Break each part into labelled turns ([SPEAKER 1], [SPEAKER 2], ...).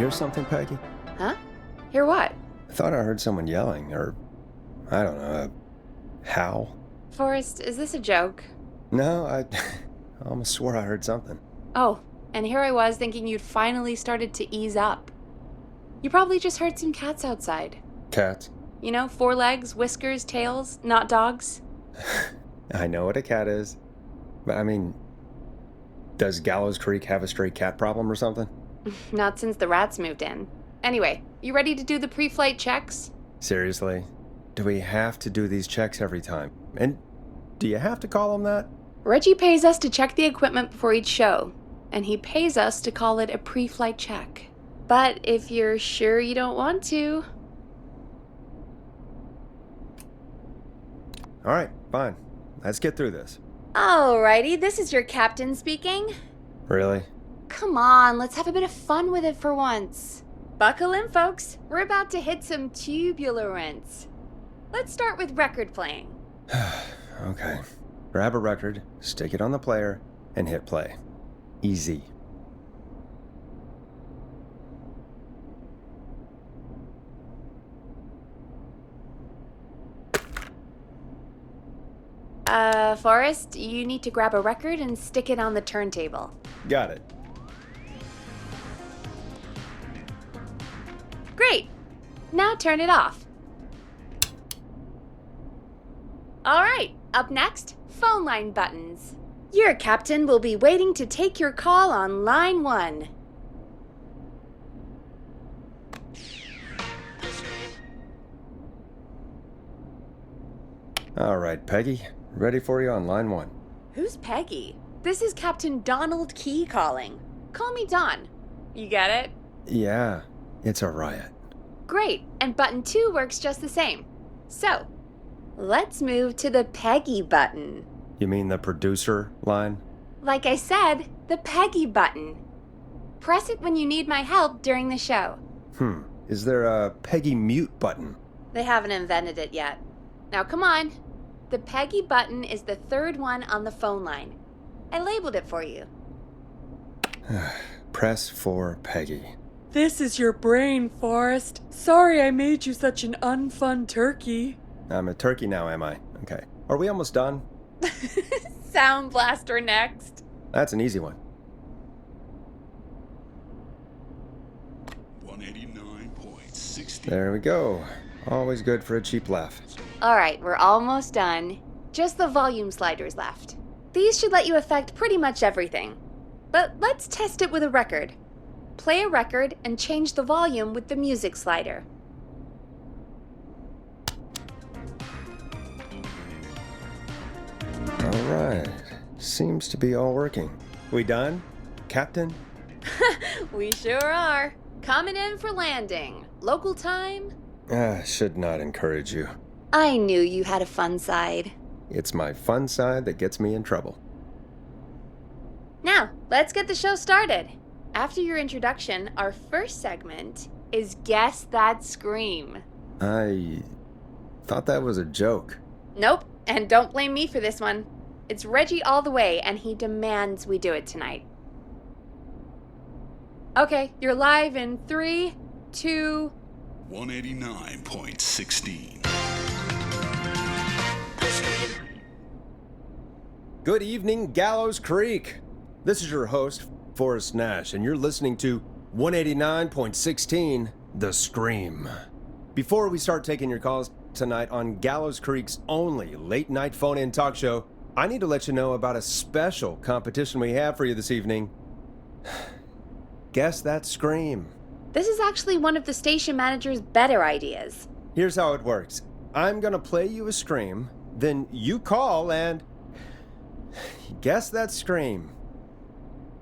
[SPEAKER 1] hear something, Peggy?
[SPEAKER 2] Huh? Hear what?
[SPEAKER 1] I thought I heard someone yelling, or, I don't know, a howl.
[SPEAKER 2] Forrest, is this a joke?
[SPEAKER 1] No, I almost swore I heard something.
[SPEAKER 2] Oh, and here I was thinking you'd finally started to ease up. You probably just heard some cats outside.
[SPEAKER 1] Cats?
[SPEAKER 2] You know, 4 legs, whiskers, tails, not dogs.
[SPEAKER 1] I know what a cat is. But I mean, does Gallows Creek have a stray cat problem or something?
[SPEAKER 2] Not since the rats moved in. Anyway, you ready to do the pre-flight checks?
[SPEAKER 1] Seriously? Do we have to do these checks every time? And do you have to call them that?
[SPEAKER 2] Reggie pays us to check the equipment before each show, and he pays us to call it a pre-flight check. But if you're sure you don't want to...
[SPEAKER 1] All right, fine. Let's get through this.
[SPEAKER 2] Alrighty, this is your captain speaking.
[SPEAKER 1] Really?
[SPEAKER 2] Come on, let's have a bit of fun with it for once. Buckle in, folks. We're about to hit some tubular rents. Let's start with record playing.
[SPEAKER 1] Okay. Grab a record, stick it on the player, and hit play. Easy.
[SPEAKER 2] Forrest, you need to grab a record and stick it on the turntable.
[SPEAKER 1] Got it.
[SPEAKER 2] Great! Now turn it off. Alright, up next, phone line buttons. Your captain will be waiting to take your call on line 1.
[SPEAKER 1] All right, Peggy. Ready for you on line 1.
[SPEAKER 2] Who's Peggy? This is Captain Donald Key calling. Call me Don. You get it?
[SPEAKER 1] Yeah, it's a riot.
[SPEAKER 2] Great, and button 2 works just the same. So, let's move to the Peggy button.
[SPEAKER 1] You mean the producer line?
[SPEAKER 2] Like I said, the Peggy button. Press it when you need my help during the show.
[SPEAKER 1] Is there a Peggy mute button?
[SPEAKER 2] They haven't invented it yet. Now come on. The Peggy button is the 3rd one on the phone line. I labeled it for you.
[SPEAKER 1] Press for Peggy.
[SPEAKER 3] This is your brain, Forrest. Sorry I made you such an unfun turkey.
[SPEAKER 1] I'm a turkey now, am I? Okay. Are we almost done?
[SPEAKER 2] Sound blaster next.
[SPEAKER 1] That's an easy one.
[SPEAKER 4] 189.60.
[SPEAKER 1] There we go. Always good for a cheap laugh.
[SPEAKER 2] Alright, we're almost done. Just the volume sliders left. These should let you affect pretty much everything. But let's test it with a record. Play a record and change the volume with the music slider.
[SPEAKER 1] All right. Seems to be all working. We done, Captain?
[SPEAKER 2] We sure are. Coming in for landing. Local time?
[SPEAKER 1] Should not encourage you.
[SPEAKER 2] I knew you had a fun side.
[SPEAKER 1] It's my fun side that gets me in trouble.
[SPEAKER 2] Now, let's get the show started. After your introduction, our first segment is Guess That Scream.
[SPEAKER 1] I thought that was a joke.
[SPEAKER 2] Nope, and don't blame me for this one. It's Reggie all the way, and he demands we do it tonight. Okay, you're live in 3, 2...
[SPEAKER 4] 189.16.
[SPEAKER 1] Good evening, Gallows Creek. This is your host, Forrest Nash, and you're listening to 189.16, The Scream. Before we start taking your calls tonight on Gallows Creek's only late-night phone-in talk show, I need to let you know about a special competition we have for you this evening. Guess That Scream.
[SPEAKER 2] This is actually one of the station manager's better ideas.
[SPEAKER 1] Here's how it works. I'm gonna play you a scream, then you call and guess that scream.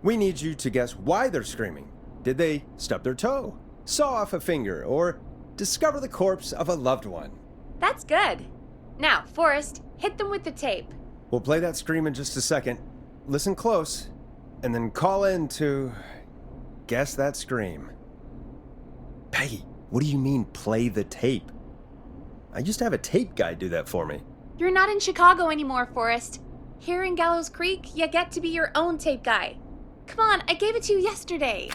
[SPEAKER 1] We need you to guess why they're screaming. Did they stub their toe, saw off a finger, or discover the corpse of a loved one?
[SPEAKER 2] That's good. Now, Forrest, hit them with the tape.
[SPEAKER 1] We'll play that scream in just a second. Listen close, and then call in to guess that scream. Peggy, what do you mean, play the tape? I used to have a tape guy do that for me.
[SPEAKER 2] You're not in Chicago anymore, Forrest. Here in Gallows Creek, you get to be your own tape guy. Come on, I gave it to you yesterday.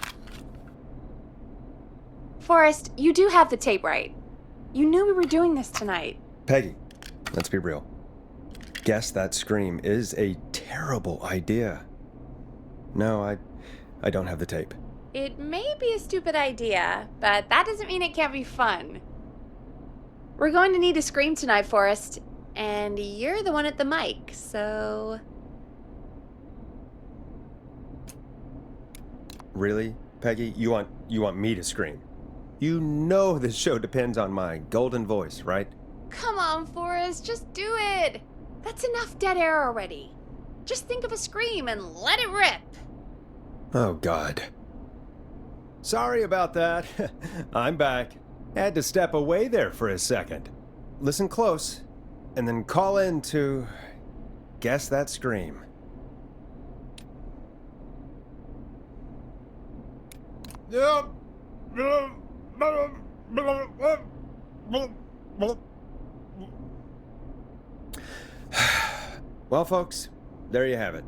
[SPEAKER 2] Forrest, you do have the tape right. You knew we were doing this tonight.
[SPEAKER 1] Peggy, let's be real. Guess That Scream is a terrible idea. No, I don't have the tape.
[SPEAKER 2] It may be a stupid idea, but that doesn't mean it can't be fun. We're going to need a scream tonight, Forrest, and you're the one at the mic, so...
[SPEAKER 1] Really, Peggy? You want me to scream? You know this show depends on my golden voice, right?
[SPEAKER 2] Come on, Forrest, just do it! That's enough dead air already. Just think of a scream and let it rip!
[SPEAKER 1] Oh, God. Sorry about that. I'm back. Had to step away there for a second. Listen close, and then call in to Guess That Scream. Well, folks, there you have it.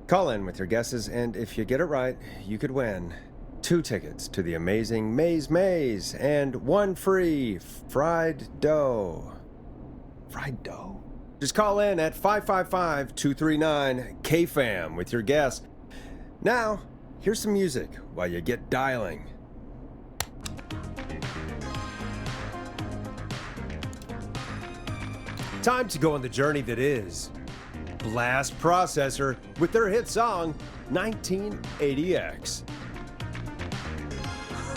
[SPEAKER 1] Call in with your guesses, and if you get it right, you could win 2 tickets to the amazing Maze and 1 free fried dough. Fried dough? Just call in at 555-239-KFAM with your guess. Now, here's some music while you get dialing. Time to go on the journey that is Blast Processor with their hit song 1980X.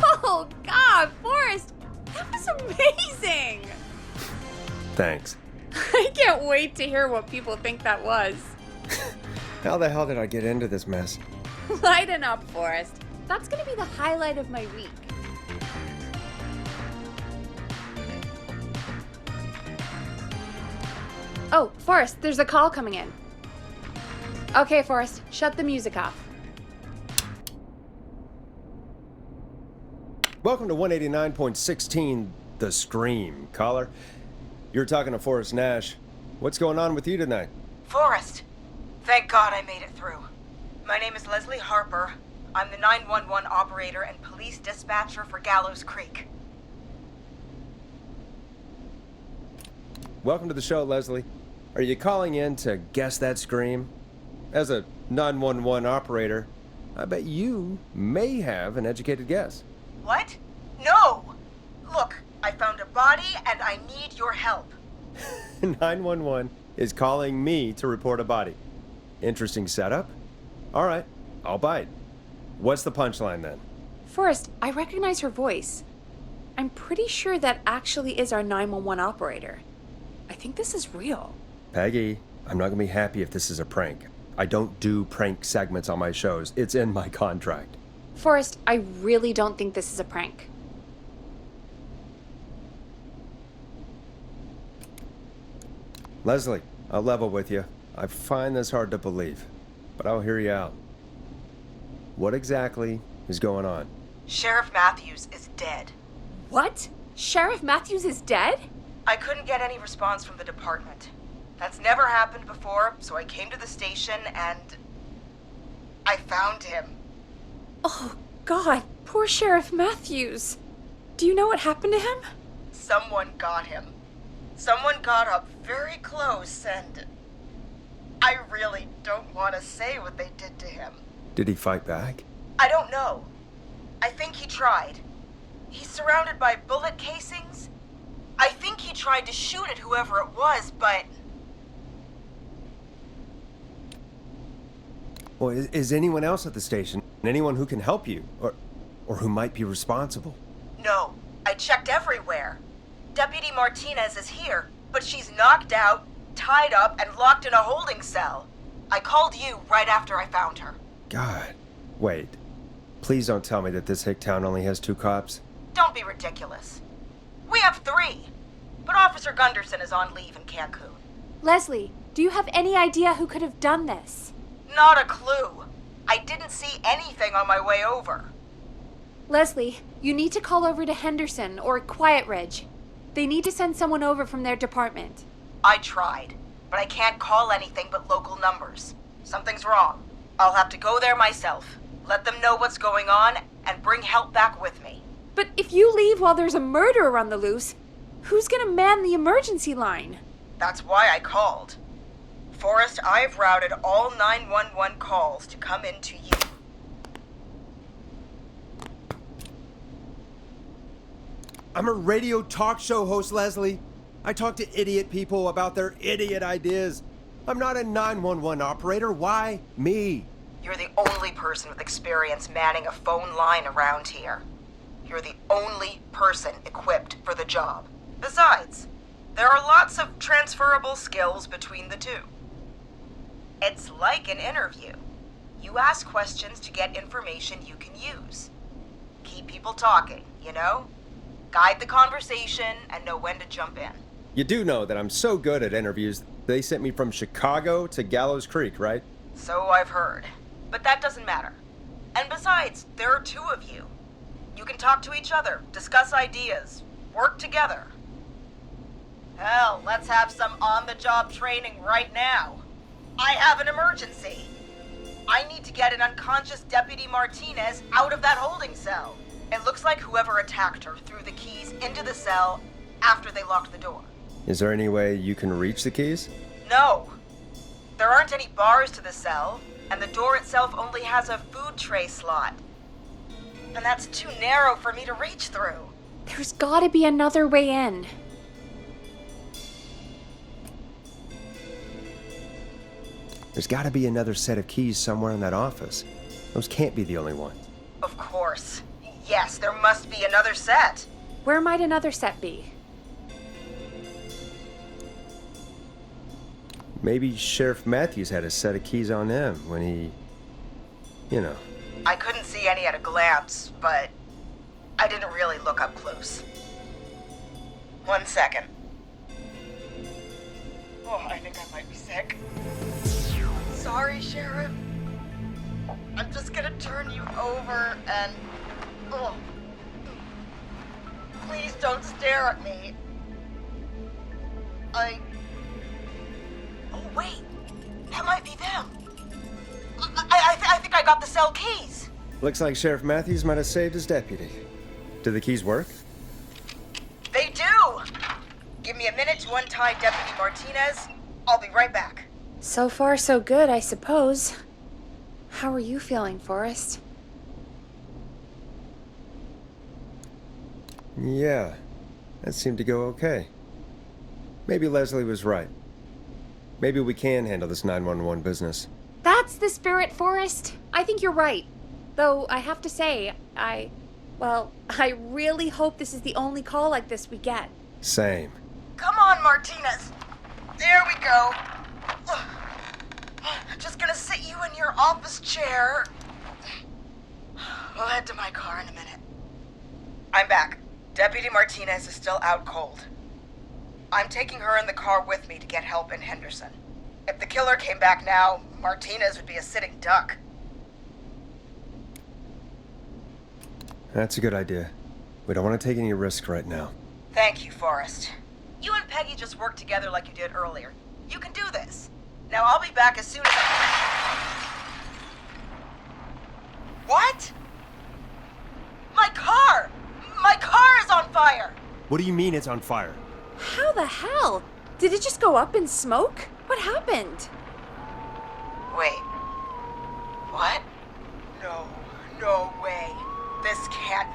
[SPEAKER 2] Oh, God, Forrest, that was amazing!
[SPEAKER 1] Thanks.
[SPEAKER 2] I can't wait to hear what people think that was.
[SPEAKER 1] How the hell did I get into this mess?
[SPEAKER 2] Lighten up, Forrest. That's gonna be the highlight of my week. Oh, Forrest, there's a call coming in. Okay, Forrest, shut the music off.
[SPEAKER 1] Welcome to 189.16 The Scream, caller. You're talking to Forrest Nash. What's going on with you tonight?
[SPEAKER 5] Forrest, thank God I made it through. My name is Leslie Harper. I'm the 911 operator and police dispatcher for Gallows Creek.
[SPEAKER 1] Welcome to the show, Leslie. Are you calling in to Guess That Scream? As a 911 operator, I bet you may have an educated guess.
[SPEAKER 5] What? No! Look, I found a body and I need your help.
[SPEAKER 1] 911 is calling me to report a body. Interesting setup. All right, I'll bite. What's the punchline then?
[SPEAKER 2] Forrest, I recognize her voice. I'm pretty sure that actually is our 911 operator. I think this is real.
[SPEAKER 1] Peggy, I'm not gonna be happy if this is a prank. I don't do prank segments on my shows. It's in my contract.
[SPEAKER 2] Forrest, I really don't think this is a prank.
[SPEAKER 1] Leslie, I'll level with you. I find this hard to believe, but I'll hear you out. What exactly is going on?
[SPEAKER 5] Sheriff Matthews is dead.
[SPEAKER 2] What? Sheriff Matthews is dead?
[SPEAKER 5] I couldn't get any response from the department. That's never happened before, so I came to the station and I found him.
[SPEAKER 2] Oh, God, poor Sheriff Matthews. Do you know what happened to him?
[SPEAKER 5] Someone got him. Someone got up very close and I really don't want to say what they did to him.
[SPEAKER 1] Did he fight back?
[SPEAKER 5] I don't know. I think he tried. He's surrounded by bullet casings. I think he tried to shoot at whoever it was, but...
[SPEAKER 1] Well, is anyone else at the station? Anyone who can help you? Or who might be responsible?
[SPEAKER 5] No, I checked everywhere. Deputy Martinez is here, but she's knocked out, tied up, and locked in a holding cell. I called you right after I found her.
[SPEAKER 1] God. Wait. Please don't tell me that this hick town only has 2 cops.
[SPEAKER 5] Don't be ridiculous. We have 3, but Officer Gunderson is on leave in Cancun.
[SPEAKER 2] Leslie, do you have any idea who could have done this?
[SPEAKER 5] Not a clue. I didn't see anything on my way over.
[SPEAKER 2] Leslie, you need to call over to Henderson or Quiet Ridge. They need to send someone over from their department.
[SPEAKER 5] I tried, but I can't call anything but local numbers. Something's wrong. I'll have to go there myself, let them know what's going on, and bring help back with me.
[SPEAKER 2] But if you leave while there's a murderer on the loose, who's gonna man the emergency line?
[SPEAKER 5] That's why I called. Forrest, I've routed all 911 calls to come in to you.
[SPEAKER 1] I'm a radio talk show host, Leslie. I talk to idiot people about their idiot ideas. I'm not a 911 operator. Why me?
[SPEAKER 5] You're the only person with experience manning a phone line around here. You're the only person equipped for the job. Besides, there are lots of transferable skills between the two. It's like an interview. You ask questions to get information you can use. Keep people talking, you know? Guide the conversation and know when to jump in.
[SPEAKER 1] You do know that I'm so good at interviews, they sent me from Chicago to Gallows Creek, right?
[SPEAKER 5] So I've heard. But that doesn't matter. And besides, there are two of you. You can talk to each other, discuss ideas, work together. Hell, let's have some on-the-job training right now. I have an emergency. I need to get an unconscious Deputy Martinez out of that holding cell. It looks like whoever attacked her threw the keys into the cell after they locked the door.
[SPEAKER 1] Is there any way you can reach the keys?
[SPEAKER 5] No. There aren't any bars to the cell, and the door itself only has a food tray slot. And that's too narrow for me to reach through.
[SPEAKER 2] There's gotta be another way in.
[SPEAKER 1] There's gotta be another set of keys somewhere in that office. Those can't be the only ones.
[SPEAKER 5] Of course. Yes, there must be another set.
[SPEAKER 2] Where might another set be?
[SPEAKER 1] Maybe Sheriff Matthews had a set of keys on him when he... you know.
[SPEAKER 5] I couldn't see any at a glance, but I didn't really look up close. 1 second. Oh, I think I might be sick. Sorry, Sheriff. I'm just gonna turn you over and... Oh. Please don't stare at me. Oh, wait. That might be them. I think I got the cell keys.
[SPEAKER 1] Looks like Sheriff Matthews might have saved his deputy. Do the keys work?
[SPEAKER 5] They do! Give me a minute to untie Deputy Martinez. I'll be right back.
[SPEAKER 2] So far, so good, I suppose. How are you feeling, Forrest?
[SPEAKER 1] Yeah, that seemed to go okay. Maybe Leslie was right. Maybe we can handle this 911 business.
[SPEAKER 2] That's the spirit, Forrest. I think you're right. Though, I have to say, I really hope this is the only call like this we get.
[SPEAKER 1] Same.
[SPEAKER 5] Come on, Martinez. There we go. Just gonna sit you in your office chair. We'll head to my car in a minute. I'm back. Deputy Martinez is still out cold. I'm taking her in the car with me to get help in Henderson. If the killer came back now, Martinez would be a sitting duck.
[SPEAKER 1] That's a good idea. We don't want to take any risks right now.
[SPEAKER 5] Thank you, Forrest. You and Peggy just worked together like you did earlier. You can do this. Now I'll be back as soon as What? My car! My car is on fire!
[SPEAKER 1] What do you mean it's on fire?
[SPEAKER 2] How the hell? Did it just go up in smoke? What happened?
[SPEAKER 5] Wait. What? No way. This can't...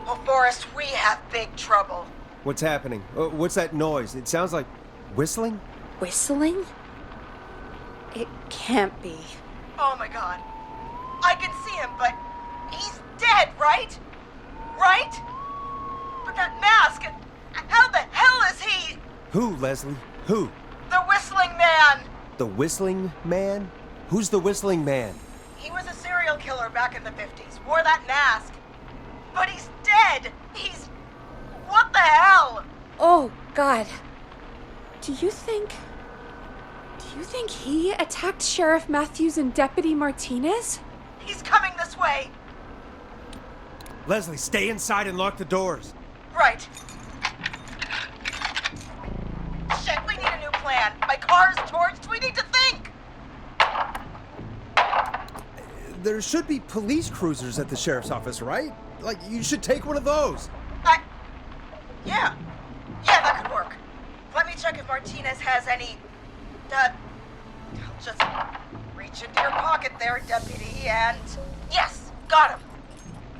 [SPEAKER 5] Oh, Forrest, we have big trouble.
[SPEAKER 1] What's happening? What's that noise? It sounds like whistling?
[SPEAKER 2] Whistling? It can't be.
[SPEAKER 5] Oh my god. I can see him, but he's dead, right? Right? But that mask, how the hell is he?
[SPEAKER 1] Who, Leslie? Who?
[SPEAKER 5] The Whistling Man!
[SPEAKER 1] The Whistling Man? Who's the Whistling Man?
[SPEAKER 5] He was a serial killer back in the 50s, wore that mask. But he's dead! He's... What the hell?
[SPEAKER 2] Oh, God. Do you think he attacked Sheriff Matthews and Deputy Martinez?
[SPEAKER 5] He's coming this way!
[SPEAKER 1] Leslie, stay inside and lock the doors.
[SPEAKER 5] Right. Shit, we need a new plan. My car is torched. We need to think.
[SPEAKER 1] There should be police cruisers at the sheriff's office, right? Like, you should take one of those.
[SPEAKER 5] Yeah. Yeah, that could work. Let me check if Martinez has any, I'll just reach into your pocket there, Deputy, and... Yes, got him.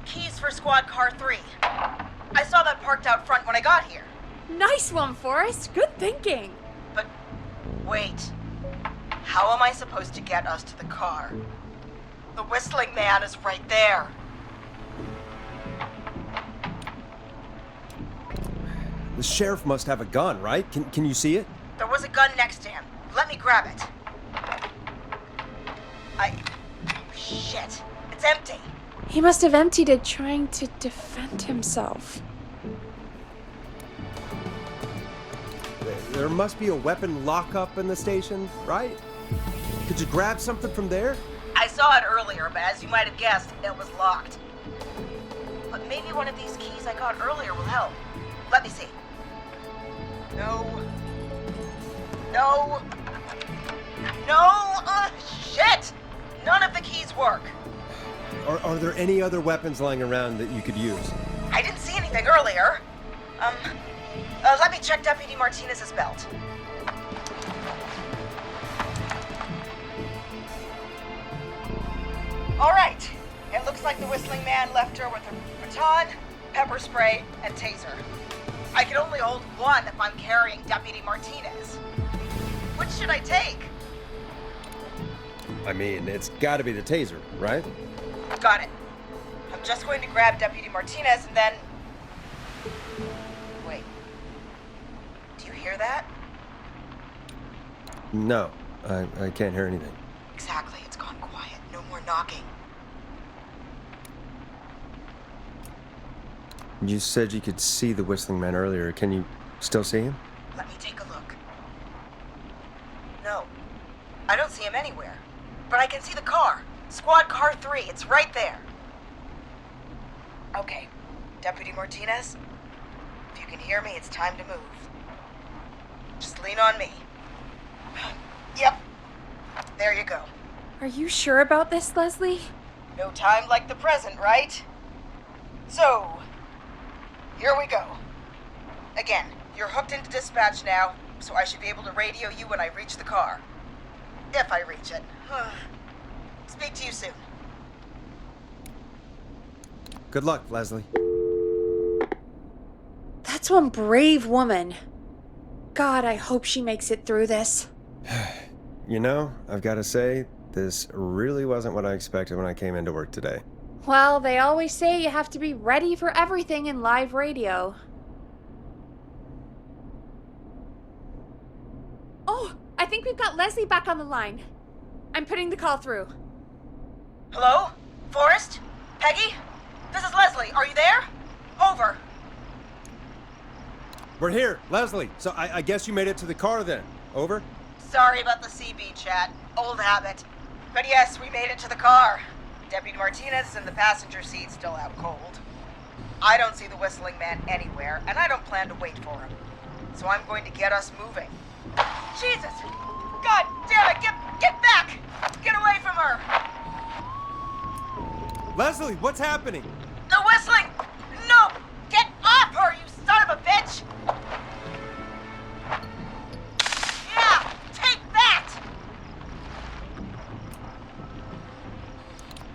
[SPEAKER 5] Keys for squad car 3. I saw that parked out front when I got here.
[SPEAKER 2] Nice one, Forrest. Good thinking.
[SPEAKER 5] But, wait. How am I supposed to get us to the car? The whistling man is right there.
[SPEAKER 1] The sheriff must have a gun, right? Can you see it?
[SPEAKER 5] There was a gun next to him. Let me grab it. Shit. It's empty.
[SPEAKER 2] He must have emptied it trying to defend himself.
[SPEAKER 1] There must be a weapon lockup in the station, right? Could you grab something from there?
[SPEAKER 5] I saw it earlier, but as you might have guessed, it was locked. But maybe one of these keys I got earlier will help. Let me see. No. No. No! Shit! None of the keys work.
[SPEAKER 1] Are there any other weapons lying around that you could use?
[SPEAKER 5] I didn't see anything earlier. Let me check Deputy Martinez's belt. All right. It looks like the whistling man left her with a baton, pepper spray, and taser. I can only hold one if I'm carrying Deputy Martinez. Which should I take?
[SPEAKER 1] I mean, it's gotta be the taser, right?
[SPEAKER 5] Got it. I'm just going to grab Deputy Martinez and then... Wait. Do you hear that?
[SPEAKER 1] No, I can't hear anything.
[SPEAKER 5] Exactly. It's gone quiet. No more knocking.
[SPEAKER 1] You said you could see the whistling man earlier. Can you still see him?
[SPEAKER 5] Let me take a look. No. I don't see him anywhere. But I can see the car. Squad car 3. It's right there. Okay. Deputy Martinez, if you can hear me, it's time to move. Just lean on me. Yep. There you go.
[SPEAKER 2] Are you sure about this, Leslie?
[SPEAKER 5] No time like the present, right? So, here we go. Again, you're hooked into dispatch now, so I should be able to radio you when I reach the car. If I reach it. Speak to you soon.
[SPEAKER 1] Good luck, Leslie.
[SPEAKER 2] That's one brave woman. God, I hope she makes it through this.
[SPEAKER 1] You know, I've got to say, this really wasn't what I expected when I came into work today.
[SPEAKER 2] Well, they always say you have to be ready for everything in live radio. Oh, I think we've got Leslie back on the line. I'm putting the call through.
[SPEAKER 5] Hello? Forrest? Peggy? This is Leslie. Are you there? Over.
[SPEAKER 1] We're here, Leslie. So I guess you made it to the car then. Over?
[SPEAKER 5] Sorry about the CB chat. Old habit. But yes, we made it to the car. Deputy Martinez is in the passenger seat, still out cold. I don't see the whistling man anywhere, and I don't plan to wait for him. So I'm going to get us moving. Jesus! God damn it! Get back! Get away from her!
[SPEAKER 1] Leslie, what's happening?
[SPEAKER 5] The whistling! No! Get off her, you son of a bitch! Yeah! Take that!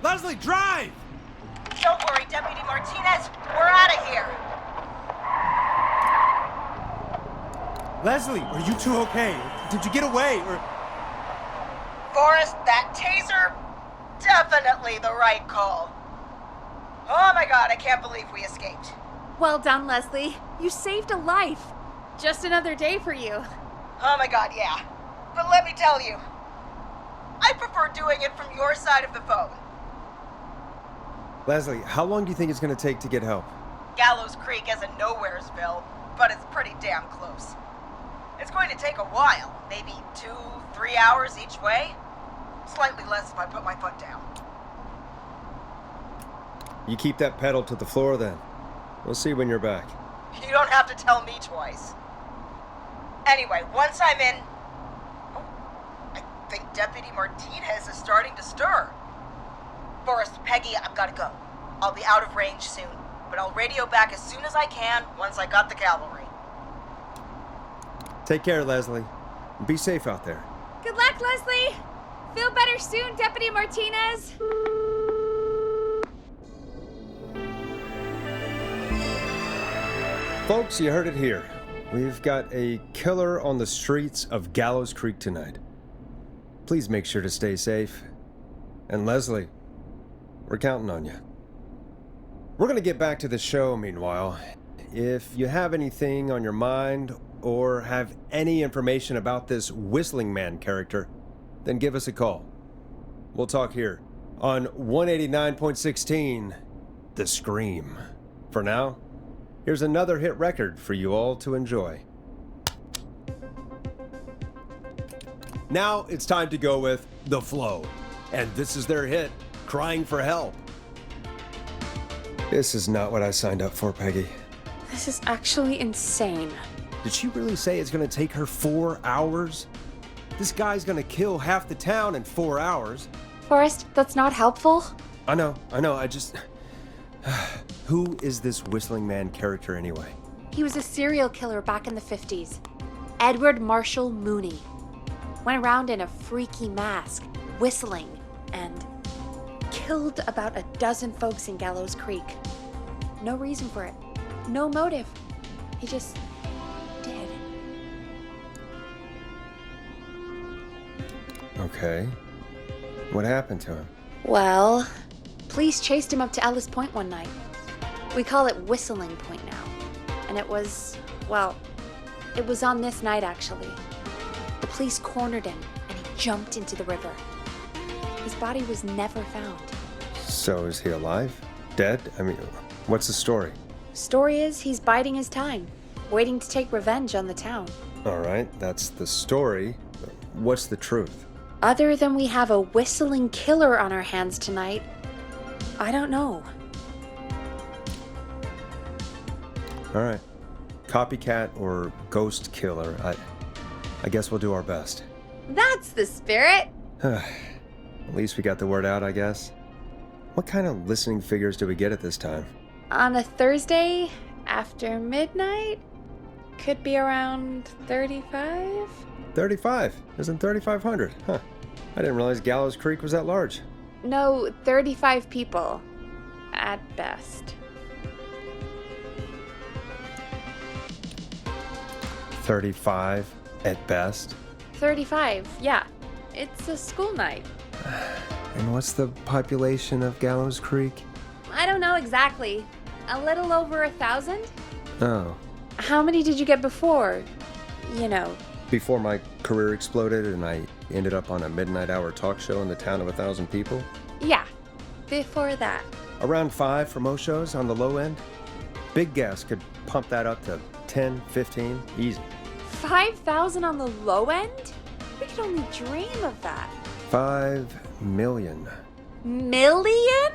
[SPEAKER 1] Leslie, drive!
[SPEAKER 5] Don't worry, Deputy Martinez. We're out of here.
[SPEAKER 1] Leslie, are you two okay? Did you get away, or...
[SPEAKER 5] Forrest, that taser? Definitely the right call. Oh my god, I can't believe we escaped.
[SPEAKER 2] Well done, Leslie. You saved a life. Just another day for you.
[SPEAKER 5] Oh my god, yeah. But let me tell you, I prefer doing it from your side of the phone.
[SPEAKER 1] Leslie, how long do you think it's going to take to get help?
[SPEAKER 5] Gallows Creek isn't Nowheresville, but it's pretty damn close. It's going to take a while, maybe 2-3 hours each way. Slightly less if I put my foot down.
[SPEAKER 1] You keep that pedal to the floor then. We'll see when you're back.
[SPEAKER 5] You don't have to tell me twice. Anyway, once I'm in... Oh, I think Deputy Martinez is starting to stir. Forrest, Peggy, I've got to go. I'll be out of range soon, but I'll radio back as soon as I can once I got the cavalry.
[SPEAKER 1] Take care, Leslie. Be safe out there.
[SPEAKER 2] Good luck, Leslie! Feel better soon, Deputy Martinez!
[SPEAKER 1] Folks, you heard it here. We've got a killer on the streets of Gallows Creek tonight. Please make sure to stay safe. And Leslie, we're counting on you. We're gonna get back to the show meanwhile. If you have anything on your mind or have any information about this Whistling Man character, then give us a call. We'll talk here on 189.16, The Scream. For now, here's another hit record for you all to enjoy. Now it's time to go with The Flow. And this is their hit, Crying for Help. This is not what I signed up for, Peggy.
[SPEAKER 2] This is actually insane.
[SPEAKER 1] Did she really say it's gonna take her 4 hours? This guy's gonna kill half the town in 4 hours.
[SPEAKER 2] Forrest, that's not helpful.
[SPEAKER 1] I know, I just... Who is this Whistling Man character anyway?
[SPEAKER 2] He was a serial killer back in the 50s. Edward Marshall Mooney. Went around in a freaky mask, whistling, and killed about a dozen folks in Gallows Creek. No reason for it. No motive. He just did.
[SPEAKER 1] Okay. What happened to him?
[SPEAKER 2] Well, police chased him up to Ellis Point one night. We call it Whistling Point now. And it was on this night actually. The police cornered him and he jumped into the river. His body was never found.
[SPEAKER 1] So is he alive? Dead? I mean, what's the story?
[SPEAKER 2] Story is he's biding his time, waiting to take revenge on the town.
[SPEAKER 1] All right, that's the story. What's the truth?
[SPEAKER 2] Other than we have a whistling killer on our hands tonight, I don't know.
[SPEAKER 1] All right. Copycat or ghost killer, I guess we'll do our best.
[SPEAKER 2] That's the spirit!
[SPEAKER 1] At least we got the word out, I guess. What kind of listening figures do we get at this time?
[SPEAKER 2] On a Thursday after midnight? Could be around 35?
[SPEAKER 1] 35. Isn't 3,500? Huh. I didn't realize Gallows Creek was that large.
[SPEAKER 2] No, 35 people. At best.
[SPEAKER 1] 35 at best.
[SPEAKER 2] 35, yeah. It's a school night.
[SPEAKER 1] And what's the population of Gallows Creek?
[SPEAKER 2] I don't know exactly. A little over 1,000?
[SPEAKER 1] Oh.
[SPEAKER 2] How many did you get before? You know.
[SPEAKER 1] Before my career exploded and I ended up on a midnight hour talk show in the town of 1,000 people?
[SPEAKER 2] Yeah, before that.
[SPEAKER 1] Around 5 for most shows on the low end. Big gas could pump that up to 10, 15, easy.
[SPEAKER 2] 5,000 on the low end? We could only dream of that.
[SPEAKER 1] 5 million.
[SPEAKER 2] Million?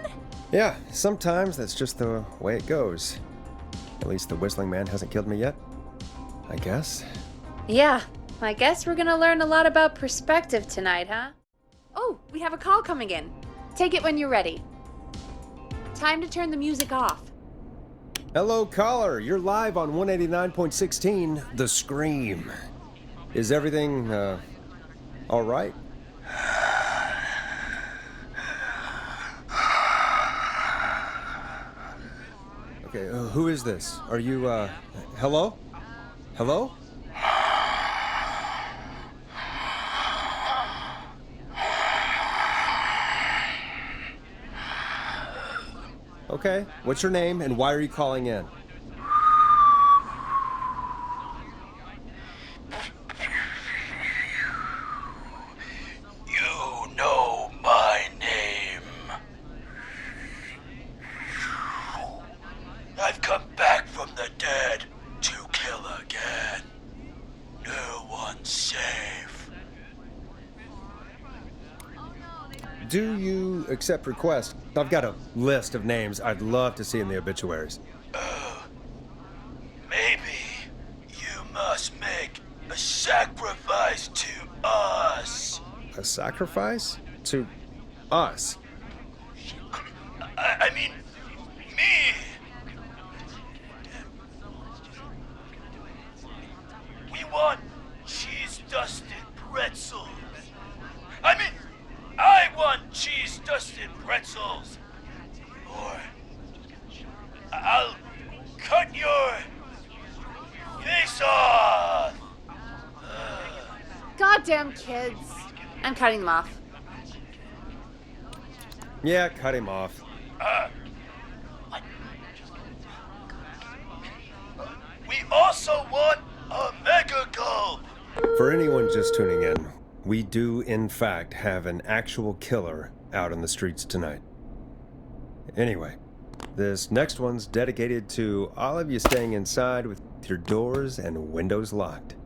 [SPEAKER 1] Yeah, sometimes that's just the way it goes. At least the Whistling Man hasn't killed me yet, I guess.
[SPEAKER 2] Yeah, I guess we're gonna learn a lot about perspective tonight, huh? Oh, we have a call coming in. Take it when you're ready. Time to turn the music off.
[SPEAKER 1] Hello, caller. You're live on 189.16, The Scream. Is everything, all right? Okay, who is this? Are you, hello? Hello? Okay, what's your name and why are you calling in?
[SPEAKER 4] You know my name. I've come back from the dead to kill again. No one's safe.
[SPEAKER 1] Do you accept requests? I've got a list of names I'd love to see in the obituaries.
[SPEAKER 4] Maybe you must make a sacrifice to us.
[SPEAKER 1] A sacrifice? To us?
[SPEAKER 4] I mean, pretzels, or I'll cut your face off.
[SPEAKER 2] Goddamn kids. I'm cutting them off.
[SPEAKER 1] Yeah, cut him off.
[SPEAKER 4] We also want a mega gulp.
[SPEAKER 1] For anyone just tuning in, we do in fact have an actual killer out in the streets tonight. Anyway, this next one's dedicated to all of you staying inside with your doors and windows locked.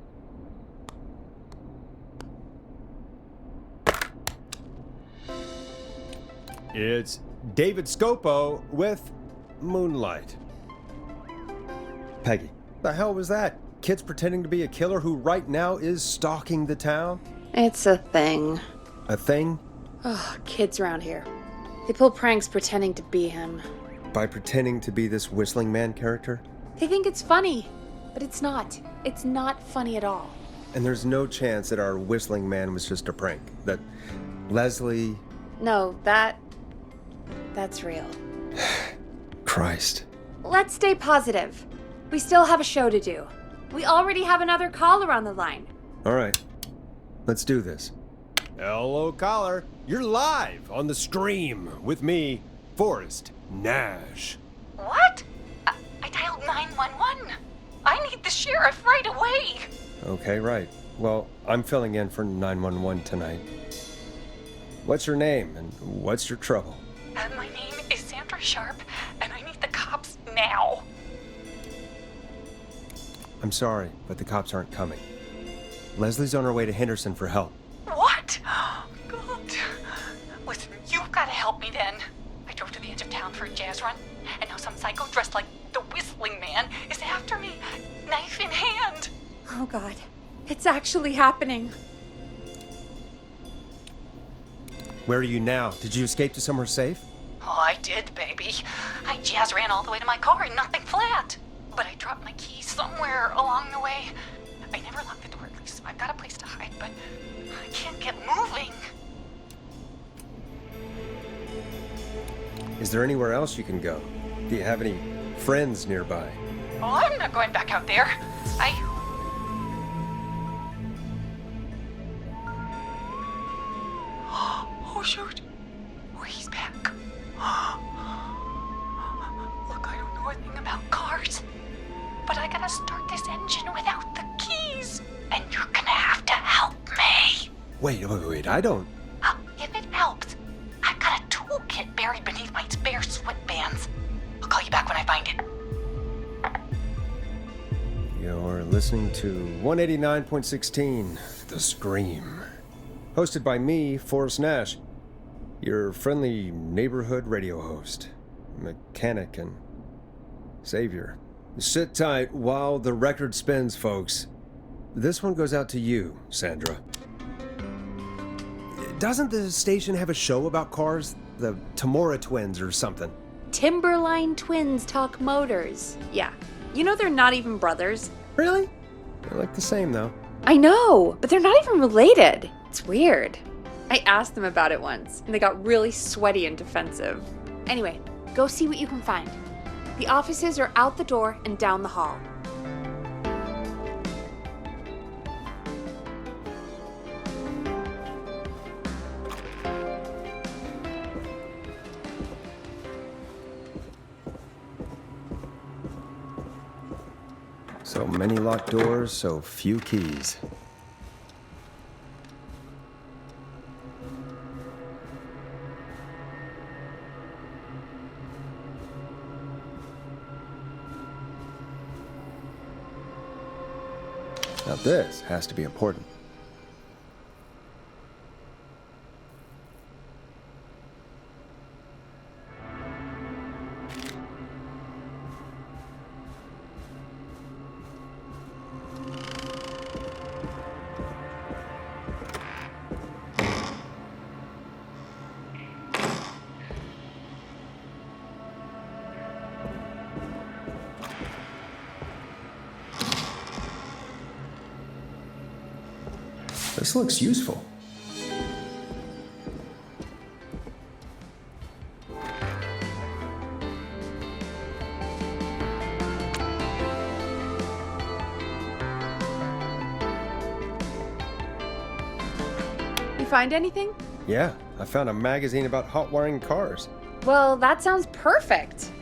[SPEAKER 1] It's David Scopo with Moonlight. Peggy, the hell was that? Kids pretending to be a killer who right now is stalking the town?
[SPEAKER 2] It's a thing.
[SPEAKER 1] A thing?
[SPEAKER 2] Oh, kids around here. They pull pranks pretending to be him.
[SPEAKER 1] By pretending to be this whistling man character?
[SPEAKER 2] They think it's funny, but it's not. It's not funny at all.
[SPEAKER 1] And there's no chance that our whistling man was just a prank. That Leslie...
[SPEAKER 2] No, that's real.
[SPEAKER 1] Christ.
[SPEAKER 2] Let's stay positive. We still have a show to do. We already have another caller on the line.
[SPEAKER 1] All right. Let's do this. Hello, caller. You're live on the stream with me, Forrest Nash.
[SPEAKER 5] What? I dialed 911. I need the sheriff right away.
[SPEAKER 1] Okay, right. Well, I'm filling in for 911 tonight. What's your name and what's your trouble?
[SPEAKER 5] My name is Sandra Sharp, and I need the cops now.
[SPEAKER 1] I'm sorry, but the cops aren't coming. Leslie's on her way to Henderson for help.
[SPEAKER 5] What? God. Listen, you've got to help me then. I drove to the edge of town for a jazz run, and now some psycho dressed like the Whistling Man is after me, knife in hand.
[SPEAKER 2] Oh, God. It's actually happening.
[SPEAKER 1] Where are you now? Did you escape to somewhere safe?
[SPEAKER 5] Oh, I did, baby. I jazz ran all the way to my car in nothing flat. But I dropped my keys somewhere along the way. I never locked the door, at least, so I've got a place to hide, but I can't get moving.
[SPEAKER 1] Is there anywhere else you can go? Do you have any friends nearby?
[SPEAKER 5] Oh, I'm not going back out there. Oh, shoot. Oh, he's back. Look, I don't know a thing about cars, but I gotta start this engine without the keys. And you're gonna have to help me.
[SPEAKER 1] Wait, I don't...
[SPEAKER 5] If it helps, I've got a toolkit buried beneath my spare sweatbands. I'll call you back when I find it.
[SPEAKER 1] You're listening to 189.16, The Scream. Hosted by me, Forrest Nash, your friendly neighborhood radio host, mechanic and savior. Sit tight while the record spins, folks. This one goes out to you, Sandra. Doesn't the station have a show about cars? The Tamora twins or something?
[SPEAKER 2] Timberline twins talk motors. Yeah. You know they're not even brothers.
[SPEAKER 1] Really? They look the same, though.
[SPEAKER 2] I know, but they're not even related. It's weird. I asked them about it once, and they got really sweaty and defensive. Anyway, go see what you can find. The offices are out the door and down the hall.
[SPEAKER 1] So many locked doors, so few keys. Now this has to be important. This looks useful.
[SPEAKER 2] find anything?
[SPEAKER 1] Yeah, I found a magazine about hot wiring cars.
[SPEAKER 2] Well, that sounds perfect.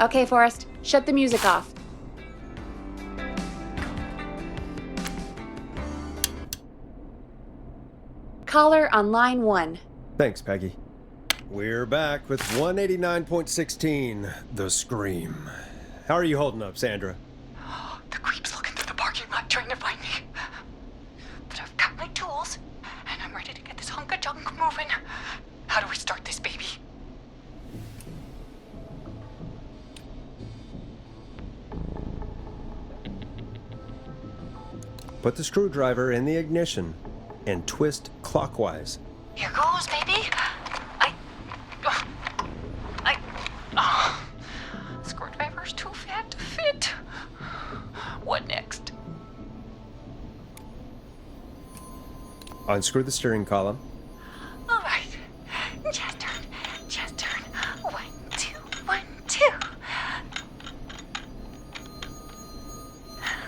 [SPEAKER 2] Okay, Forrest, shut the music off. Caller on line 1.
[SPEAKER 1] Thanks, Peggy. We're back with 189.16, The Scream. How are you holding up, Sandra?
[SPEAKER 3] The creep's looking through the parking lot trying to find me. But I've got my tools, and I'm ready to get this hunk of junk moving. How do we start this baby?
[SPEAKER 1] Put the screwdriver in the ignition and twist clockwise.
[SPEAKER 3] Here goes, baby. Screwdriver's too fat to fit. What next?
[SPEAKER 1] Unscrew the steering column.
[SPEAKER 3] All right. Just turn. 1, 2, 1, 2. Oh,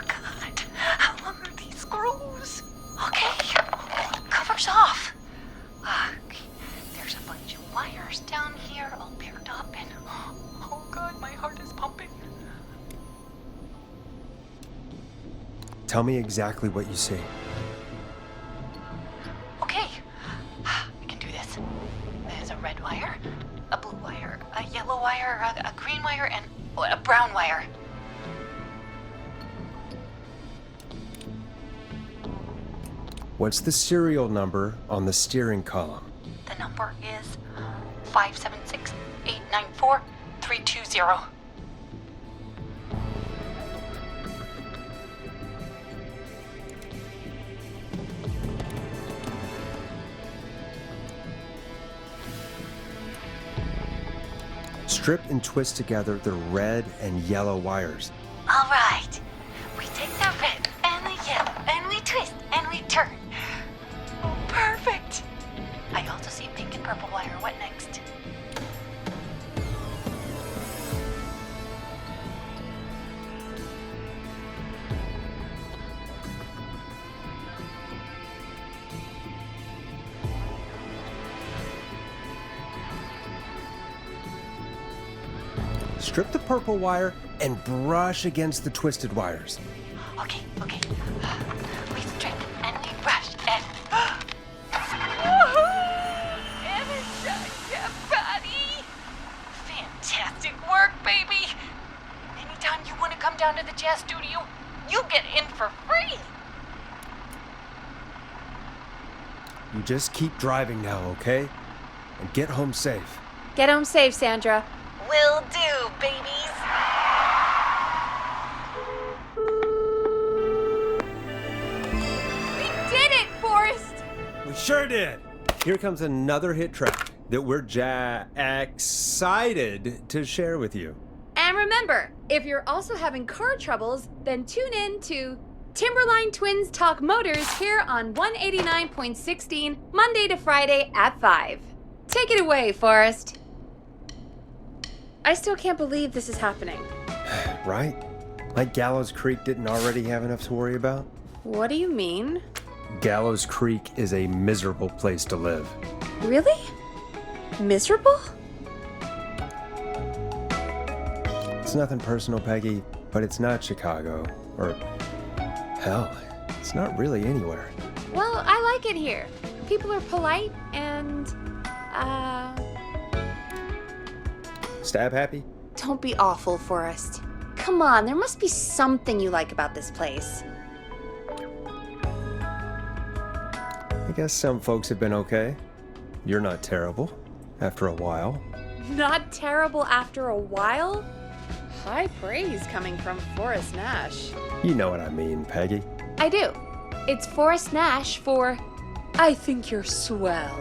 [SPEAKER 3] God. How long are these screws? Okay. Cover's off. Okay. There's a bunch of wires down here all paired up and... Oh, God, my heart is pumping.
[SPEAKER 1] Tell me exactly what you see.
[SPEAKER 3] Okay. I can do this. There's a red wire, a blue wire, a yellow wire, a green wire, and a brown wire.
[SPEAKER 1] What's the serial number on the steering column?
[SPEAKER 3] The number is 576-894-320.
[SPEAKER 1] Strip and twist together the red and yellow wires.
[SPEAKER 3] All right. We take the red and the yellow, and we twist, and we turn. Oh, perfect. I also see pink and purple wire. What next?
[SPEAKER 1] Strip the purple wire and brush against the twisted wires.
[SPEAKER 3] Okay. We strip and we brush and... And it's your body. Fantastic work, baby. Anytime you want to come down to the jazz studio, you get in for free.
[SPEAKER 1] You just keep driving now, okay? And get home safe.
[SPEAKER 2] Get home safe, Sandra.
[SPEAKER 3] Will do, babies.
[SPEAKER 2] We did it, Forrest!
[SPEAKER 1] We sure did. Here comes another hit track that we're excited to share with you.
[SPEAKER 2] And remember, if you're also having car troubles, then tune in to Timberline Twins Talk Motors here on 189.16, Monday to Friday at 5. Take it away, Forrest. I still can't believe this is happening.
[SPEAKER 1] Right? Like Gallows Creek didn't already have enough to worry about?
[SPEAKER 2] What do you mean?
[SPEAKER 1] Gallows Creek is a miserable place to live.
[SPEAKER 2] Really? Miserable?
[SPEAKER 1] It's nothing personal, Peggy, but it's not Chicago. Or, hell, it's not really anywhere.
[SPEAKER 2] Well, I like it here. People are polite and,
[SPEAKER 1] Stab happy?
[SPEAKER 2] don't be awful, Forrest. Come on, there must be something you like about this place.
[SPEAKER 1] I guess some folks have been okay. You're not terrible, after a while.
[SPEAKER 2] Not terrible after a while? High praise coming from Forrest Nash.
[SPEAKER 1] You know what I mean, Peggy.
[SPEAKER 2] I do. It's Forrest Nash for I think you're swell.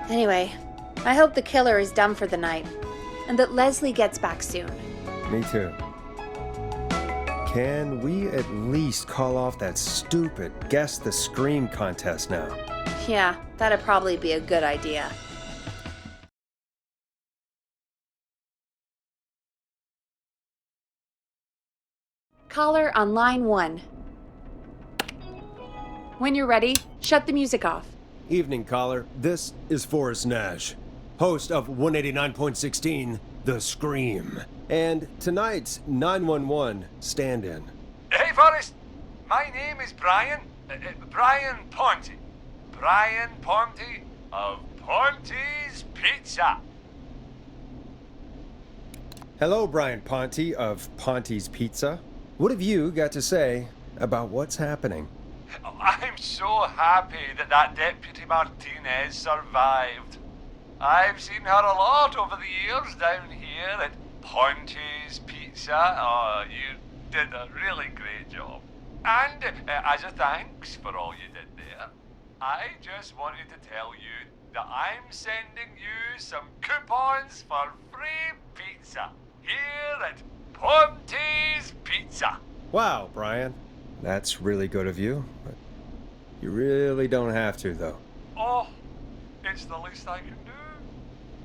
[SPEAKER 2] Anyway, I hope the killer is done for the night and that Leslie gets back soon.
[SPEAKER 1] Me too. Can we at least call off that stupid Guess the Scream contest now?
[SPEAKER 2] Yeah, that'd probably be a good idea. Caller on line 1. When you're ready, shut the music off.
[SPEAKER 1] Evening, caller. This is Forrest Nash, host of 189.16, The Scream, and tonight's 911 stand-in.
[SPEAKER 6] Hey, Forrest. My name is Brian. Brian Ponte. Brian Ponte of Ponte's Pizza.
[SPEAKER 1] Hello, Brian Ponte of Ponte's Pizza. What have you got to say about what's happening?
[SPEAKER 6] I'm so happy that Deputy Martinez survived. I've seen her a lot over the years down here at Ponte's Pizza. Oh, you did a really great job. And as a thanks for all you did there, I just wanted to tell you that I'm sending you some coupons for free pizza here at Ponte's Pizza.
[SPEAKER 1] Wow, Brian. That's really good of you, but you really don't have to, though.
[SPEAKER 6] Oh, it's the least I can do.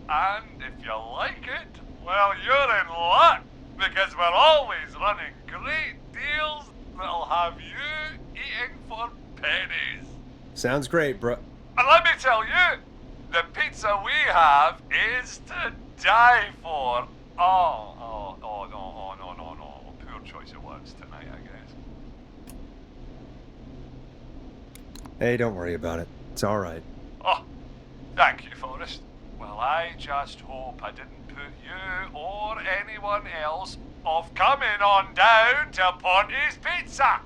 [SPEAKER 6] And if you like it, well, you're in luck, because we're always running great deals that'll have you eating for pennies.
[SPEAKER 1] Sounds great, bro.
[SPEAKER 6] And let me tell you, the pizza we have is to die for. No. Poor choice of words tonight, I guess.
[SPEAKER 1] Hey, don't worry about it. It's all right.
[SPEAKER 6] Oh, thank you, Forrest. Well, I just hope I didn't put you or anyone else off coming on down to Ponte's Pizza.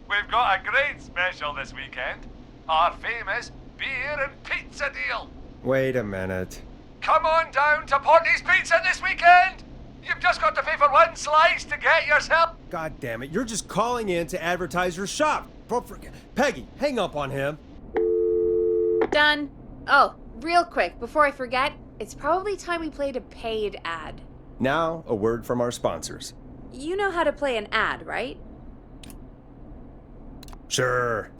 [SPEAKER 6] We've got a great special this weekend. Our famous beer and pizza deal.
[SPEAKER 1] Wait a minute.
[SPEAKER 6] Come on down to Ponte's Pizza this weekend. You've just got to pay for one slice to get yourself.
[SPEAKER 1] God damn it, you're just calling in to advertise your shop. Peggy, hang up on him.
[SPEAKER 2] Done. Oh, real quick, before I forget, it's probably time we played a paid ad.
[SPEAKER 1] Now, a word from our sponsors.
[SPEAKER 2] You know how to play an ad, right?
[SPEAKER 1] Sure.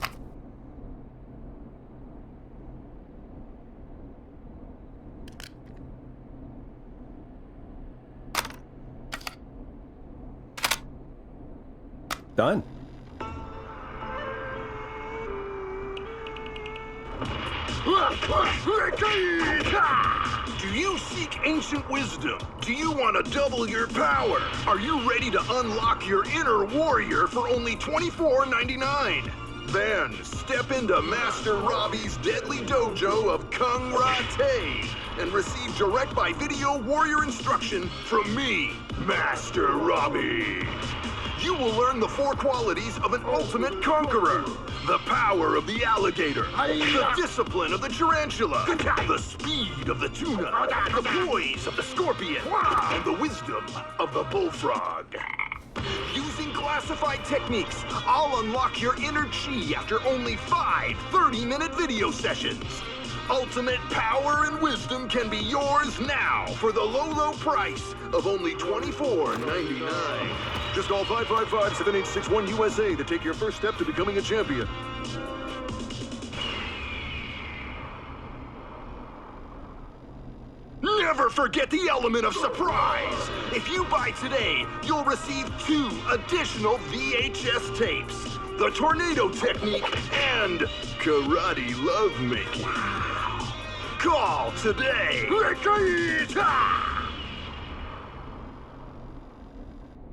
[SPEAKER 1] Done.
[SPEAKER 7] Do you seek ancient wisdom? Do you want to double your power? Are you ready to unlock your inner warrior for only $24.99? Then step into Master Robbie's deadly dojo of Kung Ra-Te and receive direct by video warrior instruction from me, Master Robbie. You will learn the 4 qualities of an ultimate conqueror. The power of the alligator, the discipline of the tarantula, the speed of the tuna, the poise of the scorpion, and the wisdom of the bullfrog. Using classified techniques, I'll unlock your inner chi after only 5 30-minute video sessions. Ultimate power and wisdom can be yours now for the low price of only $24.99. Just call 555-7861 USA to take your first step to becoming a champion. Never forget the element of surprise! If you buy today, you'll receive 2 additional VHS tapes, the tornado technique and karate lovemaking. Call today!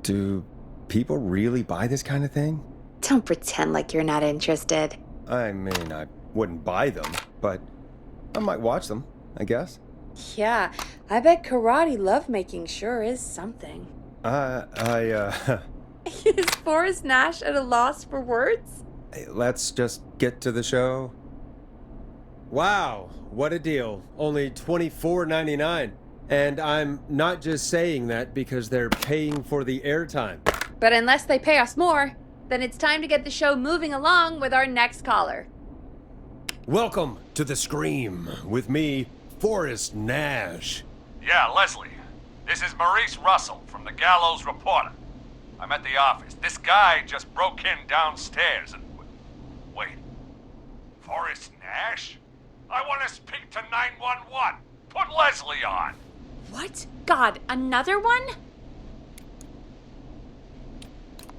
[SPEAKER 1] Do people really buy this kind of thing?
[SPEAKER 2] Don't pretend like you're not interested.
[SPEAKER 1] I mean, I wouldn't buy them, but I might watch them, I guess.
[SPEAKER 2] Yeah, I bet karate lovemaking sure is something. Is Forrest Nash at a loss for words?
[SPEAKER 1] Let's just get to the show. Wow, what a deal. Only $24.99. And I'm not just saying that because they're paying for the airtime.
[SPEAKER 2] But unless they pay us more, then it's time to get the show moving along with our next caller.
[SPEAKER 1] Welcome to The Scream with me, Forrest Nash.
[SPEAKER 6] Yeah, Leslie. This is Maurice Russell from the Gallows Reporter. I'm at the office. This guy just broke in downstairs and... Wait. Forrest Nash? I want to speak to 911. Put Leslie on.
[SPEAKER 2] What? God, another one?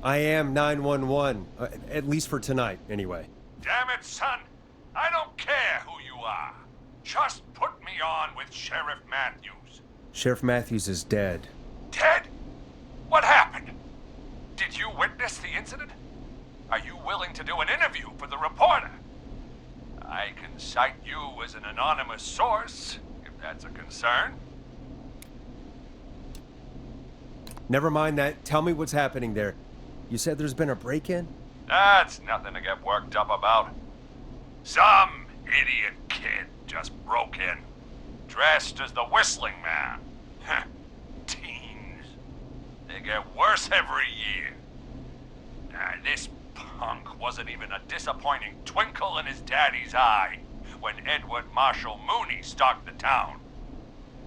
[SPEAKER 1] I am 911, at least for tonight, anyway.
[SPEAKER 6] Damn it, son. I don't care who you are. Just put me on with Sheriff Matthews.
[SPEAKER 1] Sheriff Matthews is dead.
[SPEAKER 6] Dead? What happened? Did you witness the incident? Are you willing to do an interview for the reporter? I can cite you as an anonymous source, if that's a concern.
[SPEAKER 1] Never mind that. Tell me what's happening there. You said there's been a break-in?
[SPEAKER 6] That's nothing to get worked up about. Some idiot kid just broke in, dressed as the Whistling Man. Teens. They get worse every year. This punk wasn't even a disappointing twinkle in his daddy's eye when Edward Marshall Mooney stalked the town.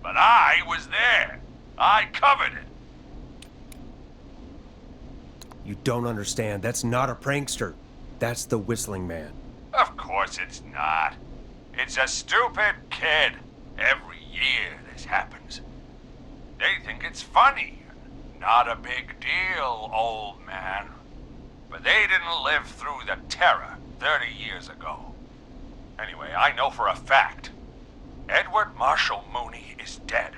[SPEAKER 6] But I was there. I covered it.
[SPEAKER 1] You don't understand. That's not a prankster. That's the Whistling Man.
[SPEAKER 6] Of course it's not. It's a stupid kid. Every year this happens. They think it's funny. Not a big deal, old man. But they didn't live through the terror 30 years ago. Anyway, I know for a fact Edward Marshall Mooney is dead.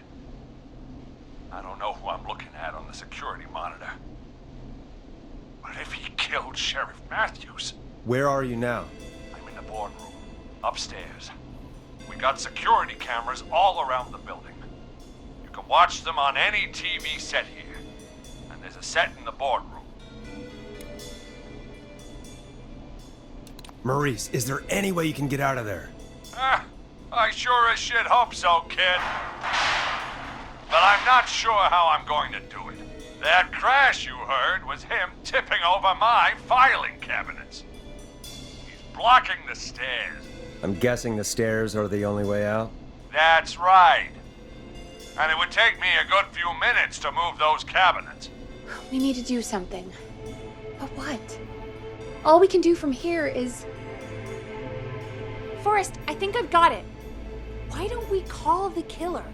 [SPEAKER 6] I don't know who I'm looking at on the security monitor. But if he killed Sheriff Matthews...
[SPEAKER 1] Where are you now?
[SPEAKER 6] I'm in the boardroom, upstairs. We got security cameras all around the building. You can watch them on any TV set here. And there's a set in the boardroom.
[SPEAKER 1] Maurice, is there any way you can get out of there?
[SPEAKER 6] I sure as shit hope so, kid. But I'm not sure how I'm going to do it. That crash you heard was him tipping over my filing cabinets. He's blocking the stairs.
[SPEAKER 1] I'm guessing the stairs are the only way out?
[SPEAKER 6] That's right. And it would take me a good few minutes to move those cabinets.
[SPEAKER 2] We need to do something. But what? All we can do from here is... Forrest, I think I've got it. Why don't we call the killer?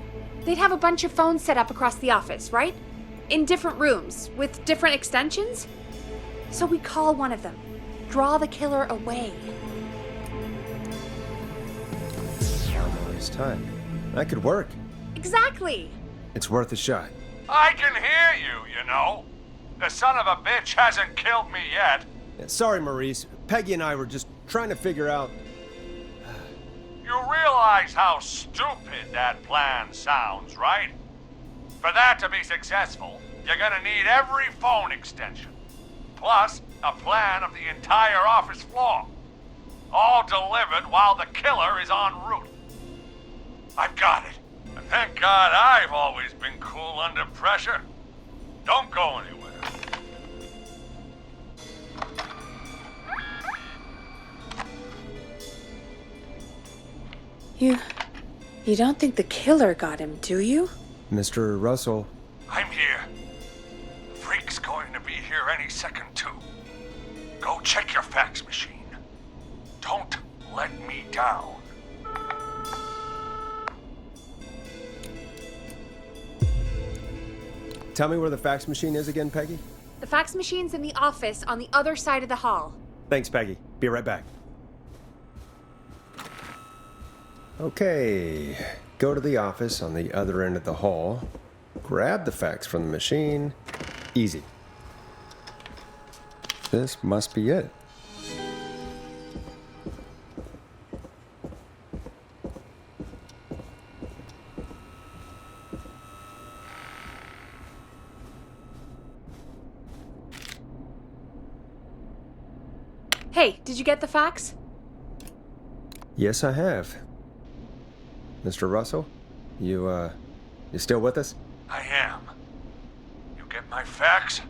[SPEAKER 2] They'd have a bunch of phones set up across the office, right? In different rooms, with different extensions? So we call one of them. Draw the killer away.
[SPEAKER 1] Maurice time. That could work.
[SPEAKER 2] Exactly!
[SPEAKER 1] It's worth a shot.
[SPEAKER 6] I can hear you, you know. The son of a bitch hasn't killed me yet.
[SPEAKER 1] Yeah, sorry, Maurice. Peggy and I were just trying to figure out...
[SPEAKER 6] You realize how stupid that plan sounds, right? For that to be successful, you're gonna need every phone extension. Plus, a plan of the entire office floor. All delivered while the killer is en route. I've got it. And thank God I've always been cool under pressure. Don't go anywhere.
[SPEAKER 2] You don't think the killer got him, do you?
[SPEAKER 1] Mr. Russell.
[SPEAKER 6] I'm here. The freak's going to be here any second, too. Go check your fax machine. Don't let me down.
[SPEAKER 1] Tell me where the fax machine is again, Peggy?
[SPEAKER 2] The fax machine's in the office on the other side of the hall.
[SPEAKER 1] Thanks, Peggy. Be right back. Okay. Go to the office on the other end of the hall. Grab the fax from the machine. Easy. This must be it.
[SPEAKER 2] Hey, did you get the fax?
[SPEAKER 1] Yes, I have. Mr. Russell, you still with us?
[SPEAKER 6] I am. You get my fax?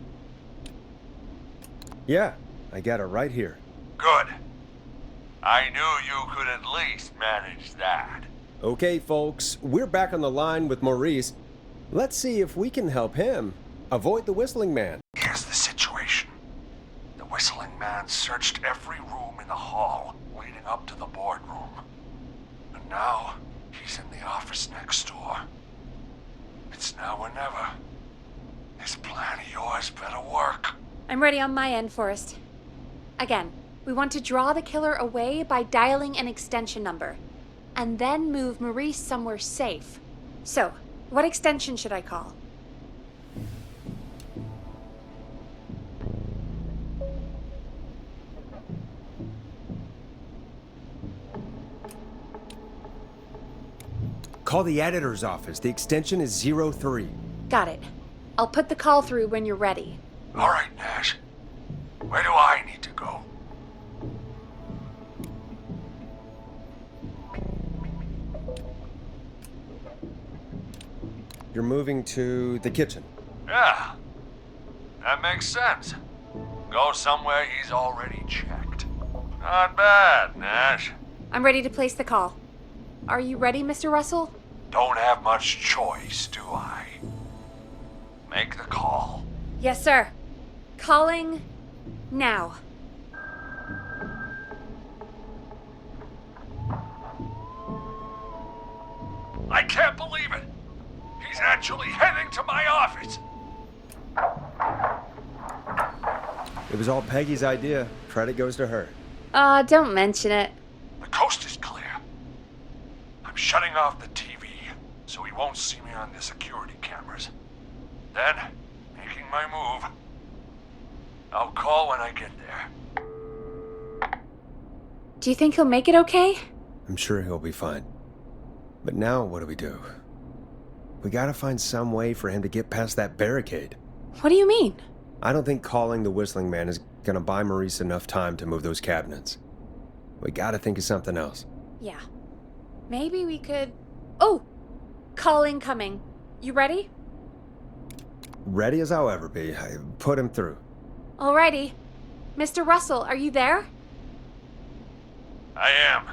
[SPEAKER 1] Yeah, I got it right here.
[SPEAKER 6] Good. I knew you could at least manage that.
[SPEAKER 1] Okay, folks, we're back on the line with Maurice. Let's see if we can help him avoid the Whistling Man.
[SPEAKER 6] Here's the situation. The Whistling Man searched every room in the hall leading up to the boardroom. And now, he's in the office next door. It's now or never. This plan of yours better work.
[SPEAKER 2] I'm ready on my end, Forrest. Again, we want to draw the killer away by dialing an extension number. and then move Maurice somewhere safe. So, what extension should I call?
[SPEAKER 1] Call the editor's office. The extension is 03.
[SPEAKER 2] Got it. I'll put the call through when you're ready.
[SPEAKER 4] All right, Nash. Where do I need to go?
[SPEAKER 1] You're moving to the kitchen.
[SPEAKER 6] Yeah, that makes sense. Go somewhere he's already checked. Not bad, Nash.
[SPEAKER 2] I'm ready to place the call. Are you ready, Mr. Russell?
[SPEAKER 6] Don't have much choice, do I? Make the call.
[SPEAKER 2] Yes, sir. Calling now.
[SPEAKER 6] I can't believe it. He's actually heading to my office.
[SPEAKER 1] It was all Peggy's idea. Credit goes to her.
[SPEAKER 2] Don't mention it.
[SPEAKER 6] The coast is clear. I'm shutting off the TV so he won't see me on the security cameras. Then, making my move. I'll call when I get there.
[SPEAKER 2] Do you think he'll make it okay?
[SPEAKER 1] I'm sure he'll be fine. But now what do we do? We gotta find some way for him to get past that barricade.
[SPEAKER 2] What do you mean?
[SPEAKER 1] I don't think calling the Whistling Man is gonna buy Maurice enough time to move those cabinets. We gotta think of something else.
[SPEAKER 2] Yeah. Maybe we could... Oh! Call incoming. You ready?
[SPEAKER 1] Ready as I'll ever be. I put him through.
[SPEAKER 2] Alrighty. Mr. Russell, are you there?
[SPEAKER 6] I am.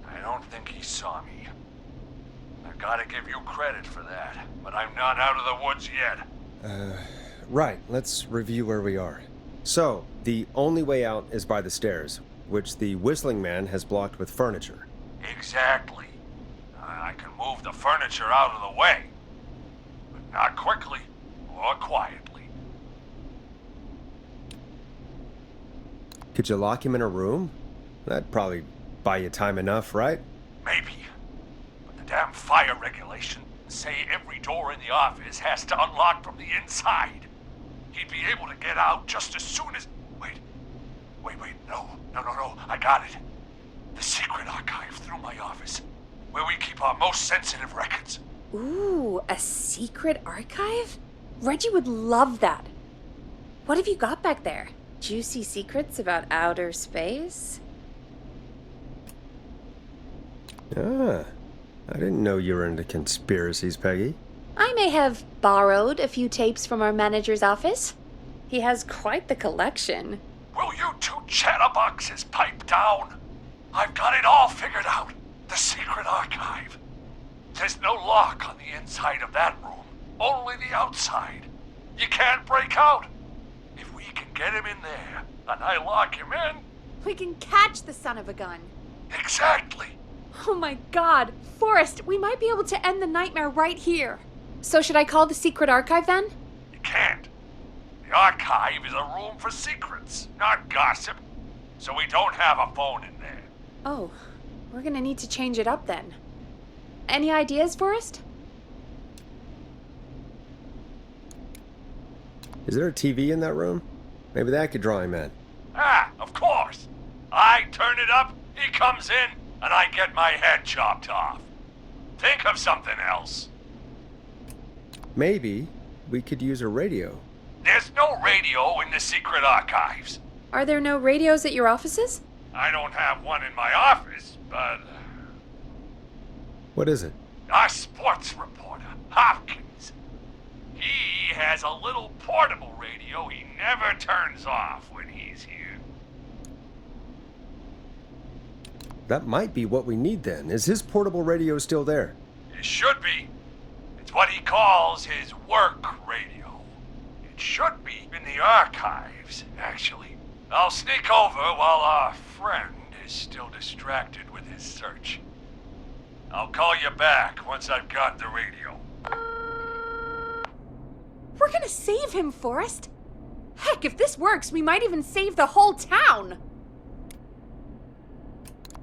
[SPEAKER 6] I don't think he saw me. I've got to give you credit for that, but I'm not out of the woods yet.
[SPEAKER 1] Right, let's review where we are. So, the only way out is by the stairs, which the Whistling Man has blocked with furniture.
[SPEAKER 6] Exactly. I can move the furniture out of the way, but not quickly or quietly.
[SPEAKER 1] Could you lock him in a room? That'd probably buy you time enough, right?
[SPEAKER 6] Maybe. But the damn fire regulations say every door in the office has to unlock from the inside. He'd be able to get out just as soon as... Wait, no, I got it. The secret archive through my office, where we keep our most sensitive records.
[SPEAKER 2] Ooh, a secret archive? Reggie would love that. What have you got back there? Juicy secrets about outer space?
[SPEAKER 1] Ah, I didn't know you were into conspiracies, Peggy.
[SPEAKER 2] I may have borrowed a few tapes from our manager's office. He has quite the collection.
[SPEAKER 6] Will you two chatterboxes pipe down? I've got it all figured out. The secret archive. There's no lock on the inside of that room, only the outside. You can't break out. If we can get him in there, and I lock him in...
[SPEAKER 2] We can catch the son of a gun.
[SPEAKER 6] Exactly.
[SPEAKER 2] Oh my god, Forrest, we might be able to end the nightmare right here. So should I call the secret archive then?
[SPEAKER 6] You can't. The archive is a room for secrets, not gossip. So we don't have a phone in there.
[SPEAKER 2] Oh, we're gonna need to change it up then. Any ideas, Forrest?
[SPEAKER 1] Is there a TV in that room? Maybe that could draw him in.
[SPEAKER 6] Ah, of course. I turn it up, he comes in, and I get my head chopped off. Think of something else.
[SPEAKER 1] Maybe we could use a radio.
[SPEAKER 6] There's no radio in the secret archives.
[SPEAKER 2] Are there no radios at your offices?
[SPEAKER 6] I don't have one in my office, but...
[SPEAKER 1] What is it?
[SPEAKER 6] Our sports reporter, Hopkins. He has a little portable radio he never turns off when he's here.
[SPEAKER 1] That might be what we need then. Is his portable radio still there?
[SPEAKER 6] It should be. It's what he calls his work radio. It should be in the archives, actually. I'll sneak over while our friend is still distracted with his search. I'll call you back once I've got the radio.
[SPEAKER 2] We're gonna save him, Forrest. Heck, if this works, we might even save the whole town.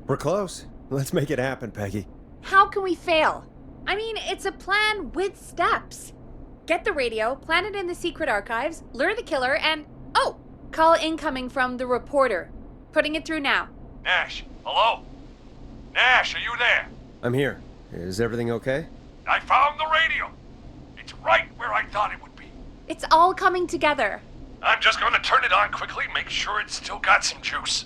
[SPEAKER 1] We're close. Let's make it happen, Peggy.
[SPEAKER 2] How can we fail? I mean, it's a plan with steps. Get the radio, plant it in the secret archives, lure the killer, and... Oh! Call incoming from the reporter. Putting it through now.
[SPEAKER 6] Nash, hello? Nash, are you there?
[SPEAKER 1] I'm here. Is everything okay?
[SPEAKER 6] I found the radio. It's right where I thought it would be.
[SPEAKER 2] It's all coming together.
[SPEAKER 6] I'm just gonna turn it on quickly, make sure it's still got some juice.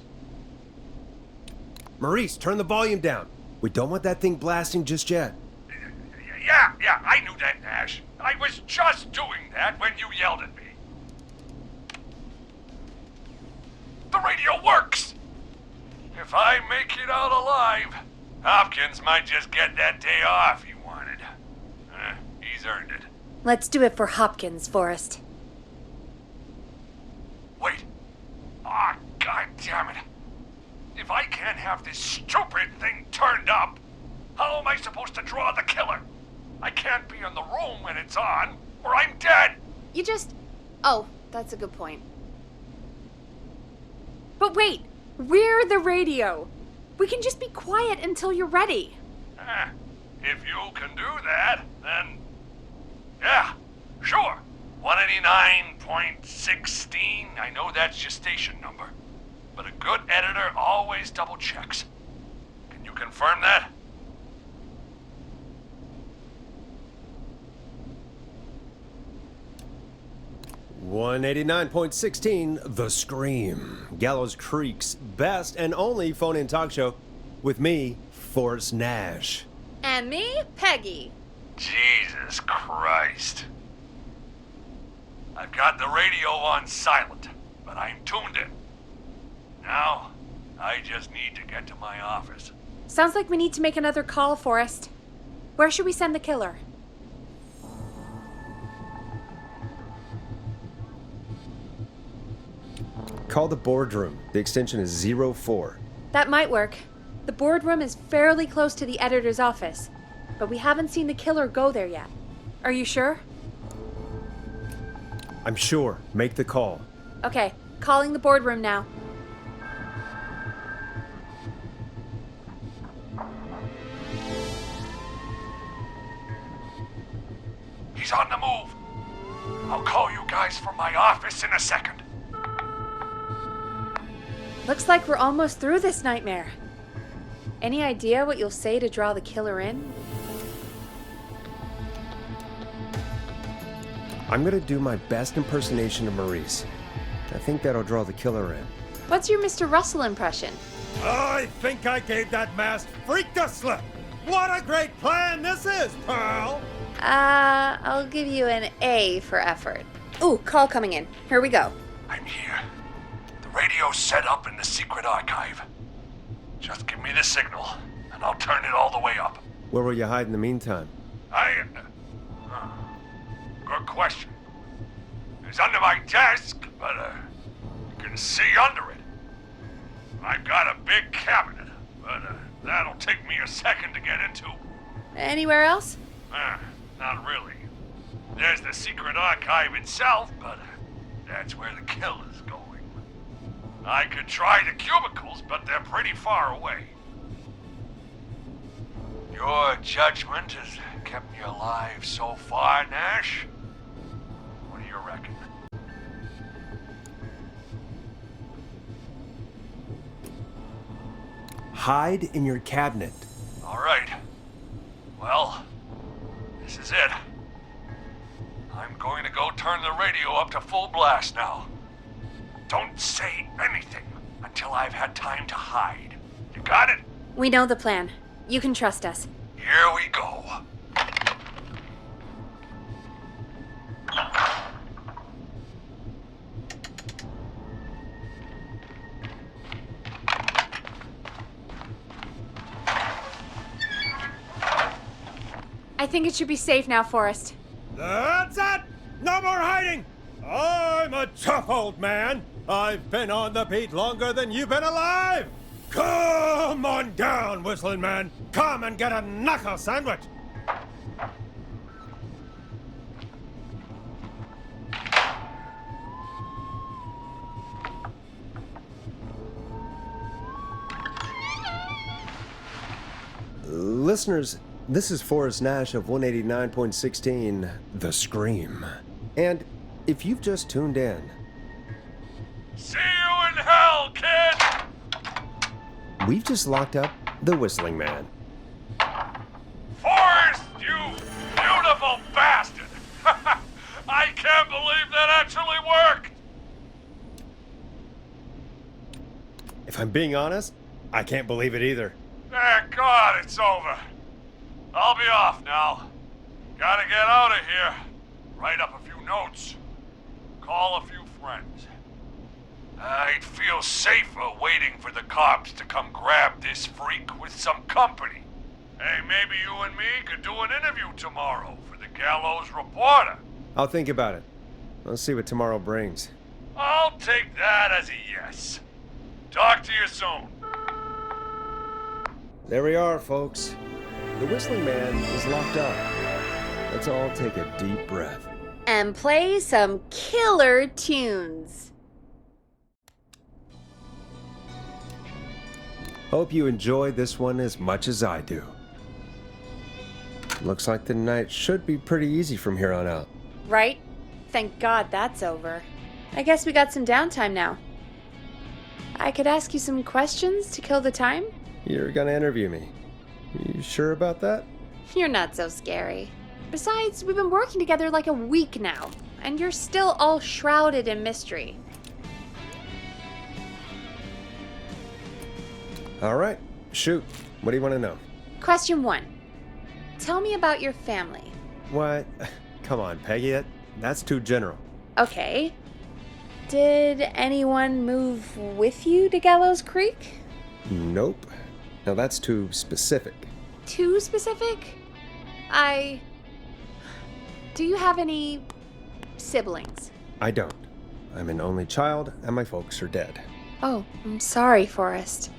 [SPEAKER 1] Maurice, turn the volume down. We don't want that thing blasting just yet.
[SPEAKER 6] Yeah, I knew that, Nash. I was just doing that when you yelled at me. The radio works! If I make it out alive, Hopkins might just get that day off he wanted. He's earned it.
[SPEAKER 2] Let's do it for Hopkins, Forrest.
[SPEAKER 6] Wait. Ah, God damn it. If I can't have this stupid thing turned up, how am I supposed to draw the killer? I can't be in the room when it's on, or I'm dead.
[SPEAKER 2] You just... Oh, that's a good point. But wait, we're the radio. We can just be quiet until you're ready.
[SPEAKER 6] If you can do that, then... Yeah, sure. 189.16, I know that's your station number. But a good editor always double checks. Can you confirm that?
[SPEAKER 1] .189.16, The Scream. Gallows Creek's best and only phone-in talk show with me, Forrest Nash.
[SPEAKER 2] And me, Peggy.
[SPEAKER 6] Jesus Christ. I've got the radio on silent, but I'm tuned in. Now, I just need to get to my office.
[SPEAKER 2] Sounds like we need to make another call, Forrest. Where should we send the killer?
[SPEAKER 1] Call the boardroom. The extension is 04.
[SPEAKER 2] That might work. The boardroom is fairly close to the editor's office, but we haven't seen the killer go there yet. Are you sure?
[SPEAKER 1] I'm sure. Make the call.
[SPEAKER 2] Okay, calling the boardroom now.
[SPEAKER 6] He's on the move. I'll call you guys from my office in a second.
[SPEAKER 2] Looks like we're almost through this nightmare. Any idea what you'll say to draw the killer in?
[SPEAKER 1] I'm gonna do my best impersonation of Maurice. I think that'll draw the killer in.
[SPEAKER 2] What's your Mr. Russell impression?
[SPEAKER 1] I think I gave that masked freak the slip. What a great plan this is, Pearl!
[SPEAKER 2] I'll give you an A for effort. Ooh, call coming in. Here we go.
[SPEAKER 6] I'm here. The radio's set up in the secret archive. Just give me the signal, and I'll turn it all the way up.
[SPEAKER 1] Where will you hide in the meantime?
[SPEAKER 6] Good question. It's under my desk, but you can see under it. I've got a big cabinet, but that'll take me a second to get into.
[SPEAKER 2] Anywhere else?
[SPEAKER 6] Not really. There's the secret archive itself, but that's where the killer's going. I could try the cubicles, but they're pretty far away. Your judgment has kept me alive so far, Nash. What do you reckon?
[SPEAKER 1] Hide in your cabinet.
[SPEAKER 6] All right. Well, this is it. I'm going to go turn the radio up to full blast now. Don't say anything until I've had time to hide. You got it?
[SPEAKER 2] We know the plan. You can trust us.
[SPEAKER 6] Here we go.
[SPEAKER 2] I think it should be safe now, Forrest.
[SPEAKER 1] That's it! No more hiding! I'm a tough old man. I've been on the beat longer than you've been alive! Come on down, Whistling Man. Come and get a knuckle sandwich. Listeners, this is Forrest Nash of 189.16, The Scream. And if you've just tuned in,
[SPEAKER 6] See you in hell, kid!
[SPEAKER 1] we've just locked up the Whistling Man.
[SPEAKER 6] Forrest, you beautiful bastard! I can't believe that actually worked!
[SPEAKER 1] If I'm being honest, I can't believe it either.
[SPEAKER 6] Thank God it's over. I'll be off now. Gotta get out of here. Write up a few notes. Call a few friends. I'd feel safer waiting for the cops to come grab this freak with some company. Hey, maybe you and me could do an interview tomorrow for the Gallows Reporter.
[SPEAKER 1] I'll think about it. Let's see what tomorrow brings.
[SPEAKER 6] I'll take that as a yes. Talk to you soon.
[SPEAKER 1] There we are, folks. The Whistling Man is locked up. Let's all take a deep breath.
[SPEAKER 2] And play some killer tunes.
[SPEAKER 1] Hope you enjoy this one as much as I do. Looks like the night should be pretty easy from here on out.
[SPEAKER 2] Right? Thank God that's over. I guess we got some downtime now. I could ask you some questions to kill the time?
[SPEAKER 1] You're gonna interview me. You sure about that?
[SPEAKER 2] You're not so scary. Besides, we've been working together like a week now, and you're still all shrouded in mystery.
[SPEAKER 1] All right, shoot. What do you want to know?
[SPEAKER 2] Question 1. Tell me about your family.
[SPEAKER 1] What? Come on, Peggy. That's too general.
[SPEAKER 2] Okay. Did anyone move with you to Gallows Creek?
[SPEAKER 1] Nope. Now that's too specific.
[SPEAKER 2] Too specific? Do you have any siblings?
[SPEAKER 1] I don't. I'm an only child, and my folks are dead.
[SPEAKER 2] Oh, I'm sorry, Forrest.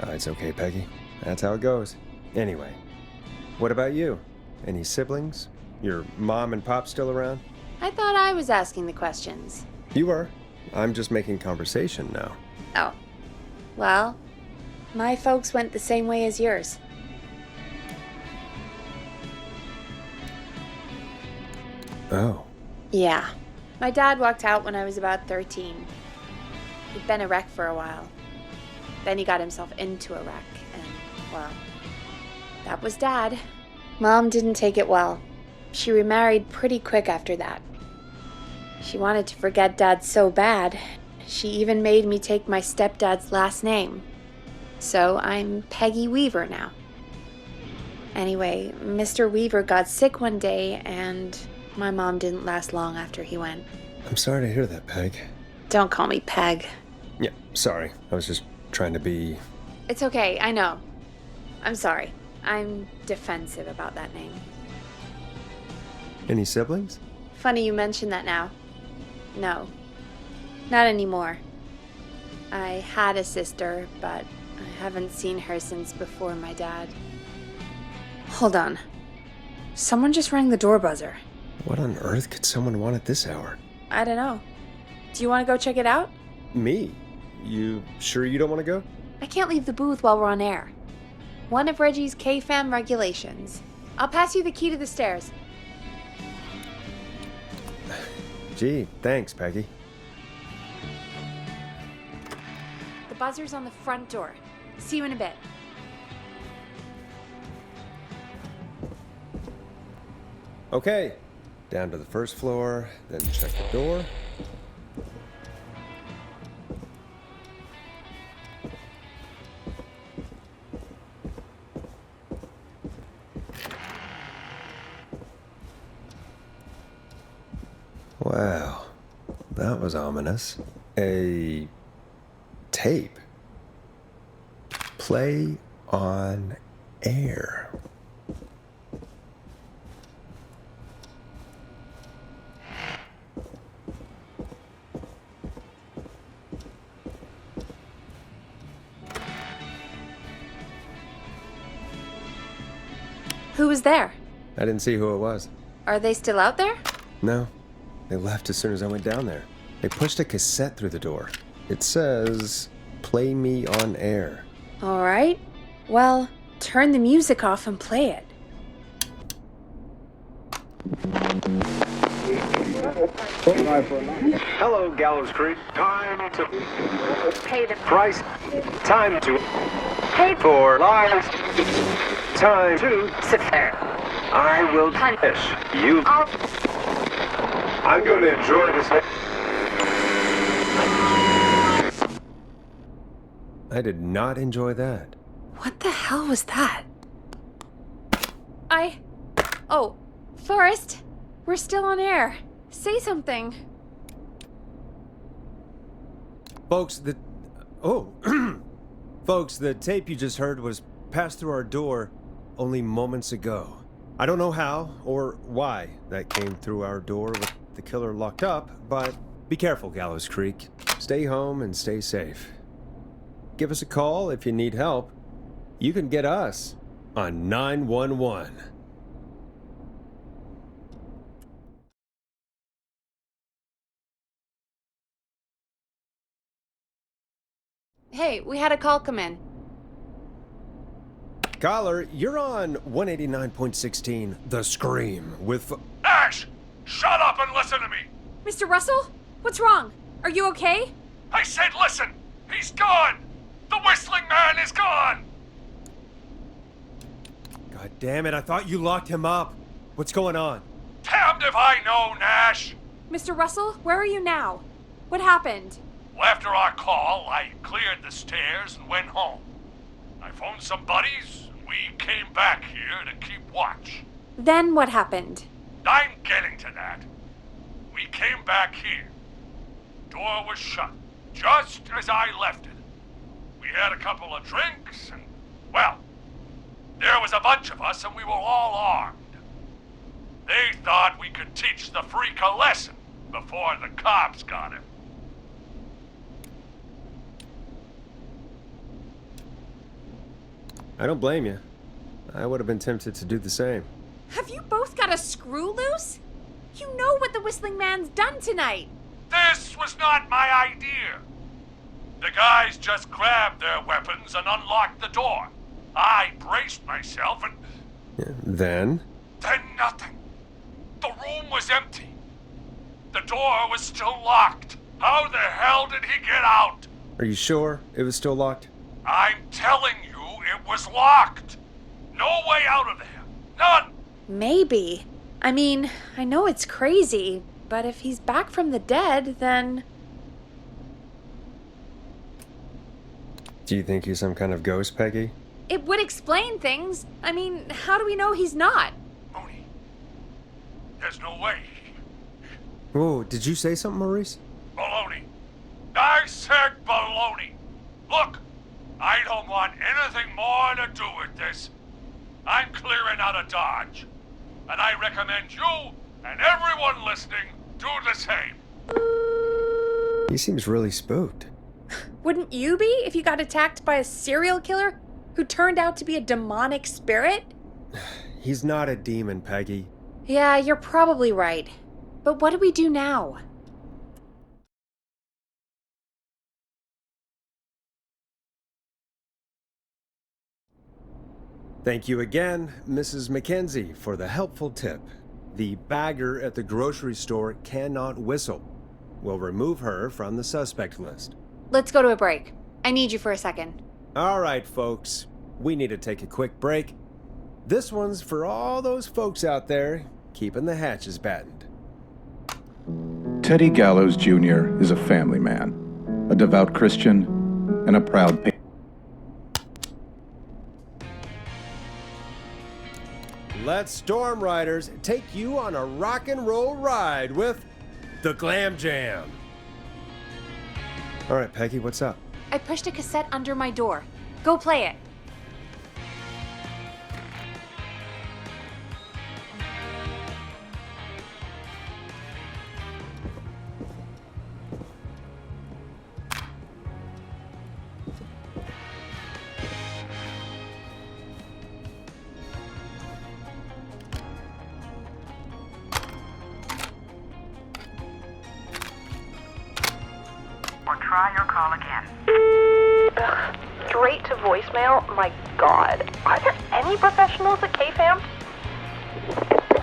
[SPEAKER 1] It's okay, Peggy. That's how it goes. Anyway, what about you? Any siblings? Your mom and pop still around?
[SPEAKER 2] I thought I was asking the questions.
[SPEAKER 1] You are. I'm just making conversation now.
[SPEAKER 2] Oh. Well, my folks went the same way as yours.
[SPEAKER 1] Oh.
[SPEAKER 2] Yeah. My dad walked out when I was about 13. He'd been a wreck for a while. Then he got himself into a wreck, and, well, that was Dad. Mom didn't take it well. She remarried pretty quick after that. She wanted to forget Dad so bad, she even made me take my stepdad's last name. So I'm Peggy Weaver now. Anyway, Mr. Weaver got sick one day, and my mom didn't last long after he went.
[SPEAKER 1] I'm sorry to hear that, Peg.
[SPEAKER 2] Don't call me Peg.
[SPEAKER 1] Yeah, sorry. I was just trying to be...
[SPEAKER 2] It's okay, I know. I'm sorry. I'm defensive about that name.
[SPEAKER 1] Any siblings?
[SPEAKER 2] Funny you mention that now. No. Not anymore. I had a sister, but I haven't seen her since before my dad. Hold on. Someone just rang the door buzzer.
[SPEAKER 1] What on earth could someone want at this hour?
[SPEAKER 2] I don't know. Do you want to go check it out?
[SPEAKER 1] Me? You sure you don't want to go?
[SPEAKER 2] I can't leave the booth while we're on air. One of Reggie's K-Fam regulations. I'll pass you the key to the stairs.
[SPEAKER 1] Gee, thanks, Peggy.
[SPEAKER 2] The buzzer's on the front door. See you in a bit.
[SPEAKER 1] Okay, down to the first floor, then check the door. Wow, that was ominous. A tape. Play on air.
[SPEAKER 2] Who was there?
[SPEAKER 1] I didn't see who it was.
[SPEAKER 2] Are they still out there?
[SPEAKER 1] No, they left as soon as I went down there. They pushed a cassette through the door. It says, play me on air.
[SPEAKER 2] All right. Well, turn the music off and play it.
[SPEAKER 8] Hello, Gallows Creek. Time to
[SPEAKER 3] Pay the
[SPEAKER 8] price. Time to
[SPEAKER 3] pay
[SPEAKER 8] for lives. Time to
[SPEAKER 3] sit there.
[SPEAKER 8] I will punish you. I'm going to enjoy this.
[SPEAKER 1] I did not enjoy that.
[SPEAKER 2] What the hell was that? Oh, Forrest, we're still on air. Say something.
[SPEAKER 1] Folks, Folks, the tape you just heard was passed through our door only moments ago. I don't know how or why that came through our door with the killer locked up, but be careful, Gallows Creek. Stay home and stay safe. Give us a call if you need help. You can get us on 911.
[SPEAKER 2] Hey, we had a call come in.
[SPEAKER 1] Caller, you're on 189.16 The Scream with...
[SPEAKER 6] Ash! Shut up and listen to me!
[SPEAKER 2] Mr. Russell? What's wrong? Are you okay?
[SPEAKER 6] I said listen! He's gone! The Whistling Man is gone!
[SPEAKER 1] God damn it, I thought you locked him up. What's going on?
[SPEAKER 6] Damned if I know, Nash!
[SPEAKER 2] Mr. Russell, where are you now? What happened?
[SPEAKER 6] Well, after our call, I cleared the stairs and went home. I phoned some buddies, and we came back here to keep watch.
[SPEAKER 2] Then what happened?
[SPEAKER 6] I'm getting to that. We came back here. Door was shut, just as I left it. We had a couple of drinks, and, well, there was a bunch of us, and we were all armed. They thought we could teach the freak a lesson before the cops got him.
[SPEAKER 1] I don't blame you. I would have been tempted to do the same.
[SPEAKER 2] Have you both got a screw loose? You know what the Whistling Man's done tonight.
[SPEAKER 6] This was not my idea. The guys just grabbed their weapons and unlocked the door. I braced myself and...
[SPEAKER 1] Then
[SPEAKER 6] nothing. The room was empty. The door was still locked. How the hell did he get out?
[SPEAKER 1] Are you sure it was still locked?
[SPEAKER 6] I'm telling you, it was locked. No way out of there. None.
[SPEAKER 2] Maybe. I mean, I know it's crazy, but if he's back from the dead, then...
[SPEAKER 1] Do you think he's some kind of ghost, Peggy?
[SPEAKER 2] It would explain things. I mean, how do we know he's not?
[SPEAKER 6] Mooney, there's no way.
[SPEAKER 1] Whoa, did you say something, Maurice?
[SPEAKER 6] Baloney. I said baloney. Look, I don't want anything more to do with this. I'm clearing out of Dodge. And I recommend you and everyone listening do the same.
[SPEAKER 1] He seems really spooked.
[SPEAKER 2] Wouldn't you be if you got attacked by a serial killer who turned out to be a demonic spirit?
[SPEAKER 1] He's not a demon, Peggy.
[SPEAKER 2] Yeah, you're probably right. But what do we do now?
[SPEAKER 1] Thank you again, Mrs. Mackenzie, for the helpful tip. The bagger at the grocery store cannot whistle. We'll remove her from the suspect list.
[SPEAKER 2] Let's go to a break. I need you for a second.
[SPEAKER 1] All right, folks. We need to take a quick break. This one's for all those folks out there keeping the hatches battened.
[SPEAKER 9] Teddy Gallows Jr. is a family man, a devout Christian, and a proud patriot.
[SPEAKER 1] Let's Storm Riders take you on a rock and roll ride with the Glam Jam. All right, Peggy, what's up?
[SPEAKER 2] I pushed a cassette under my door. Go play it.
[SPEAKER 3] Or try your call again. straight to voicemail? My God. Are there any professionals at KFAM?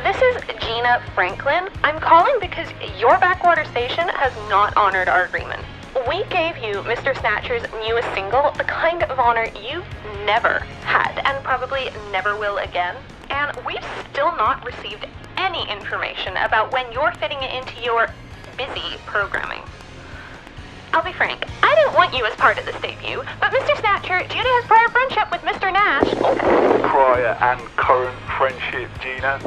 [SPEAKER 3] This is Gina Franklin. I'm calling because your backwater station has not honored our agreement. We gave you Mr. Snatcher's newest single, the kind of honor you've never had and probably never will again. And we've still not received any information about when you're fitting it into your busy programming. I'll be frank, I didn't want you as part of this debut, but Mr. Snatcher, due to his prior friendship with Mr. Nash...
[SPEAKER 10] Prior and current friendship, Gina.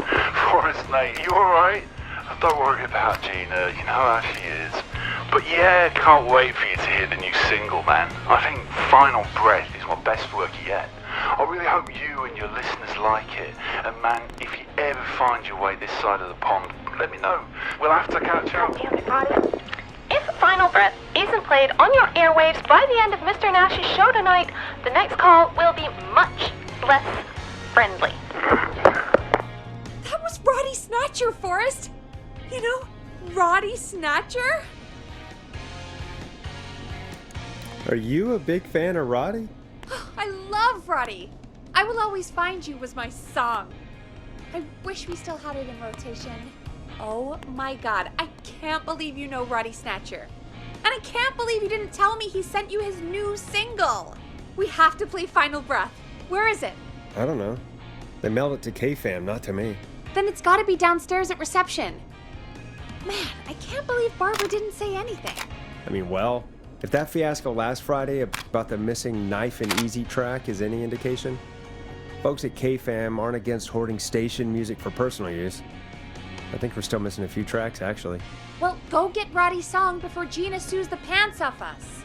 [SPEAKER 10] Forrest, mate, you alright? Don't worry about Gina, you know how she is. But yeah, can't wait for you to hear the new single, man. I think Final Breath is my best work yet. I really hope you and your listeners like it. And man, if you ever find your way this side of the pond, let me know. We'll have to catch up.
[SPEAKER 3] Damn it, Roddy. If Final Breath isn't played on your airwaves by the end of Mr. Nash's show tonight, the next call will be much less friendly.
[SPEAKER 2] That was Roddy Snatcher, Forrest. You know, Roddy Snatcher?
[SPEAKER 1] Are you a big fan of Roddy?
[SPEAKER 2] I love Roddy. I Will Always Find You was my song. I wish we still had it in rotation. Oh my God, I can't believe you know Roddy Snatcher. And I can't believe you didn't tell me he sent you his new single. We have to play Final Breath. Where is it?
[SPEAKER 1] I don't know. They mailed it to KFAM, not to me.
[SPEAKER 2] Then it's gotta be downstairs at reception. Man, I can't believe Barbara didn't say anything.
[SPEAKER 1] I mean, well, if that fiasco last Friday about the missing Knife and Easy track is any indication, folks at KFAM aren't against hoarding station music for personal use. I think we're still missing a few tracks, actually.
[SPEAKER 2] Well, go get Roddy's song before Gina sues the pants off us.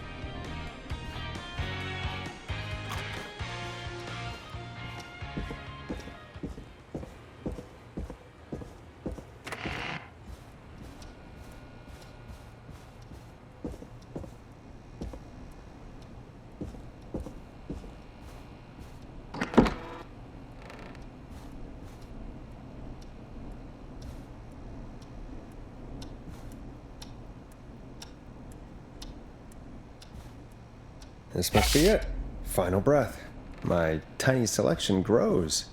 [SPEAKER 1] This must be it. Final Breath. My tiny selection grows.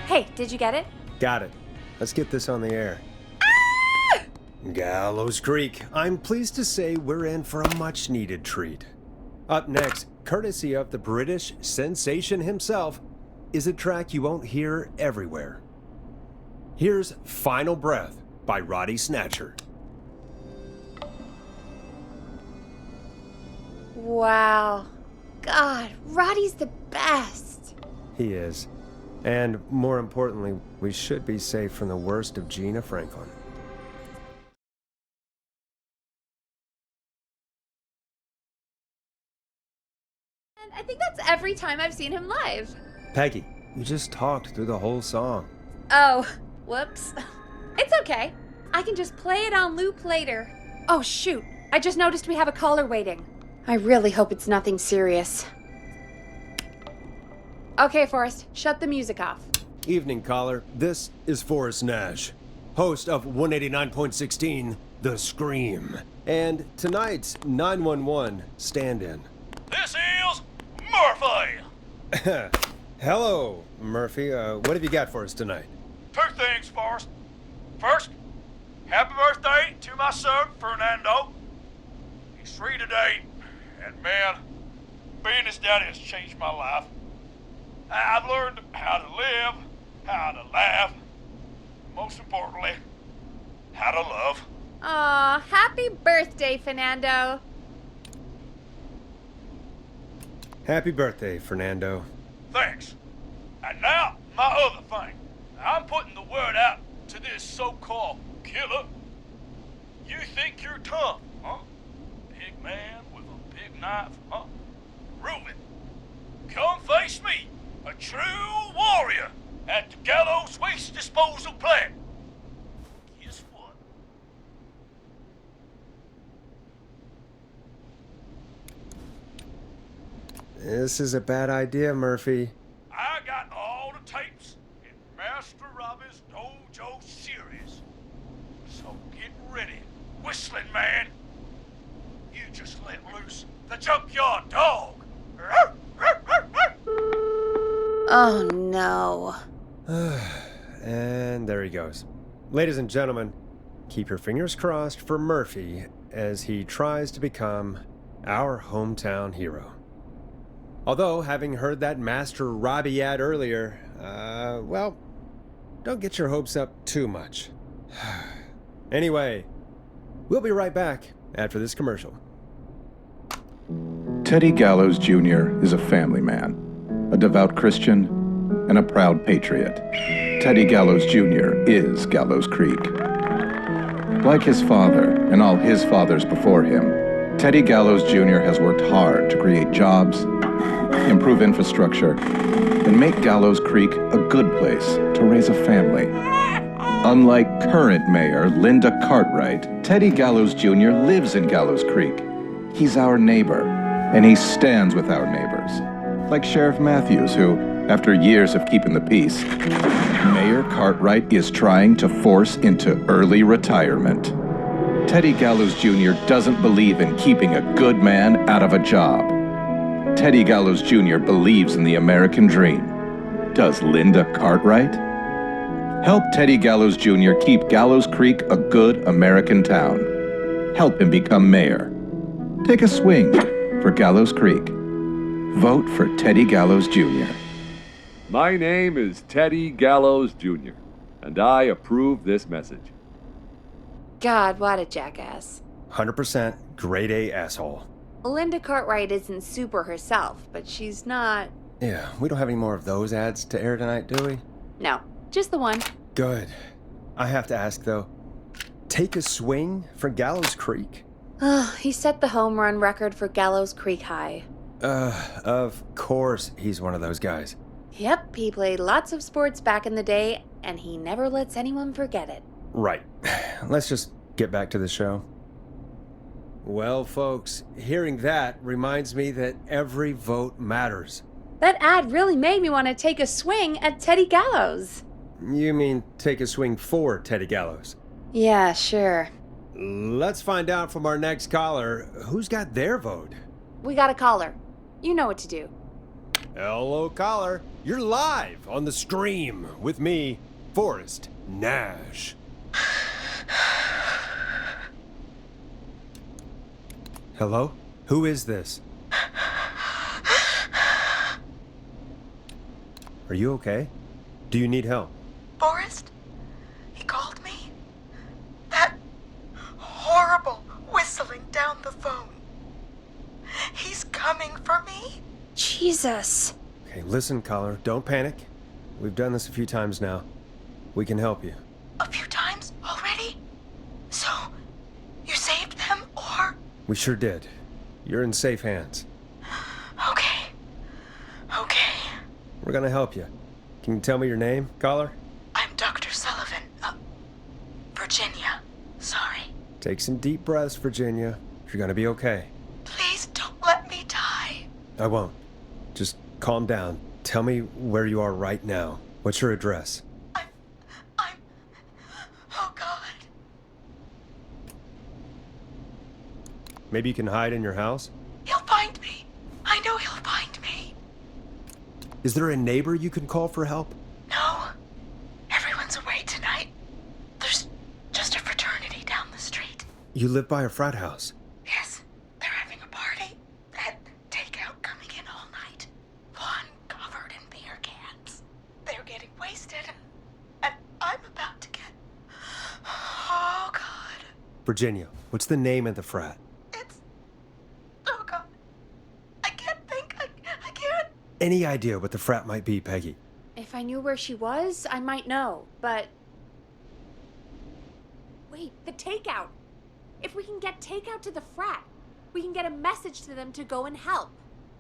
[SPEAKER 2] Hey, did you get it?
[SPEAKER 1] Got it. Let's get this on the air. Gallows Creek. I'm pleased to say we're in for a much-needed treat. Up next, courtesy of the British sensation himself, is a track you won't hear everywhere. Here's Final Breath by Roddy Snatcher.
[SPEAKER 2] Wow. God, Roddy's the best.
[SPEAKER 1] He is. And more importantly, we should be safe from the worst of Gina Franklin.
[SPEAKER 2] And I think that's every time I've seen him live.
[SPEAKER 1] Peggy, you just talked through the whole song.
[SPEAKER 2] Oh, whoops. It's okay. I can just play it on loop later. Oh, shoot. I just noticed we have a caller waiting. I really hope it's nothing serious. Okay, Forrest, shut the music off.
[SPEAKER 1] Evening, caller. This is Forrest Nash, host of 189.16, The Scream, and tonight's 911 stand-in.
[SPEAKER 4] This is Murphy!
[SPEAKER 1] Hello, Murphy. What have you got for us tonight?
[SPEAKER 4] Two things, Forrest. First, happy birthday to my son, Fernando. He's 3 today, and man, being his daddy has changed my life. I've learned how to live, how to laugh, most importantly, how to love.
[SPEAKER 2] Aw, happy birthday, Fernando.
[SPEAKER 1] Happy birthday, Fernando.
[SPEAKER 4] Thanks. And now, my other thing. I'm putting the word out to this so-called killer. You think you're tough, huh? Big man with a big knife, huh? Reuben, come face me, a true warrior, at the Gallows Waste Disposal Plant. Guess what?
[SPEAKER 1] This is a bad idea, Murphy.
[SPEAKER 4] I got all the tapes in Master Robbie's Dojo series. So get ready, Whistling Man. You just let loose the junkyard dog.
[SPEAKER 2] Oh no.
[SPEAKER 1] And there he goes. Ladies and gentlemen, keep your fingers crossed for Murphy as he tries to become our hometown hero. Although, having heard that Master Robbie ad earlier, well, don't get your hopes up too much. Anyway, we'll be right back after this commercial.
[SPEAKER 9] Teddy Gallows Jr. is a family man, a devout Christian, and a proud patriot. Teddy Gallows Jr. is Gallows Creek. Like his father and all his fathers before him, Teddy Gallows Jr. has worked hard to create jobs, improve infrastructure, and make Gallows Creek a good place to raise a family. Unlike current mayor Linda Cartwright, Teddy Gallows Jr. lives in Gallows Creek. He's our neighbor, and he stands with our neighbors. Like Sheriff Matthews, who, after years of keeping the peace, Mayor Cartwright is trying to force into early retirement. Teddy Gallows Jr. doesn't believe in keeping a good man out of a job. Teddy Gallows Jr. believes in the American dream. Does Linda Cartwright? Help Teddy Gallows Jr. keep Gallows Creek a good American town. Help him become mayor. Take a swing for Gallows Creek. Vote for Teddy Gallows Jr.
[SPEAKER 11] My name is Teddy Gallows Jr., and I approve this message.
[SPEAKER 2] God, what a jackass.
[SPEAKER 1] 100% grade A asshole.
[SPEAKER 2] Linda Cartwright isn't super herself, but she's not...
[SPEAKER 1] Yeah, we don't have any more of those ads to air tonight, do we?
[SPEAKER 2] No, just the one.
[SPEAKER 1] Good. I have to ask, though, take a swing for Gallows Creek?
[SPEAKER 2] He set the home run record for Gallows Creek High.
[SPEAKER 1] Of course he's one of those guys.
[SPEAKER 2] Yep, he played lots of sports back in the day, and he never lets anyone forget it.
[SPEAKER 1] Right. Let's just get back to the show. Well, folks, hearing that reminds me that every vote matters.
[SPEAKER 2] That ad really made me want to take a swing at Teddy Gallows.
[SPEAKER 1] You mean take a swing for Teddy Gallows?
[SPEAKER 2] Yeah, sure.
[SPEAKER 1] Let's find out from our next caller who's got their vote.
[SPEAKER 2] We got a caller. You know what to do.
[SPEAKER 1] Hello, caller. You're live on the stream with me, Forrest Nash. Hello? Who is this? Are you okay? Do you need help?
[SPEAKER 5] Forrest? He called me? That horrible whistling down the phone. He's coming for me?
[SPEAKER 2] Jesus.
[SPEAKER 1] Okay, listen, caller. Don't panic. We've done this a few times now. We can help you.
[SPEAKER 5] A few times already? So, you saved them, or?
[SPEAKER 1] We sure did. You're in safe hands.
[SPEAKER 5] Okay. Okay.
[SPEAKER 1] We're gonna help you. Can you tell me your name, caller?
[SPEAKER 5] I'm Dr. Sullivan. Virginia. Sorry.
[SPEAKER 1] Take some deep breaths, Virginia. You're gonna be okay.
[SPEAKER 5] Please don't let me die.
[SPEAKER 1] I won't. Just calm down. Tell me where you are right now. What's your address?
[SPEAKER 5] Oh, God.
[SPEAKER 1] Maybe you can hide in your house?
[SPEAKER 5] He'll find me. I know he'll find me.
[SPEAKER 1] Is there a neighbor you can call for help?
[SPEAKER 5] No. Everyone's away tonight. There's just a fraternity down the street.
[SPEAKER 1] You live by a frat house.
[SPEAKER 5] Yes, they're having a party. Had takeout coming in all night. One covered in beer cans. They're getting wasted. And I'm about to get... Oh, God.
[SPEAKER 1] Virginia, what's the name of the frat?
[SPEAKER 5] Oh, God. I can't think. I can't.
[SPEAKER 1] Any idea what the frat might be, Peggy?
[SPEAKER 2] If I knew where she was, I might know, but... Wait, the takeout! If we can get takeout to the frat, we can get a message to them to go and help.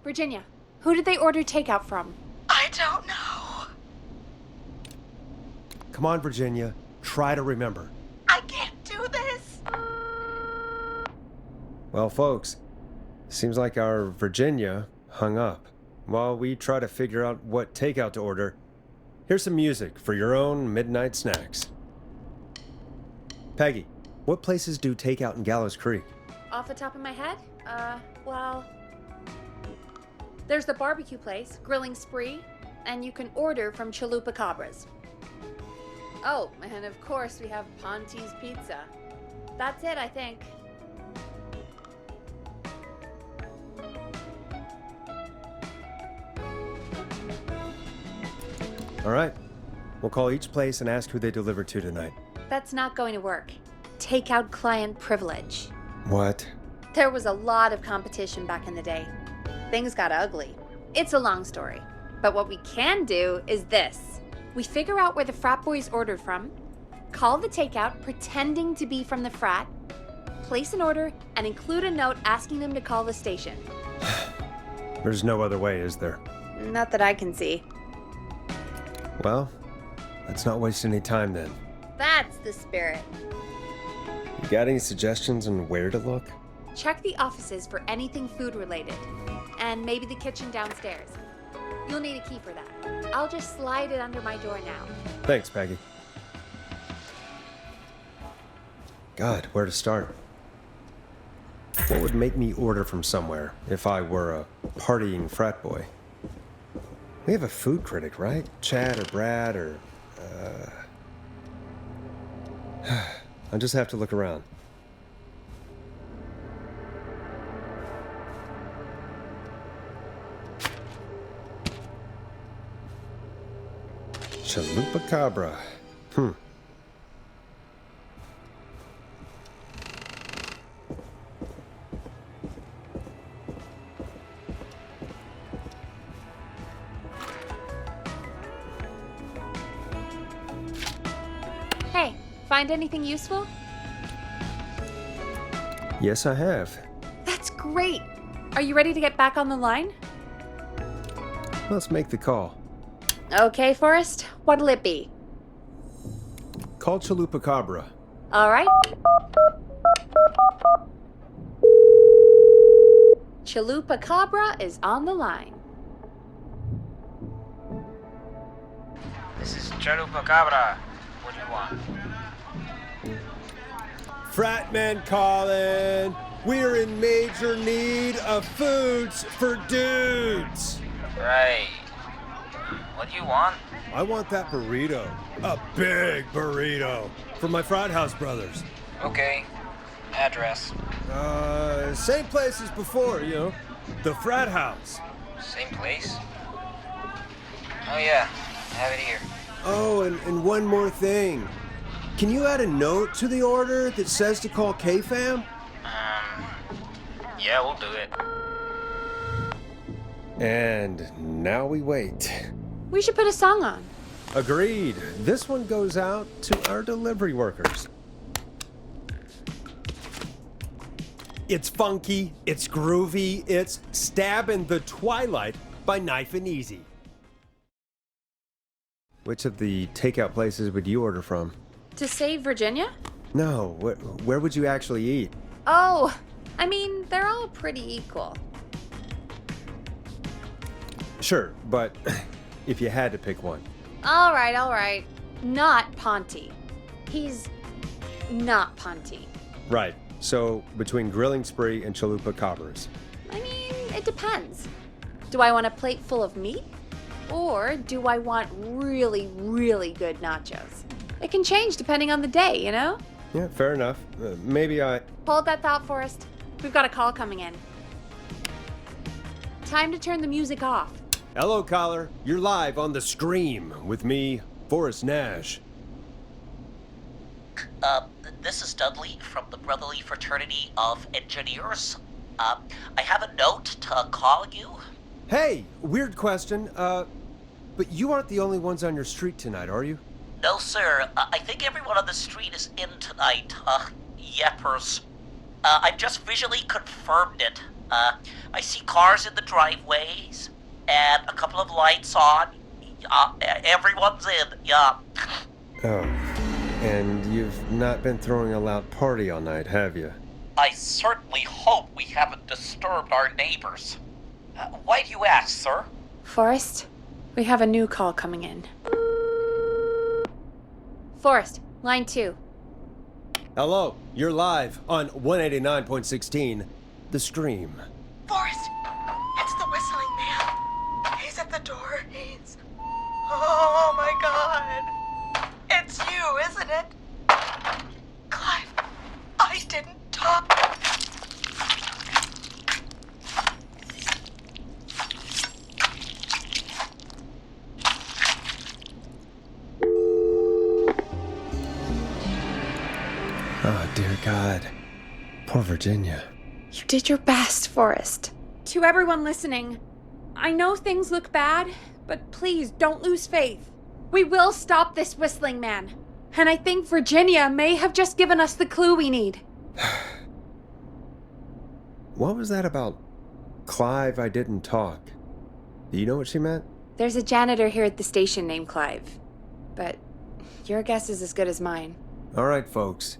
[SPEAKER 2] Virginia, who did they order takeout from?
[SPEAKER 5] I don't know.
[SPEAKER 1] Come on, Virginia. Try to remember.
[SPEAKER 5] I can't do this.
[SPEAKER 1] Well, folks, seems like our Virginia hung up. while we try to figure out what takeout to order. Here's some music for your own midnight snacks. Peggy, what places do takeout in Gallows Creek?
[SPEAKER 2] Off the top of my head? Well... There's the barbecue place, Grilling Spree, and you can order from Chalupa Cabra's. Oh, and of course we have Ponte's Pizza. That's it, I think.
[SPEAKER 1] All right. We'll call each place and ask who they deliver to tonight.
[SPEAKER 2] That's not going to work. Takeout client privilege.
[SPEAKER 1] What?
[SPEAKER 2] There was a lot of competition back in the day. Things got ugly. It's a long story. But what we can do is this. We figure out where the frat boys ordered from, call the takeout pretending to be from the frat, place an order, and include a note asking them to call the station.
[SPEAKER 1] There's no other way, is there?
[SPEAKER 2] Not that I can see.
[SPEAKER 1] Well, let's not waste any time then.
[SPEAKER 2] That's the spirit.
[SPEAKER 1] You got any suggestions on where to look?
[SPEAKER 2] Check the offices for anything food related. And maybe the kitchen downstairs. You'll need a key for that. I'll just slide it under my door now.
[SPEAKER 1] Thanks, Peggy. God, where to start? What would make me order from somewhere if I were a partying frat boy? We have a food critic, right? Chad or Brad or... I'll just have to look around. Chalupa Cabra.
[SPEAKER 2] Hey, find anything useful?
[SPEAKER 1] Yes, I have.
[SPEAKER 2] That's great. Are you ready to get back on the line?
[SPEAKER 1] Let's make the call.
[SPEAKER 2] Okay, Forrest. What'll it be?
[SPEAKER 1] Call Chalupa Cabra.
[SPEAKER 2] All right. Chalupa Cabra is on the line.
[SPEAKER 12] This is Chalupa Cabra. What do you want?
[SPEAKER 1] Fratman calling. We're in major need of foods for dudes.
[SPEAKER 12] Right. What do you want?
[SPEAKER 1] I want that burrito. A big burrito. For my frat house brothers.
[SPEAKER 12] Okay. Address.
[SPEAKER 1] Same place as before, you know. The frat house.
[SPEAKER 12] Same place? Oh yeah, I have it here.
[SPEAKER 1] Oh, and one more thing. Can you add a note to the order that says to call K-Fam?
[SPEAKER 12] Yeah, we'll do it.
[SPEAKER 1] And now we wait.
[SPEAKER 2] We should put a song on.
[SPEAKER 1] Agreed. This one goes out to our delivery workers. It's funky, it's groovy, it's Stabbin' the Twilight by Knife and Easy. Which of the takeout places would you order from?
[SPEAKER 2] To save Virginia?
[SPEAKER 1] No, where would you actually eat?
[SPEAKER 2] Oh, I mean, they're all pretty equal.
[SPEAKER 1] Sure, but if you had to pick one.
[SPEAKER 2] All right. Not Ponte. He's not Ponte.
[SPEAKER 1] Right, so between Grilling Spree and Chalupa Cabras.
[SPEAKER 2] I mean, it depends. Do I want a plate full of meat? Or do I want really, really good nachos? It can change depending on the day, you know?
[SPEAKER 1] Yeah, fair enough. Maybe I...
[SPEAKER 2] Hold that thought, Forrest. We've got a call coming in. Time to turn the music off.
[SPEAKER 1] Hello, caller. You're live on The Scream with me, Forrest Nash.
[SPEAKER 13] This is Dudley from the Brotherly Fraternity of Engineers. I have a note to call you.
[SPEAKER 1] Hey, weird question. But you aren't the only ones on your street tonight, are you?
[SPEAKER 13] No, sir. I think everyone on the street is in tonight. Yeppers. I've just visually confirmed it. I see cars in the driveways, and a couple of lights on. Everyone's in, yeah.
[SPEAKER 1] Oh, and you've not been throwing a loud party all night, have you?
[SPEAKER 13] I certainly hope we haven't disturbed our neighbors. Why do you ask, sir?
[SPEAKER 2] Forrest, we have a new call coming in. Forrest, line 2.
[SPEAKER 1] Hello, you're live on 189.16, The Scream.
[SPEAKER 5] Forrest, it's the whistling man. He's at the door. He's... Oh my God. It's you, isn't it? Clive, I didn't talk.
[SPEAKER 1] Oh, dear God. Poor Virginia.
[SPEAKER 2] You did your best, Forrest. To everyone listening, I know things look bad, but please don't lose faith. We will stop this whistling man. And I think Virginia may have just given us the clue we need.
[SPEAKER 1] What was that about Clive, I didn't talk? Do you know what she meant?
[SPEAKER 2] There's a janitor here at the station named Clive. But your guess is as good as mine.
[SPEAKER 1] All right, folks.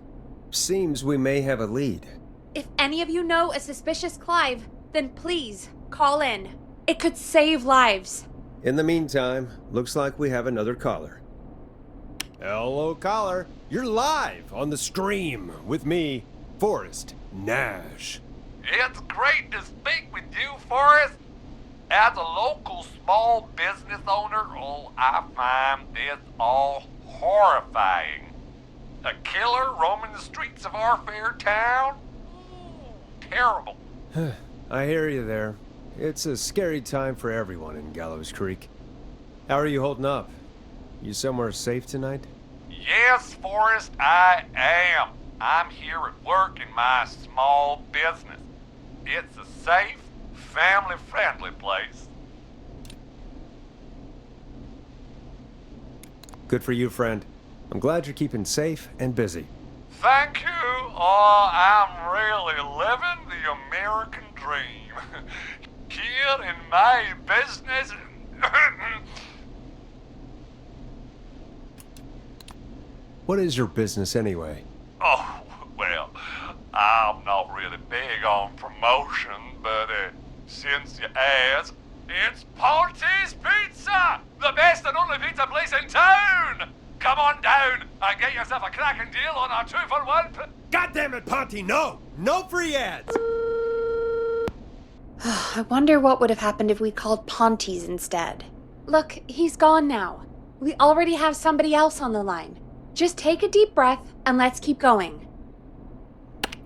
[SPEAKER 1] Seems we may have a lead.
[SPEAKER 2] If any of you know a suspicious Clive, then please call in. It could save lives.
[SPEAKER 1] In the meantime, looks like we have another caller. Hello, caller. You're live on The Stream with me, Forrest Nash.
[SPEAKER 6] It's great to speak with you, Forrest. As a local small business owner, I find this all horrifying. A killer roaming the streets of our fair town? Ooh, terrible.
[SPEAKER 1] I hear you there. It's a scary time for everyone in Gallows Creek. How are you holding up? You somewhere safe tonight?
[SPEAKER 6] Yes, Forrest, I am. I'm here at work in my small business. It's a safe, family-friendly place.
[SPEAKER 1] Good for you, friend. I'm glad you're keeping safe and busy.
[SPEAKER 6] Thank you. Oh, I'm really living the American dream. Here in my business.
[SPEAKER 1] What is your business anyway?
[SPEAKER 6] Oh, well, I'm not really big on promotion, but since you asked, it's Ponte's Pizza! The best and only pizza place in town! Come on down and get yourself a cracking deal on our 2-for-1.
[SPEAKER 1] God damn it, Ponte, no! No free ads!
[SPEAKER 2] I wonder what would have happened if we called Ponte's instead. Look, he's gone now. We already have somebody else on the line. Just take a deep breath and let's keep going.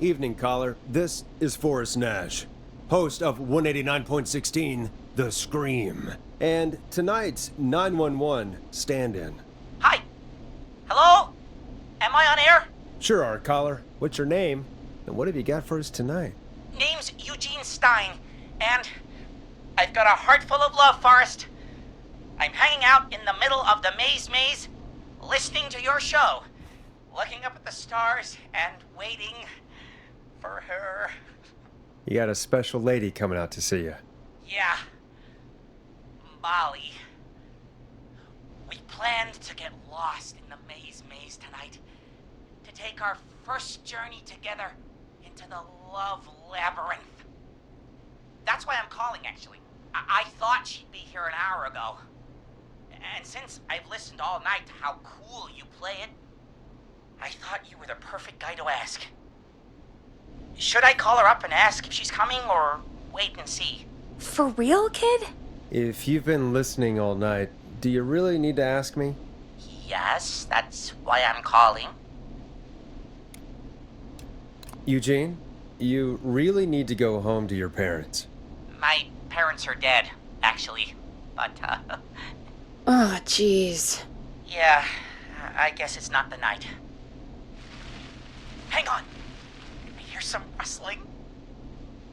[SPEAKER 1] Evening, caller. This is Forrest Nash, host of 189.16, The Scream, and tonight's 911 stand-in.
[SPEAKER 13] Hi. Hello? Am I on air?
[SPEAKER 1] Sure are, caller. What's your name? And what have you got for us tonight?
[SPEAKER 13] Name's Eugene Stein, and I've got a heart full of love, Forrest. I'm hanging out in the middle of the maze, listening to your show, looking up at the stars and waiting for her.
[SPEAKER 1] You got a special lady coming out to see you.
[SPEAKER 13] Yeah. Molly. We planned to get lost in the maze tonight, to take our first journey together into the love labyrinth. That's why I'm calling, actually. I thought she'd be here an hour ago. And since I've listened all night to how cool you play it, I thought you were the perfect guy to ask. Should I call her up and ask if she's coming, or wait and see?
[SPEAKER 2] For real, kid?
[SPEAKER 1] If you've been listening all night, do you really need to ask me?
[SPEAKER 13] Yes, that's why I'm calling.
[SPEAKER 1] Eugene, you really need to go home to your parents.
[SPEAKER 13] My parents are dead, actually. But,
[SPEAKER 2] Oh, jeez.
[SPEAKER 13] yeah, I guess it's not the night. Hang on. I hear some rustling.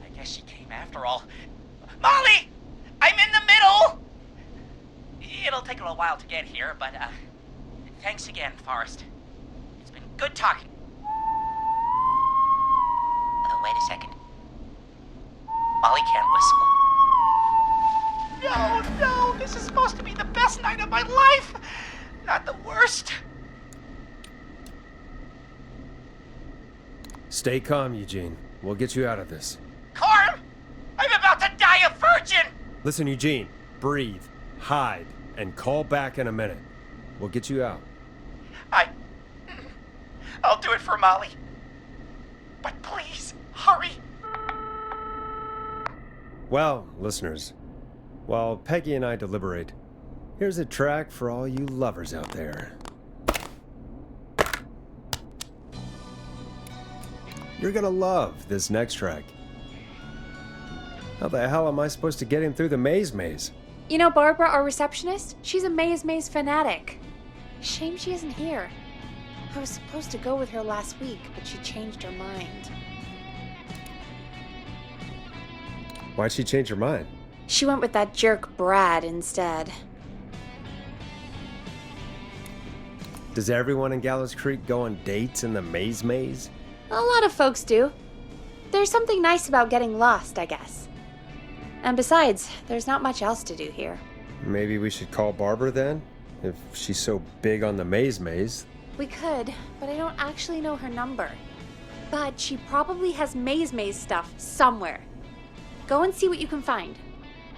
[SPEAKER 13] I guess she came after all. Molly! I'm in the middle! It'll take a little while to get here, but, thanks again, Forrest. It's been good talking. Oh, wait a second. Molly can't whistle. No, this is supposed to be the best night of my life! Not the worst.
[SPEAKER 1] Stay calm, Eugene. We'll get you out of this.
[SPEAKER 13] Carm! I'm about to die a virgin!
[SPEAKER 1] Listen, Eugene, breathe, hide, and call back in a minute. We'll get you out.
[SPEAKER 13] I'll do it for Molly. But please, hurry.
[SPEAKER 1] Well, listeners, while Peggy and I deliberate, here's a track for all you lovers out there. You're gonna love this next track. How the hell am I supposed to get him through the maze?
[SPEAKER 2] You know Barbara, our receptionist? She's a maze fanatic. Shame she isn't here. I was supposed to go with her last week, but she changed her mind.
[SPEAKER 1] Why'd she change her mind?
[SPEAKER 2] She went with that jerk Brad instead.
[SPEAKER 1] Does everyone in Gallows Creek go on dates in the maze?
[SPEAKER 2] A lot of folks do. There's something nice about getting lost, I guess. And besides, there's not much else to do here.
[SPEAKER 1] Maybe we should call Barbara then? If she's so big on the maze.
[SPEAKER 2] We could, but I don't actually know her number. But she probably has maze stuff somewhere. Go and see what you can find.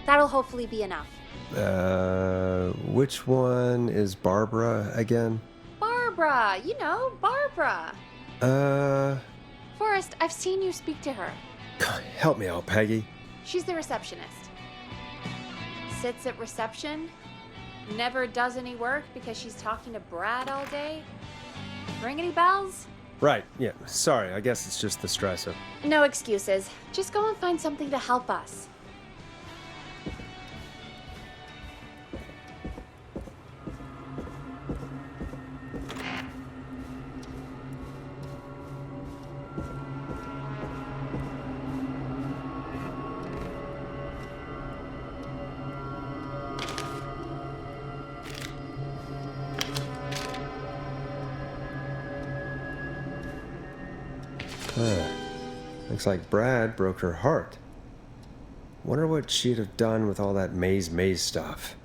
[SPEAKER 2] That'll hopefully be enough.
[SPEAKER 1] Which one is Barbara again?
[SPEAKER 2] Barbara! You know, Barbara! Forrest, I've seen you speak to her.
[SPEAKER 1] Help me out, Peggy.
[SPEAKER 2] She's the receptionist. Sits at reception, never does any work because she's talking to Brad all day. Ring any bells?
[SPEAKER 1] Right, yeah, sorry, I guess it's just the stress of...
[SPEAKER 2] No excuses. Just go and find something to help us.
[SPEAKER 1] Looks like Brad broke her heart. Wonder what she'd have done with all that maze stuff.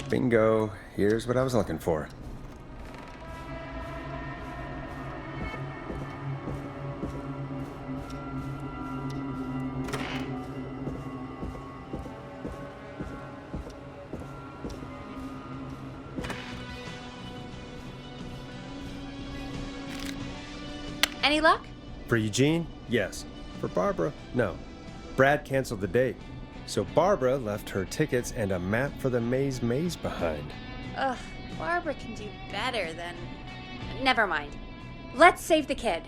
[SPEAKER 1] Bingo. Here's what I was looking for.
[SPEAKER 2] Any luck?
[SPEAKER 1] For Eugene, yes. For Barbara, no. Brad canceled the date, so Barbara left her tickets and a map for the maze behind.
[SPEAKER 2] Ugh, Barbara can do better than... Never mind. Let's save the kid.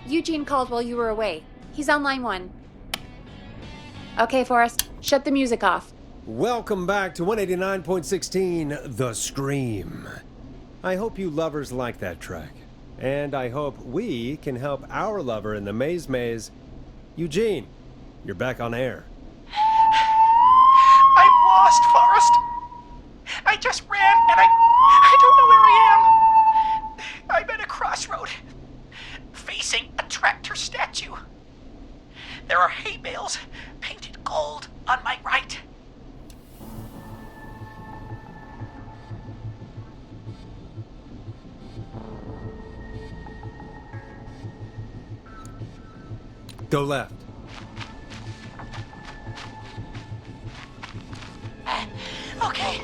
[SPEAKER 2] Eugene called while you were away. He's on line 1. Okay, Forrest, shut the music off.
[SPEAKER 1] Welcome back to 189.16, The Scream. I hope you lovers like that track. And I hope we can help our lover in the maze. Eugene, you're back on air.
[SPEAKER 13] I'm lost, Forrest. I just ran and I don't know where I am. I'm at a crossroad, facing a tractor statue. There are hay bales painted gold on my right.
[SPEAKER 1] Go left.
[SPEAKER 13] Okay.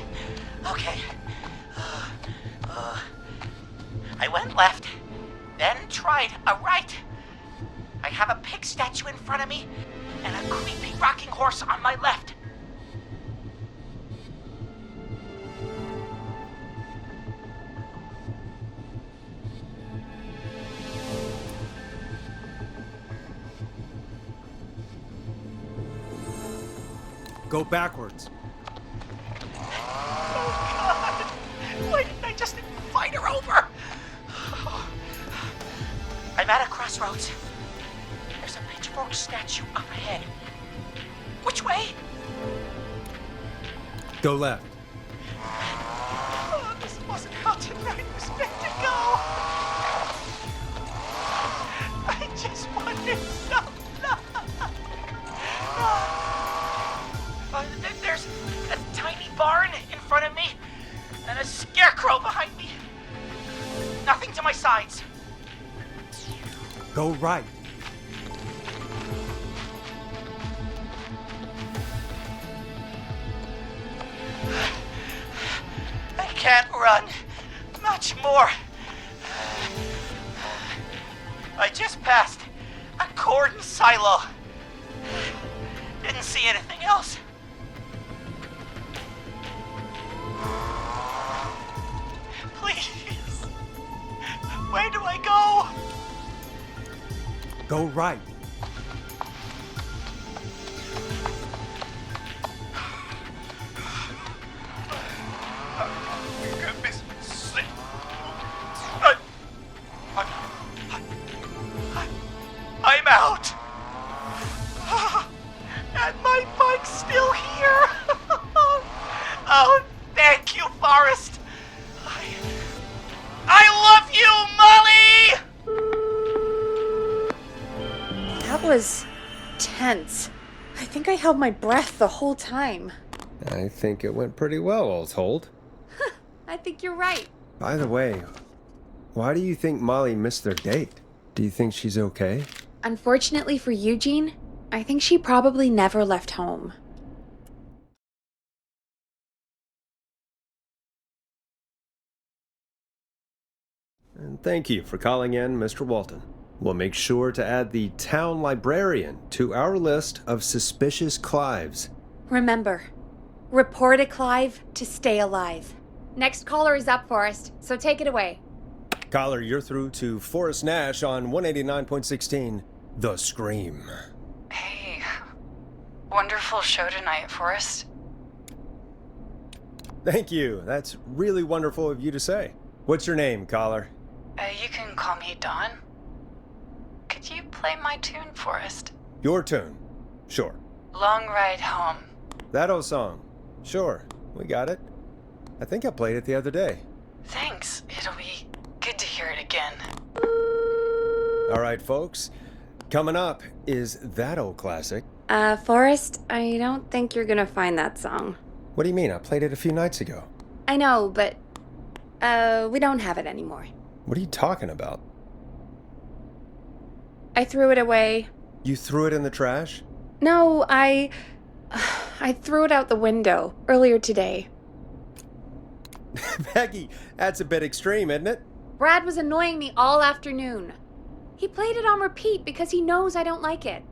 [SPEAKER 13] I went left, then tried a right. I have a pig statue in front of me and a creepy rocking horse on my left.
[SPEAKER 1] Go backwards.
[SPEAKER 13] Oh, God! Why didn't I just invite her over? I'm at a crossroads. There's a pitchfork statue up ahead. Which way?
[SPEAKER 1] Go left.
[SPEAKER 13] Oh, this wasn't how tonight was meant to go. I just wanted some love. There's a tiny barn in front of me and a scarecrow behind me. Nothing to my sides.
[SPEAKER 1] Go right.
[SPEAKER 13] can't run much more. I just passed a cordon silo. Didn't see anything else. Please. Where do I go?
[SPEAKER 1] Go right.
[SPEAKER 13] I'm out. And my bike's still here. Oh, thank you, Forrest. I love you, Molly!
[SPEAKER 2] That was tense. I think I held my breath the whole time.
[SPEAKER 1] I think it went pretty well, all told.
[SPEAKER 2] I think you're right.
[SPEAKER 1] By the way, why do you think Molly missed their date? Do you think she's okay?
[SPEAKER 2] Unfortunately for Eugene, I think she probably never left home.
[SPEAKER 1] And thank you for calling in, Mr. Walton. We'll make sure to add the town librarian to our list of suspicious Clives.
[SPEAKER 2] Remember, report a Clive to stay alive. Next caller is up, Forrest, so take it away.
[SPEAKER 1] Caller, you're through to Forrest Nash on 189.16, The Scream.
[SPEAKER 3] Hey, wonderful show tonight, Forrest.
[SPEAKER 1] Thank you. That's really wonderful of you to say. What's your name, caller?
[SPEAKER 3] You can call me Dawn. Could you play my tune, Forrest?
[SPEAKER 1] Your tune. Sure.
[SPEAKER 3] Long Ride Home.
[SPEAKER 1] That old song. Sure. We got it. I think I played it the other day.
[SPEAKER 3] Thanks. It'll be good to hear it again.
[SPEAKER 1] All right, folks. Coming up is that old classic.
[SPEAKER 2] Forrest, I don't think you're gonna find that song.
[SPEAKER 1] What do you mean? I played it a few nights ago.
[SPEAKER 2] I know, but, we don't have it anymore.
[SPEAKER 1] What are you talking about?
[SPEAKER 2] I threw it away.
[SPEAKER 1] You threw it in the trash?
[SPEAKER 2] No, I threw it out the window earlier today.
[SPEAKER 1] Peggy, that's a bit extreme, isn't it?
[SPEAKER 2] Brad was annoying me all afternoon. He played it on repeat because he knows I don't like it.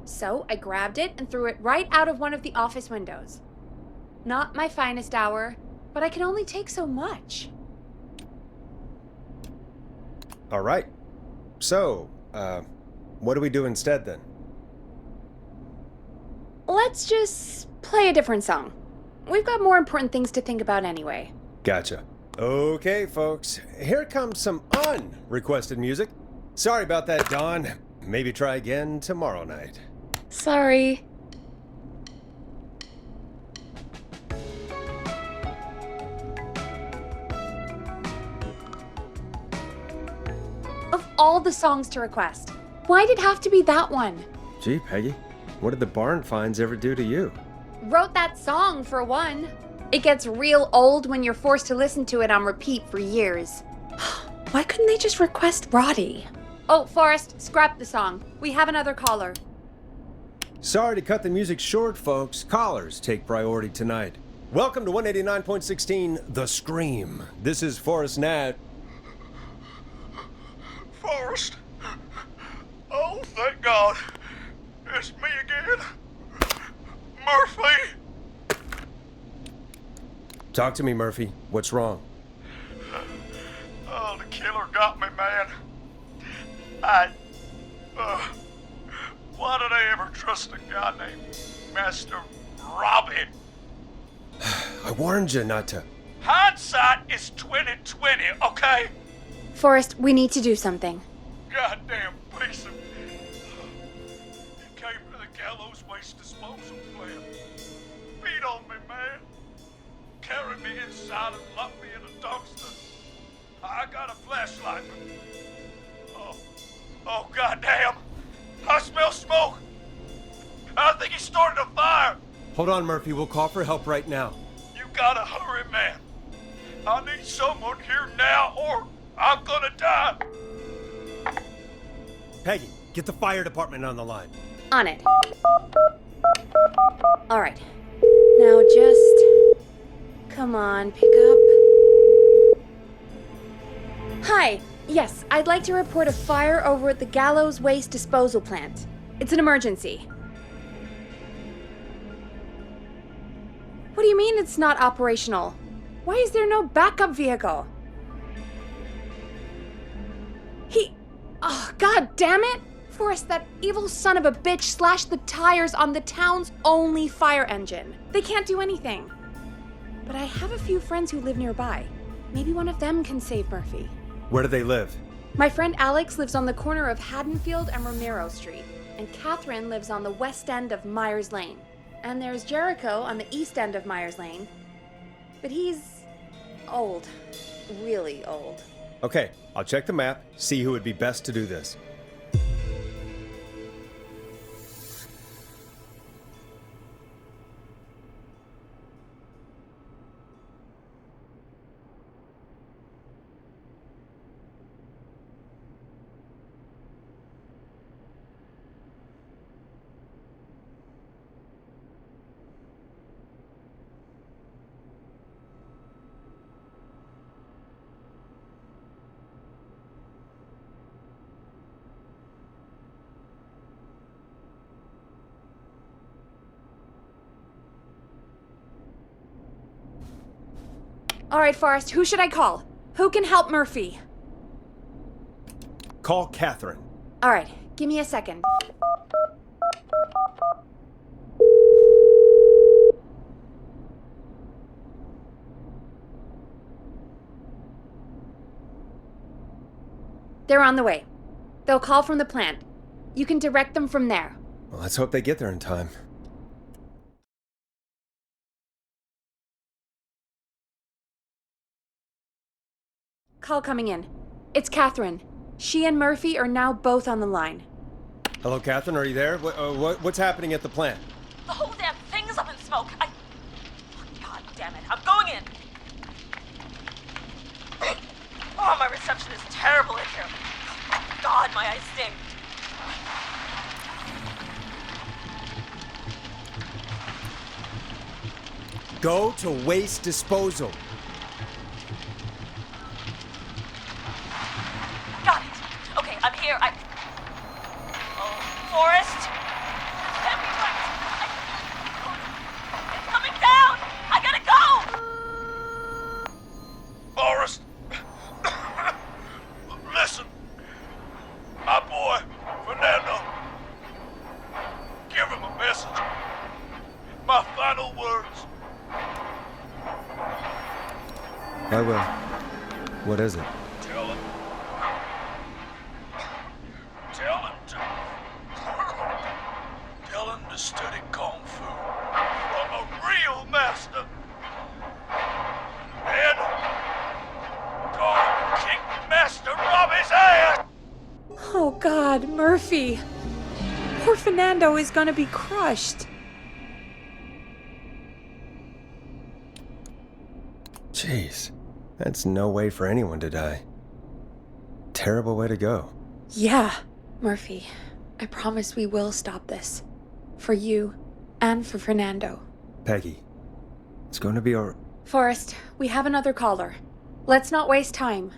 [SPEAKER 2] So I grabbed it and threw it right out of one of the office windows. Not my finest hour, but I can only take so much.
[SPEAKER 1] All right. So, what do we do instead then?
[SPEAKER 2] Let's just play a different song. We've got more important things to think about anyway.
[SPEAKER 1] Gotcha. Okay, folks. Here comes some unrequested music. Sorry about that, Dawn. Maybe try again tomorrow night.
[SPEAKER 2] Sorry. Of all the songs to request, why'd it have to be that one?
[SPEAKER 1] Gee, Peggy, what did the barn finds ever do to you?
[SPEAKER 2] Wrote that song, for one. It gets real old when you're forced to listen to it on repeat for years. Why couldn't they just request Roddy? Oh, Forrest, scrap the song. We have another caller.
[SPEAKER 1] Sorry to cut the music short, folks. Callers take priority tonight. Welcome to 189.16, The Scream. This is Forrest Nat.
[SPEAKER 4] Forrest? Oh, thank God. It's me again. Murphy!
[SPEAKER 1] Talk to me, Murphy. What's wrong?
[SPEAKER 4] Oh, the killer got me, man. Why did I ever trust a guy named Master Robin?
[SPEAKER 1] I warned you not to.
[SPEAKER 4] Hindsight is 20/20, okay?
[SPEAKER 2] Forrest, we need to do something.
[SPEAKER 4] Goddamn piece of... You came to the gallows waste disposal plant. Beat on me, man. Carry me inside and lock me in a dumpster. I got a flashlight, but... Oh, goddamn. I smell smoke. I think he started a fire.
[SPEAKER 1] Hold on, Murphy. We'll call for help right now.
[SPEAKER 4] You gotta hurry, man. I need someone here now or I'm gonna die.
[SPEAKER 1] Peggy, get the fire department on the line.
[SPEAKER 2] On it. All right. Now just Yes, I'd like to report a fire over at the Gallows Waste Disposal Plant. It's an emergency. What do you mean it's not operational? Why is there no backup vehicle? Oh, god damn it! Forrest, that evil son of a bitch slashed the tires on the town's only fire engine. They can't do anything. But I have a few friends who live nearby. Maybe one of them can save Murphy.
[SPEAKER 1] Where do they live?
[SPEAKER 2] My friend Alex lives on the corner of Haddonfield and Romero Street, and Catherine lives on the west end of Myers Lane. And there's Jericho on the east end of Myers Lane. But he's old. Really old.
[SPEAKER 1] Okay, I'll check the map, see who would be best to do this.
[SPEAKER 2] All right, Forrest, who should I call? Who can help Murphy?
[SPEAKER 1] Call Catherine.
[SPEAKER 2] All right, give me a second. They're on the way. They'll call from the plant. You can direct them from there.
[SPEAKER 1] Well, let's hope they get there in time.
[SPEAKER 2] Call coming in. It's Catherine. She and Murphy are now both on the line.
[SPEAKER 1] Hello, Catherine, are you there? What's happening at the plant?
[SPEAKER 5] The whole damn thing is up in smoke. Oh, god damn it. I'm going in. Oh, my reception is terrible in here. Oh, god, my eyes sting.
[SPEAKER 1] Go to waste disposal.
[SPEAKER 5] Got it. Okay, I'm here. Oh, Forrest. Can't be right. It's coming down. I gotta go.
[SPEAKER 4] Forrest! Listen! My boy, Fernando. Give him a message. My final words.
[SPEAKER 1] I will. What is it?
[SPEAKER 4] Tell him. Tell him to study Kung Fu from a real master. And call King Master Robbie's ass!
[SPEAKER 2] Oh god, Murphy. Poor Fernando is gonna be crushed.
[SPEAKER 1] Jeez, that's no way for anyone to die. Terrible way to go.
[SPEAKER 2] Yeah, Murphy. I promise we will stop this. For you and for Fernando.
[SPEAKER 1] Peggy, it's going to be all...
[SPEAKER 2] Forrest, we have another caller. Let's not waste time.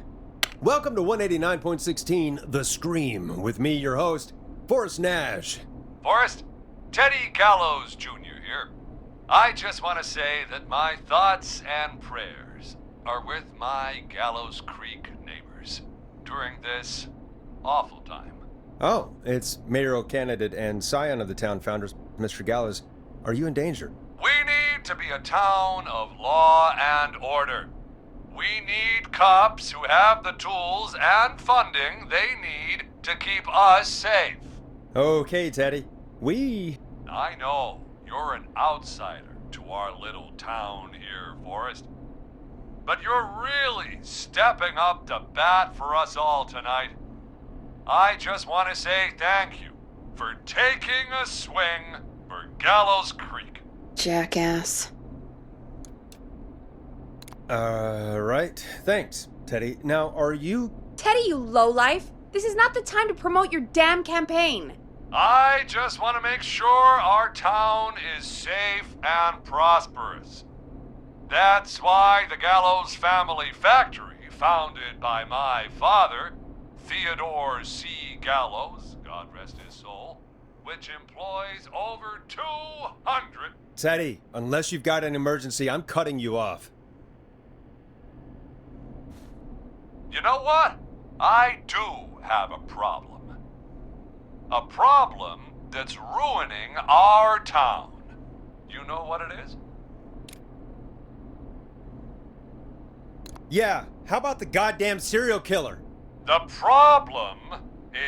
[SPEAKER 1] Welcome to 189.16 The Scream, with me, your host, Forrest Nash.
[SPEAKER 6] Forrest, Teddy Gallows Jr. here. I just want to say that my thoughts and prayers are with my Gallows Creek neighbors during this awful time.
[SPEAKER 1] Oh, it's mayoral candidate and scion of the town founders, Mr. Gallows. Are you in danger?
[SPEAKER 6] We need to be a town of law and order. We need cops who have the tools and funding they need to keep us safe.
[SPEAKER 1] Okay, Teddy.
[SPEAKER 6] I know you're an outsider to our little town here, Forrest. But you're really stepping up to bat for us all tonight. I just want to say thank you for taking a swing for Gallows Creek.
[SPEAKER 2] Jackass.
[SPEAKER 1] Right. Thanks, Teddy. Now, are you...
[SPEAKER 2] Teddy, you lowlife! This is not the time to promote your damn campaign!
[SPEAKER 6] I just want to make sure our town is safe and prosperous. That's why the Gallows Family Factory, founded by my father, Theodore C. Gallows, God rest his soul, which employs over 200...
[SPEAKER 1] Teddy, unless you've got an emergency, I'm cutting you off.
[SPEAKER 6] You know what? I do have a problem. A problem that's ruining our town. You know what it is?
[SPEAKER 1] Yeah, how about the goddamn serial killer?
[SPEAKER 6] The problem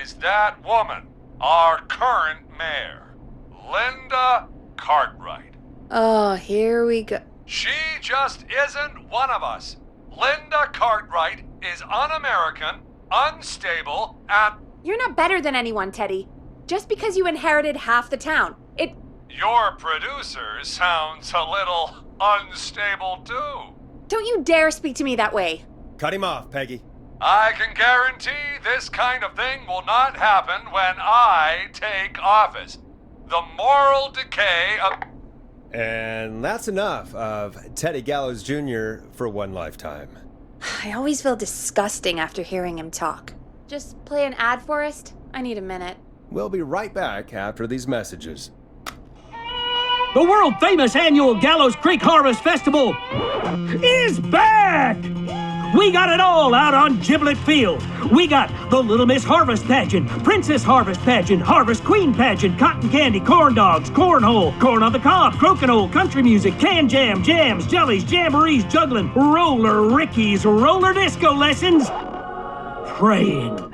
[SPEAKER 6] is that woman, our current mayor, Linda Cartwright.
[SPEAKER 2] Oh, here we go.
[SPEAKER 6] She just isn't one of us. Linda Cartwright is un-American, unstable, and...
[SPEAKER 2] You're not better than anyone, Teddy. Just because you inherited half the town.
[SPEAKER 6] Your producer sounds a little unstable, too.
[SPEAKER 2] Don't you dare speak to me that way.
[SPEAKER 1] Cut him off, Peggy.
[SPEAKER 6] I can guarantee this kind of thing will not happen when I take office. The moral decay of...
[SPEAKER 1] And that's enough of Teddy Gallows Jr. for one lifetime.
[SPEAKER 2] I always feel disgusting after hearing him talk. Just play an ad, Forrest? I need a minute.
[SPEAKER 1] We'll be right back after these messages.
[SPEAKER 14] The world-famous annual Gallows Creek Harvest Festival is back! We got it all out on Giblet Field. We got the Little Miss Harvest Pageant, Princess Harvest Pageant, Harvest Queen Pageant, Cotton Candy, Corn Dogs, Cornhole, Corn on the Cob, Crokinole, Country Music, Can Jam, Jams, Jellies, Jamborees, Juggling, Roller Rickies, Roller Disco Lessons, Praying.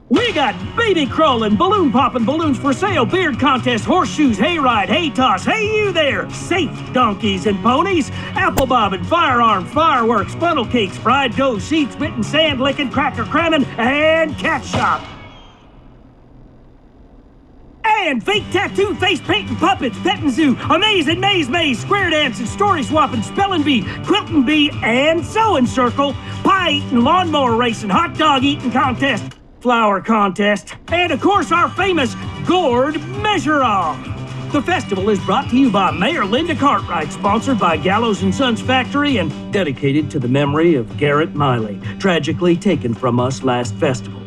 [SPEAKER 14] We got baby crawling, balloon popping, balloons for sale, beard contest, horseshoes, hayride, hay toss, hey you there, safe donkeys and ponies, apple bobbing, firearm, fireworks, funnel cakes, fried dough, seed spitting, sand licking, cracker cramming, and cat shop. And fake tattoo, face painting, puppets, petting zoo, amazing maze, square dancing, story swapping, spelling bee, quilting bee, and sewing circle, pie eating, lawnmower racing, hot dog eating contest, flower contest, and of course our famous gourd measure-off. The festival is brought to you by Mayor Linda Cartwright, sponsored by Gallows & Sons Factory, and dedicated to the memory of Garrett Miley, tragically taken from us last festival.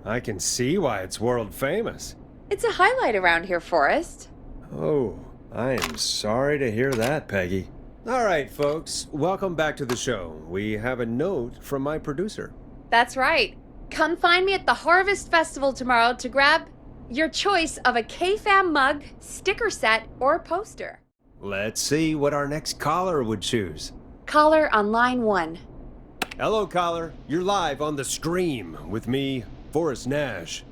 [SPEAKER 1] I can see why it's world famous.
[SPEAKER 2] It's a highlight around here, Forrest.
[SPEAKER 1] Oh, I am sorry to hear that, Peggy. All right, folks, welcome back to the show. We have a note from my producer.
[SPEAKER 2] That's right. Come find me at the Harvest Festival tomorrow to grab your choice of a K-Fam mug, sticker set, or poster.
[SPEAKER 1] Let's see what our next caller would choose.
[SPEAKER 2] Caller on line 1.
[SPEAKER 1] Hello, caller. You're live on The Scream with me, Forrest Nash.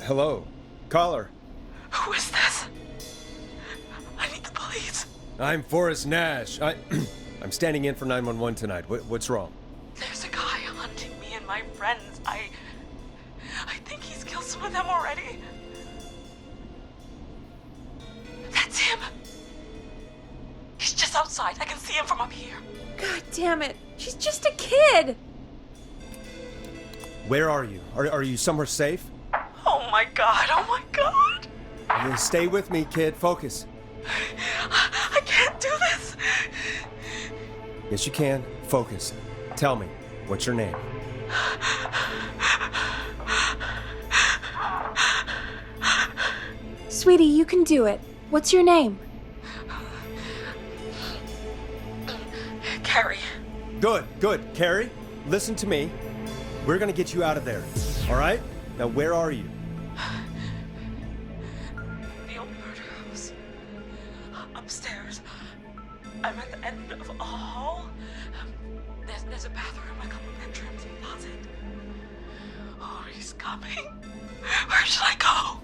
[SPEAKER 1] Hello, caller.
[SPEAKER 5] Who is this? I need the police.
[SPEAKER 1] I'm Forrest Nash. I'm standing in for 911 tonight. What's wrong?
[SPEAKER 5] There's a guy hunting me and my friends. I think he's killed some of them already. That's him. He's just outside. I can see him from up here.
[SPEAKER 2] God damn it. She's just a kid.
[SPEAKER 1] Where are you? Are you somewhere safe?
[SPEAKER 5] Oh my god. Oh my god.
[SPEAKER 1] Stay with me, kid. Focus.
[SPEAKER 5] I can't do this.
[SPEAKER 1] Yes, you can. Focus. Tell me, what's your name?
[SPEAKER 2] Sweetie, you can do it. What's your name?
[SPEAKER 5] Carrie.
[SPEAKER 1] Good. Carrie, listen to me. We're gonna get you out of there. All right? Now, where are you?
[SPEAKER 5] The old murder house. Upstairs. I'm at the end of a hall. There's a bathroom, a couple bedrooms, a closet. Oh, he's coming. Where should I go?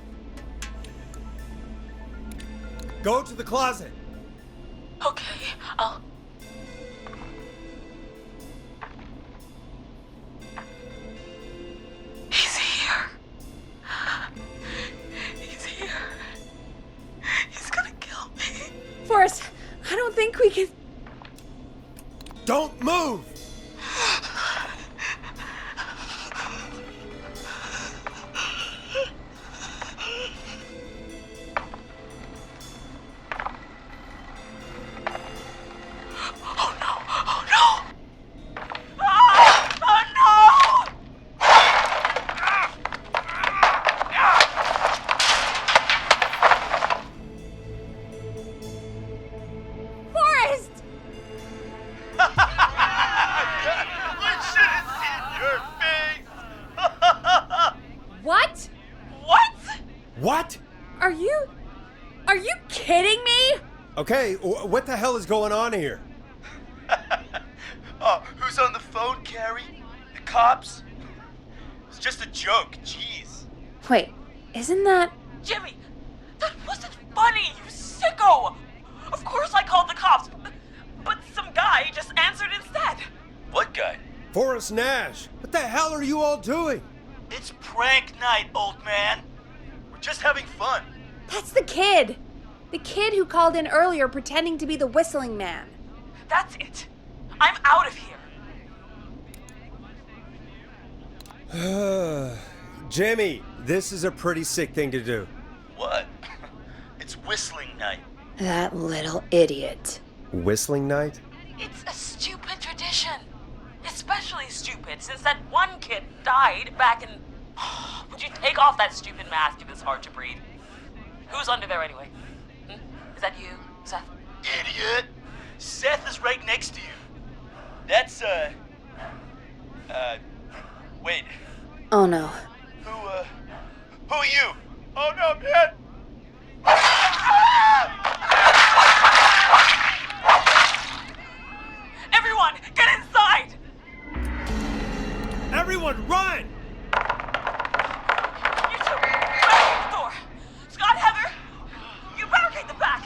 [SPEAKER 1] Go to the closet.
[SPEAKER 5] Okay, I'll... He's here. He's here. He's gonna kill me.
[SPEAKER 2] Forrest, I don't think we can...
[SPEAKER 1] Don't move! What?
[SPEAKER 2] Are you kidding me?
[SPEAKER 1] Okay, what the hell is going on here?
[SPEAKER 4] Oh, who's on the phone, Carrie? The cops? It's just a joke, jeez.
[SPEAKER 2] Wait, isn't that...
[SPEAKER 5] Jimmy, that wasn't funny, you sicko! Of course I called the cops, but some guy just answered instead.
[SPEAKER 4] What guy?
[SPEAKER 1] Forrest Nash, what the hell are you all doing?
[SPEAKER 4] It's prank night, old man. We're just having fun.
[SPEAKER 2] That's the kid! The kid who called in earlier pretending to be the whistling man.
[SPEAKER 5] That's it. I'm out of here.
[SPEAKER 1] Jimmy, this is a pretty sick thing to do.
[SPEAKER 4] What? It's whistling night.
[SPEAKER 2] That little idiot.
[SPEAKER 1] Whistling night?
[SPEAKER 5] It's a stupid tradition. Especially stupid since that one kid died back in... Would you take off that stupid mask if it's hard to breathe? Who's under there anyway? Is that you, Seth?
[SPEAKER 4] Idiot! Seth is right next to you. That's, wait.
[SPEAKER 2] Oh no.
[SPEAKER 4] Who are you? Oh no, man!
[SPEAKER 5] Everyone, get inside!
[SPEAKER 1] Everyone, run!
[SPEAKER 5] You two, barricade the door. Scott, Heather, you barricade the back.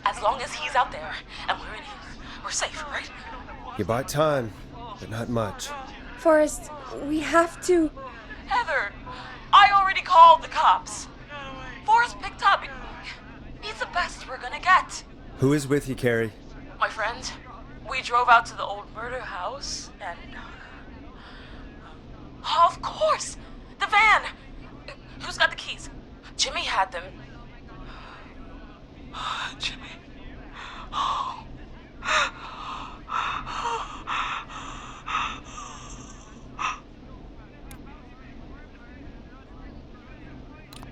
[SPEAKER 5] As long as he's out there and we're in here, we're safe, right?
[SPEAKER 1] You bought time, but not much.
[SPEAKER 2] Forrest, we have to...
[SPEAKER 5] Heather, I already called the cops. Forrest picked up. He's the best we're gonna get.
[SPEAKER 1] Who is with you, Carrie?
[SPEAKER 5] My friend, we drove out to the old murder house and... Of course! The van! Who's got the keys? Jimmy had them. Jimmy.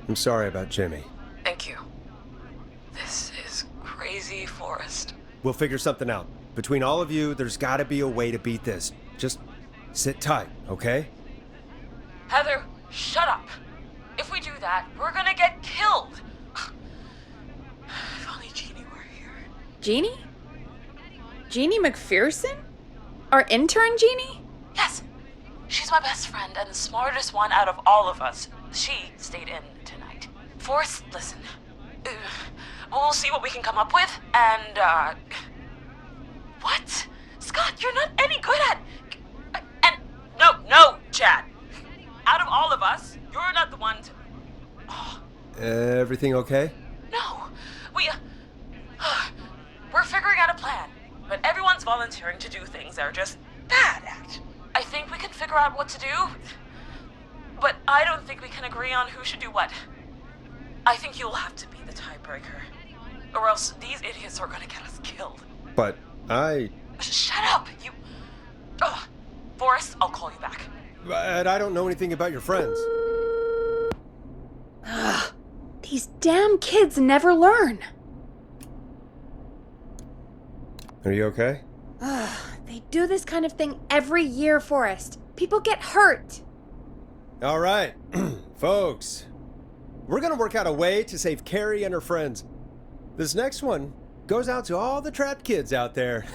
[SPEAKER 1] I'm sorry about Jimmy.
[SPEAKER 5] Thank you. This is crazy, Forrest.
[SPEAKER 1] We'll figure something out. Between all of you, there's gotta be a way to beat this. Just sit tight, okay?
[SPEAKER 5] Heather, shut up. If we do that, we're gonna get killed. If only Jeannie were here.
[SPEAKER 2] Jeannie? Jeannie McPherson? Our intern Jeannie?
[SPEAKER 5] Yes. She's my best friend and the smartest one out of all of us. She stayed in tonight. Forrest, listen. We'll see what we can come up with, and, What? Scott, you're not any good at... And... No, Chad. Out of all of us, you're not the one to...
[SPEAKER 1] Everything okay?
[SPEAKER 5] No. We're figuring out a plan, but everyone's volunteering to do things they're just bad at. I think we can figure out what to do, but I don't think we can agree on who should do what. I think you'll have to be the tiebreaker, or else these idiots are gonna get us killed.
[SPEAKER 1] But
[SPEAKER 5] Shut up, you... Forrest, I'll call you back.
[SPEAKER 1] But I don't know anything about your friends.
[SPEAKER 2] Ugh, these damn kids never learn.
[SPEAKER 1] Are you okay?
[SPEAKER 2] Ugh, they do this kind of thing every year, Forrest. People get hurt.
[SPEAKER 1] All right, folks. We're gonna work out a way to save Carrie and her friends. This next one goes out to all the trapped kids out there.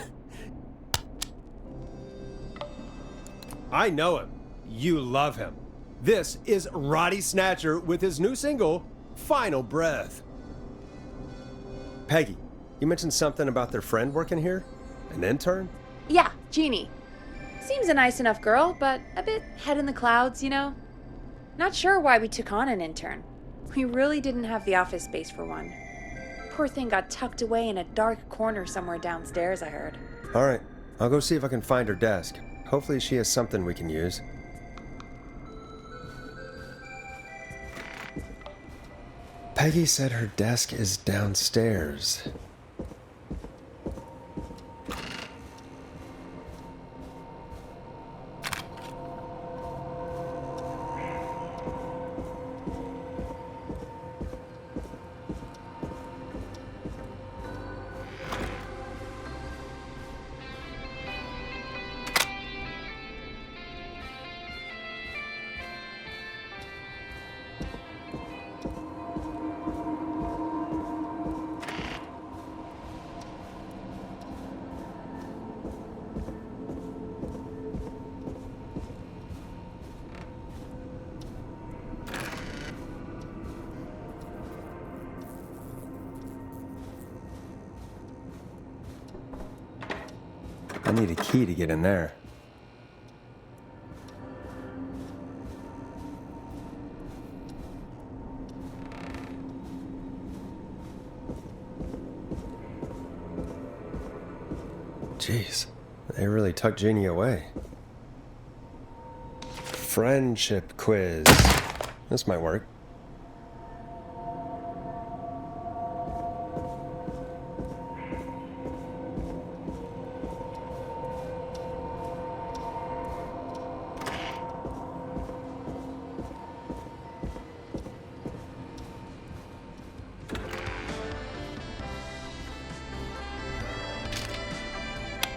[SPEAKER 1] I know him. You love him. This is Roddy Snatcher with his new single, Final Breath. Peggy, you mentioned something about their friend working here? An intern?
[SPEAKER 2] Yeah, Jeannie. Seems a nice enough girl, but a bit head in the clouds, you know? Not sure why we took on an intern. We really didn't have the office space for one. Poor thing got tucked away in a dark corner somewhere downstairs, I heard.
[SPEAKER 1] All right, I'll go see if I can find her desk. Hopefully she has something we can use. Peggy said her desk is downstairs. need a key to get in there. Jeez, they really tucked Jeannie away. Friendship quiz. This might work.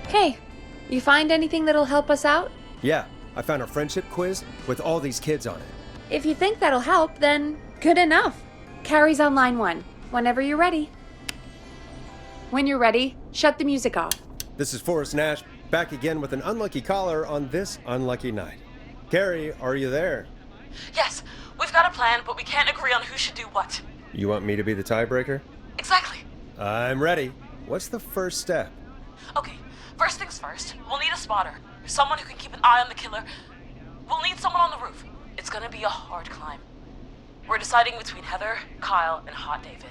[SPEAKER 2] Hey, you find anything that'll help us out?
[SPEAKER 1] Yeah, I found a friendship quiz with all these kids on it.
[SPEAKER 2] If you think that'll help, then good enough. Carrie's on line 1, whenever you're ready. When you're ready, shut the music off.
[SPEAKER 1] This is Forrest Nash, back again with an unlucky caller on this unlucky night. Carrie, are you there?
[SPEAKER 15] Yes, we've got a plan, but we can't agree on who should do what.
[SPEAKER 1] You want me to be the tiebreaker?
[SPEAKER 15] Exactly.
[SPEAKER 1] I'm ready. What's the first step?
[SPEAKER 15] Okay, first things first, we'll need a spotter. Someone who can keep an eye on the killer. We'll need someone on the roof. It's gonna be a hard climb. We're deciding between Heather, Kyle, and Hot David.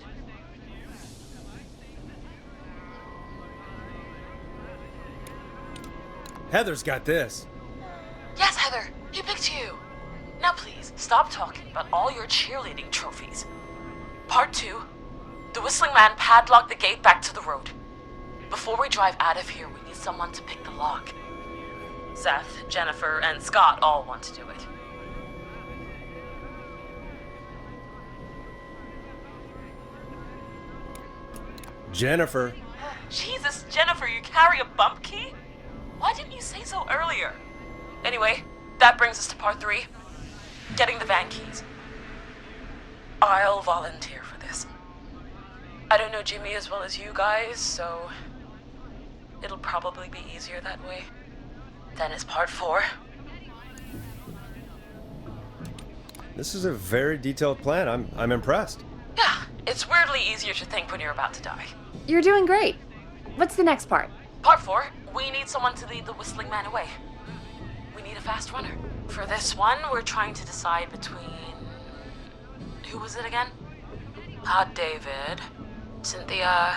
[SPEAKER 1] Heather's got this.
[SPEAKER 15] Yes, Heather, he picked you. Now please, stop talking about all your cheerleading trophies. Part 2, the Whistling Man padlocked the gate back to the road. Before we drive out of here, we need someone to pick the lock. Seth, Jennifer, and Scott all want to do it.
[SPEAKER 1] Jennifer.
[SPEAKER 15] Jesus, Jennifer, you carry a bump key? Why didn't you say so earlier? Anyway, that brings us to part 3. Getting the van keys. I'll volunteer for this. I don't know Jimmy as well as you guys, so it'll probably be easier that way. Then is part 4.
[SPEAKER 1] This is a very detailed plan. I'm impressed.
[SPEAKER 15] Yeah, it's weirdly easier to think when you're about to die.
[SPEAKER 2] You're doing great. What's the next part?
[SPEAKER 15] Part 4, we need someone to lead the Whistling Man away. We need a fast runner. For this one, we're trying to decide between... Who was it again? Hot David, Cynthia,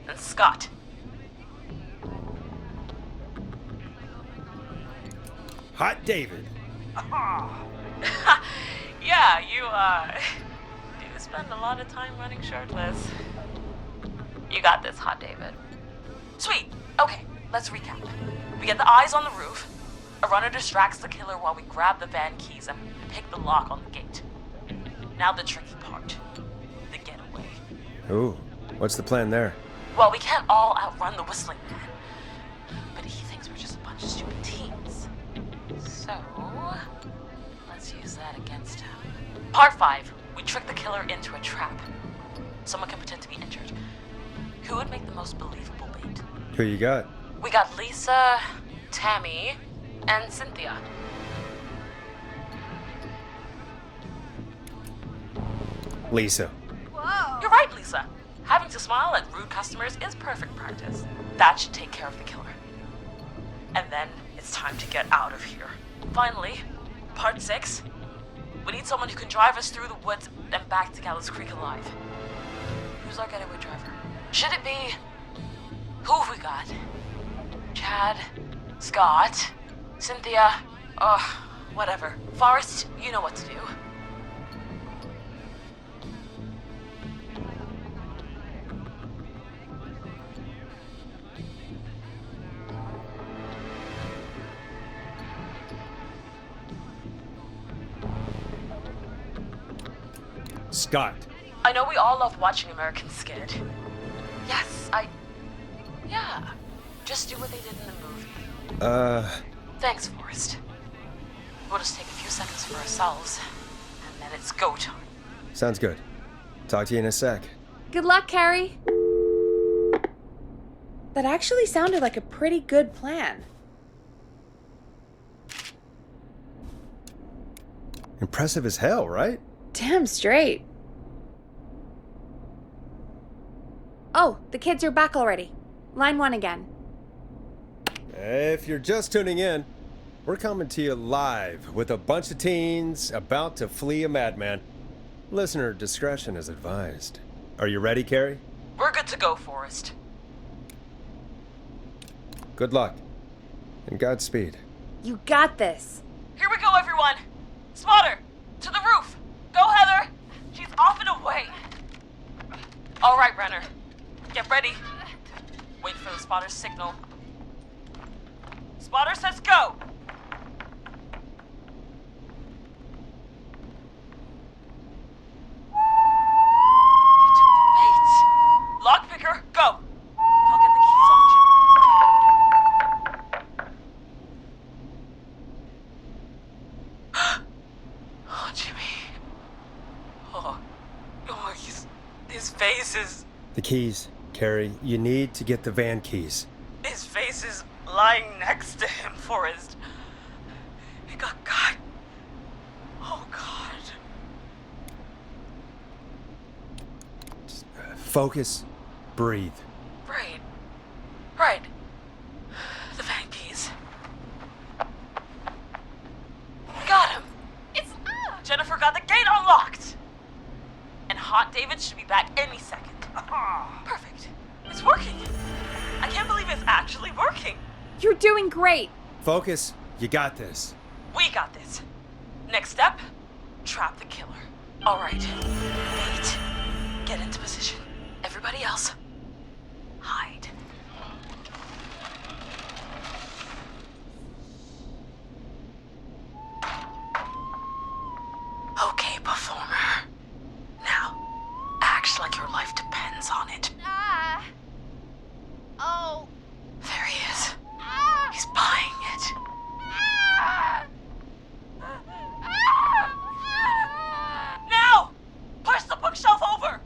[SPEAKER 15] and Scott.
[SPEAKER 1] Hot David.
[SPEAKER 15] Yeah, you do spend a lot of time running shirtless. You got this, Hot David. Sweet. Okay, let's recap. We get the eyes on the roof. A runner distracts the killer while we grab the van keys and pick the lock on the gate. Now the tricky part. The getaway.
[SPEAKER 1] Ooh, what's the plan there?
[SPEAKER 15] Well, we can't all outrun the Whistling Man. But he thinks we're just a bunch of stupid teens. So, let's use that against him. Part 5. We trick the killer into a trap. Someone can pretend to be injured. Who would make the most believable bait?
[SPEAKER 1] Who you got?
[SPEAKER 15] We got Lisa, Tammy, and Cynthia.
[SPEAKER 1] Lisa.
[SPEAKER 15] Whoa. You're right, Lisa. Having to smile at rude customers is perfect practice. That should take care of the killer. And then it's time to get out of here. Finally, part 6. We need someone who can drive us through the woods and back to Gallows Creek alive. Who's our getaway driver? Should it be... Who have we got? Chad, Scott, Cynthia, whatever. Forrest, you know what to do.
[SPEAKER 1] Scott.
[SPEAKER 15] I know we all love watching American Skid. Yes, Yeah. Just do what they did in the movie. Thanks, Forrest. We'll just take a few seconds for ourselves, and then it's go time.
[SPEAKER 1] Sounds good. Talk to you in a sec.
[SPEAKER 2] Good luck, Carrie. That actually sounded like a pretty good plan.
[SPEAKER 1] Impressive as hell, right?
[SPEAKER 2] Damn straight. Oh, the kids are back already. Line 1 again.
[SPEAKER 1] If you're just tuning in, we're coming to you live with a bunch of teens about to flee a madman. Listener discretion is advised. Are you ready, Carrie?
[SPEAKER 15] We're good to go, Forrest.
[SPEAKER 1] Good luck. And Godspeed.
[SPEAKER 2] You got this.
[SPEAKER 15] Here we go, everyone. Spotter, to the roof. Go, Heather. She's off and away. All right, Renner. Get ready. Wait for the spotter's signal. Spotter says go. Lockpicker, go! I'll get the keys off Jimmy. Oh, Jimmy. Oh, his face is...
[SPEAKER 1] The keys, Carrie. You need to get the van keys.
[SPEAKER 15] His face is lying next to him, Forrest. He got cut. Oh, God.
[SPEAKER 1] Focus. Breathe.
[SPEAKER 15] Right. The van keys. Got him. It's... Jennifer got the gate unlocked. And Hot David should be back any second. Perfect. It's working. I can't believe it's actually working.
[SPEAKER 2] You're doing great.
[SPEAKER 1] Focus. You got this.
[SPEAKER 15] We got this. Next step, trap the killer. All right. Wait. Get into position. Everybody else, hide. Okay, performer. Now, act like your life depends on it.
[SPEAKER 2] Oh.
[SPEAKER 15] There he is. He's buying it. Now! Push the bookshelf over!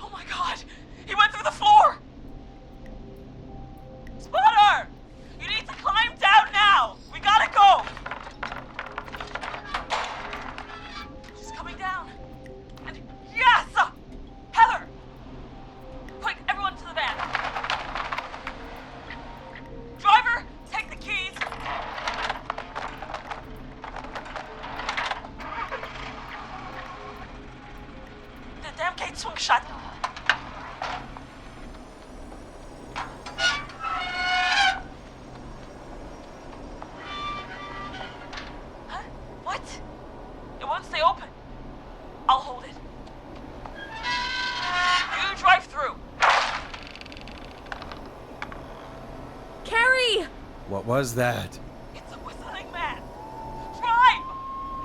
[SPEAKER 15] Oh my God! He went through the floor! Spotter! You need to climb down now! We gotta go! She's coming down. And yes! Heather! Quick, everyone to the van. Driver, take the keys. The damn gate swung shut. Huh? What? It won't stay open. I'll hold it. You drive through.
[SPEAKER 2] Carrie!
[SPEAKER 1] What was that?
[SPEAKER 15] It's a whistling man. Drive!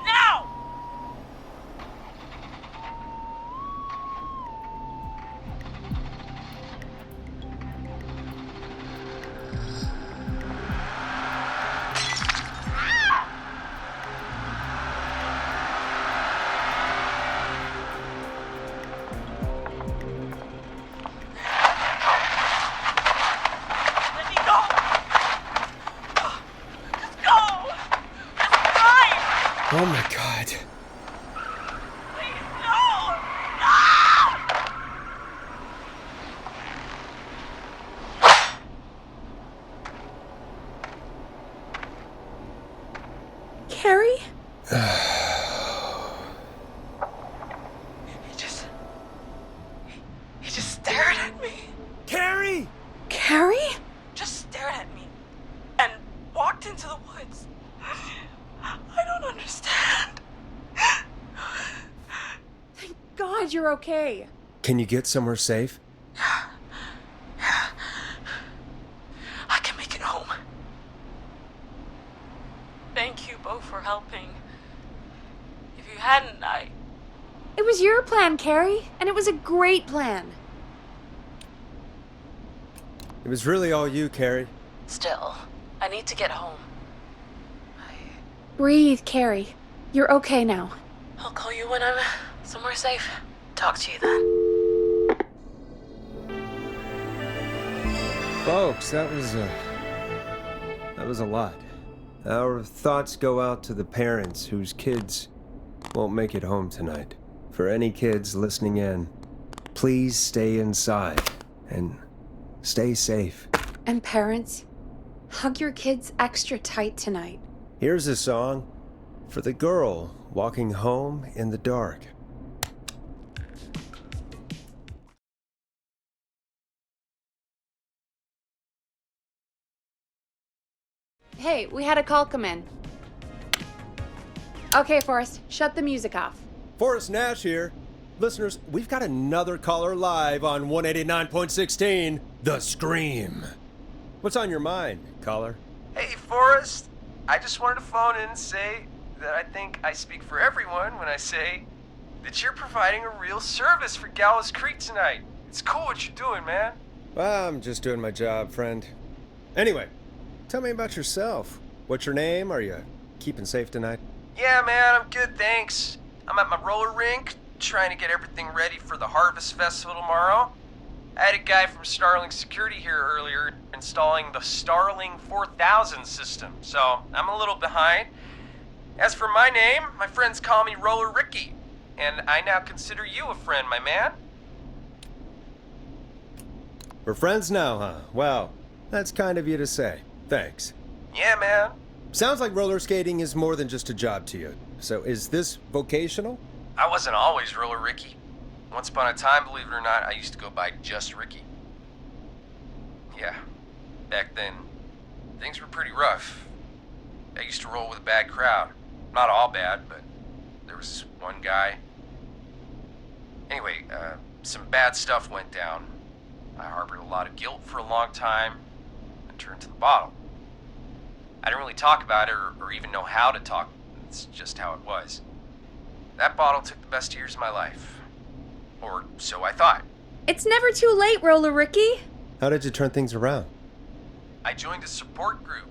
[SPEAKER 15] Now! Let me go! Just go! Just drive!
[SPEAKER 1] Oh my God.
[SPEAKER 15] Please, no! No!
[SPEAKER 2] Carrie?
[SPEAKER 15] He just stared at me.
[SPEAKER 1] Carrie!
[SPEAKER 2] Carrie?
[SPEAKER 15] Just stared at me and walked into the woods. I don't understand.
[SPEAKER 2] Thank God you're okay.
[SPEAKER 1] Can you get somewhere safe?
[SPEAKER 15] I can make it home. Thank you both for helping. If you hadn't,
[SPEAKER 2] It was your plan, Carrie, and it was a great plan.
[SPEAKER 1] It was really all you, Carrie.
[SPEAKER 15] Still, I need to get home.
[SPEAKER 2] Breathe, Carrie. You're okay now.
[SPEAKER 15] I'll call you when I'm somewhere safe. Talk to you then.
[SPEAKER 1] Folks, that was a lot. Our thoughts go out to the parents whose kids won't make it home tonight. For any kids listening in, please stay inside and stay safe.
[SPEAKER 2] And parents, hug your kids extra tight tonight.
[SPEAKER 1] Here's a song for the girl walking home in the dark.
[SPEAKER 2] Hey, we had a call come in. Okay, Forrest, shut the music off.
[SPEAKER 1] Forrest Nash here. Listeners, we've got another caller live on 189.16, The Scream. What's on your mind, caller?
[SPEAKER 16] Hey, Forrest. I just wanted to phone in and say that I think I speak for everyone when I say that you're providing a real service for Gallows Creek tonight. It's cool what you're doing, man.
[SPEAKER 1] Well, I'm just doing my job, friend. Anyway, tell me about yourself. What's your name? Are you keeping safe tonight?
[SPEAKER 16] Yeah, man, I'm good, thanks. I'm at my roller rink, trying to get everything ready for the Harvest Festival tomorrow. I had a guy from Starling Security here earlier installing the Starling 4000 system, so I'm a little behind. As for my name, my friends call me Roller Ricky, and I now consider you a friend, my man.
[SPEAKER 1] We're friends now, huh? Well, that's kind of you to say. Thanks.
[SPEAKER 16] Yeah, man.
[SPEAKER 1] Sounds like roller skating is more than just a job to you. So is this vocational?
[SPEAKER 16] I wasn't always Roller Ricky. Once upon a time, believe it or not, I used to go by just Ricky. Yeah, back then, things were pretty rough. I used to roll with a bad crowd. Not all bad, but there was one guy. Anyway, some bad stuff went down. I harbored a lot of guilt for a long time and turned to the bottle. I didn't really talk about it or even know how to talk. It's just how it was. That bottle took the best years of my life. Or so I thought.
[SPEAKER 2] It's never too late, Roller Ricky.
[SPEAKER 1] How did you turn things around?
[SPEAKER 16] I joined a support group.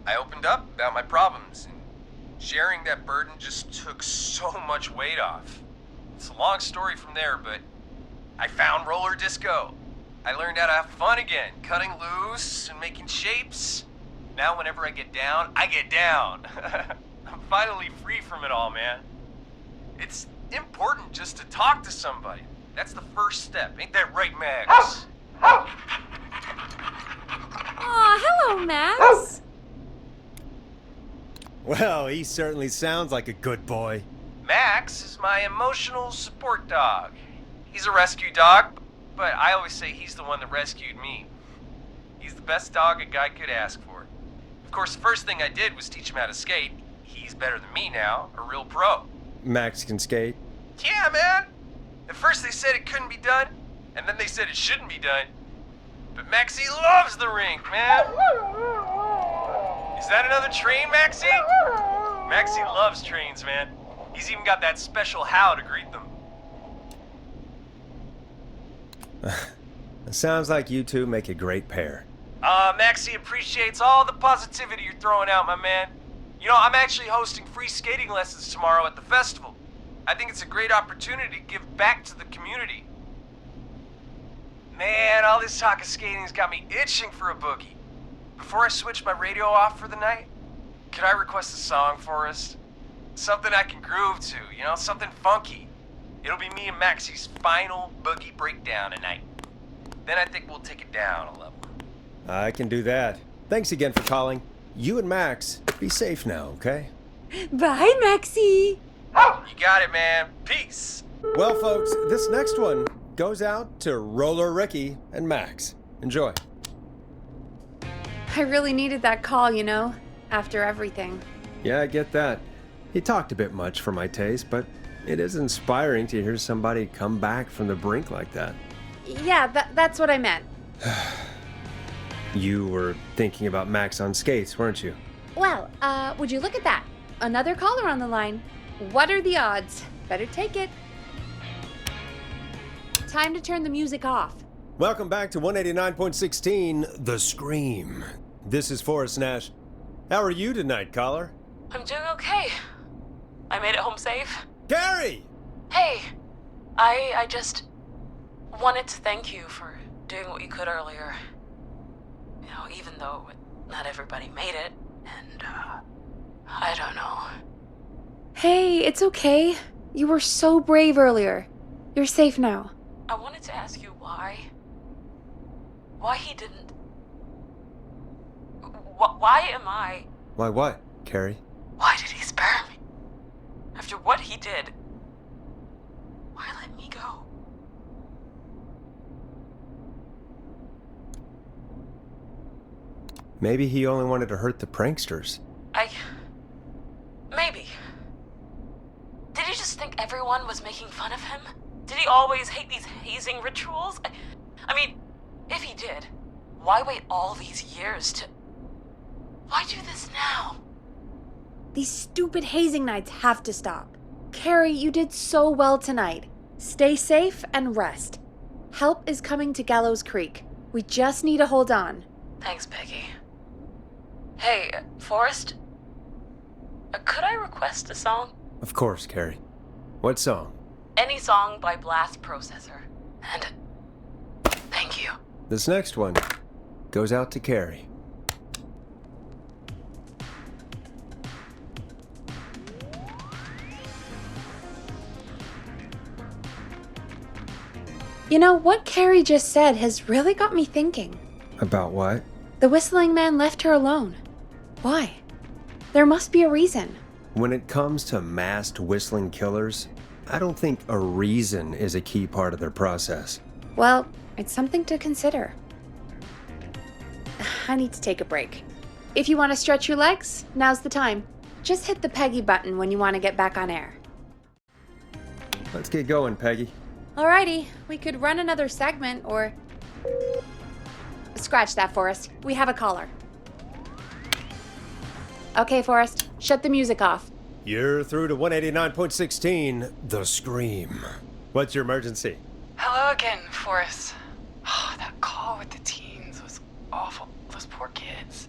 [SPEAKER 16] I opened up about my problems, and sharing that burden just took so much weight off. It's a long story from there, but I found roller disco. I learned how to have fun again, cutting loose and making shapes. Now whenever I get down, I get down. I'm finally free from it all, man. It's important just to talk to somebody. That's the first step. Ain't that right, Max?
[SPEAKER 2] Aw, hello, Max.
[SPEAKER 1] Well, he certainly sounds like a good boy.
[SPEAKER 16] Max is my emotional support dog. He's a rescue dog, but I always say he's the one that rescued me. He's the best dog a guy could ask for. Of course, the first thing I did was teach him how to skate. He's better than me now, a real pro.
[SPEAKER 1] Max can skate?
[SPEAKER 16] Yeah, man. At first they said it couldn't be done, and then they said it shouldn't be done. But Maxie loves the rink, man. Is that another train, Maxie? Maxie loves trains, man. He's even got that special how to greet them.
[SPEAKER 1] It sounds like you two make a great pair.
[SPEAKER 16] Maxie appreciates all the positivity you're throwing out, my man. You know, I'm actually hosting free skating lessons tomorrow at the festival. I think it's a great opportunity to give back to the community. Man, all this talk of skating's got me itching for a boogie. Before I switch my radio off for the night, could I request a song for us? Something I can groove to, you know, something funky. It'll be me and Maxie's final boogie breakdown tonight. Then I think we'll take it down a level.
[SPEAKER 1] I can do that. Thanks again for calling. You and Max, be safe now, okay?
[SPEAKER 2] Bye, Maxie.
[SPEAKER 16] You got it, man. Peace.
[SPEAKER 1] Well, folks, this next one goes out to Roller Ricky and Max. Enjoy.
[SPEAKER 2] I really needed that call, you know, after everything.
[SPEAKER 1] Yeah, I get that. He talked a bit much for my taste, but it is inspiring to hear somebody come back from the brink like that.
[SPEAKER 2] Yeah, that's what I meant.
[SPEAKER 1] You were thinking about Max on skates, weren't you?
[SPEAKER 2] Well, would you look at that? Another caller on the line. What are the odds? Better take it. Time to turn the music off.
[SPEAKER 1] Welcome back to 189.16, The Scream. This is Forrest Nash. How are you tonight, caller?
[SPEAKER 15] I'm doing okay. I made it home safe.
[SPEAKER 1] Gary!
[SPEAKER 15] Hey, I just wanted to thank you for doing what you could earlier. You know, even though not everybody made it, and, I don't know.
[SPEAKER 2] Hey, it's okay. You were so brave earlier. You're safe now.
[SPEAKER 15] I wanted to ask you why he didn't... Why am I...
[SPEAKER 1] Why what, Carrie?
[SPEAKER 15] Why did he spare me? After what he did, why let me go?
[SPEAKER 1] Maybe he only wanted to hurt the pranksters.
[SPEAKER 15] Maybe. Did he just think everyone was making fun of him? Did he always hate these hazing rituals? I mean, if he did, why wait all these years to... Why do this now?
[SPEAKER 2] These stupid hazing nights have to stop. Carrie, you did so well tonight. Stay safe and rest. Help is coming to Gallows Creek. We just need to hold on.
[SPEAKER 15] Thanks, Peggy. Hey, Forrest? Could I request a song?
[SPEAKER 1] Of course, Carrie. What song?
[SPEAKER 15] Any song by Blast Processor. And thank you.
[SPEAKER 1] This next one goes out to Carrie.
[SPEAKER 2] You know, what Carrie just said has really got me thinking.
[SPEAKER 1] About what?
[SPEAKER 2] The whistling man left her alone. Why? There must be a reason.
[SPEAKER 1] When it comes to masked whistling killers, I don't think a reason is a key part of their process.
[SPEAKER 2] Well, it's something to consider. I need to take a break. If you want to stretch your legs, now's the time. Just hit the Peggy button when you want to get back on air.
[SPEAKER 1] Let's get going, Peggy.
[SPEAKER 2] Alrighty, we could run another segment or... Scratch that, Forrest. We have a caller. Okay, Forrest, shut the music off.
[SPEAKER 1] You're through to 189.16, The Scream. What's your emergency?
[SPEAKER 17] Hello again, Forrest. Oh, that call with the teens was awful. Those poor kids.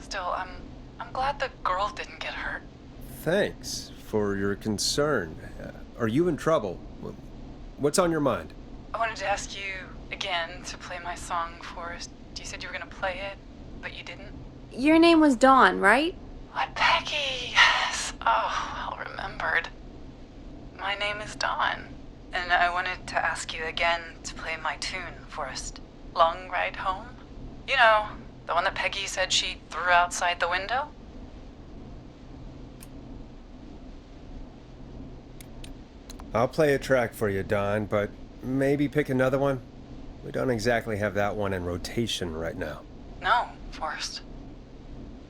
[SPEAKER 17] Still, I'm glad the girl didn't get hurt.
[SPEAKER 1] Thanks for your concern. Are you in trouble? What's on your mind?
[SPEAKER 17] I wanted to ask you again to play my song, Forrest. You said you were gonna play it, but you didn't.
[SPEAKER 2] Your name was Dawn, right?
[SPEAKER 17] What, Peggy? Yes. Oh, well remembered. My name is Dawn, and I wanted to ask you again to play my tune, Forrest. Long Ride Home? You know, the one that Peggy said she threw outside the window?
[SPEAKER 1] I'll play a track for you, Don, but maybe pick another one. We don't exactly have that one in rotation right now.
[SPEAKER 17] No, Forrest.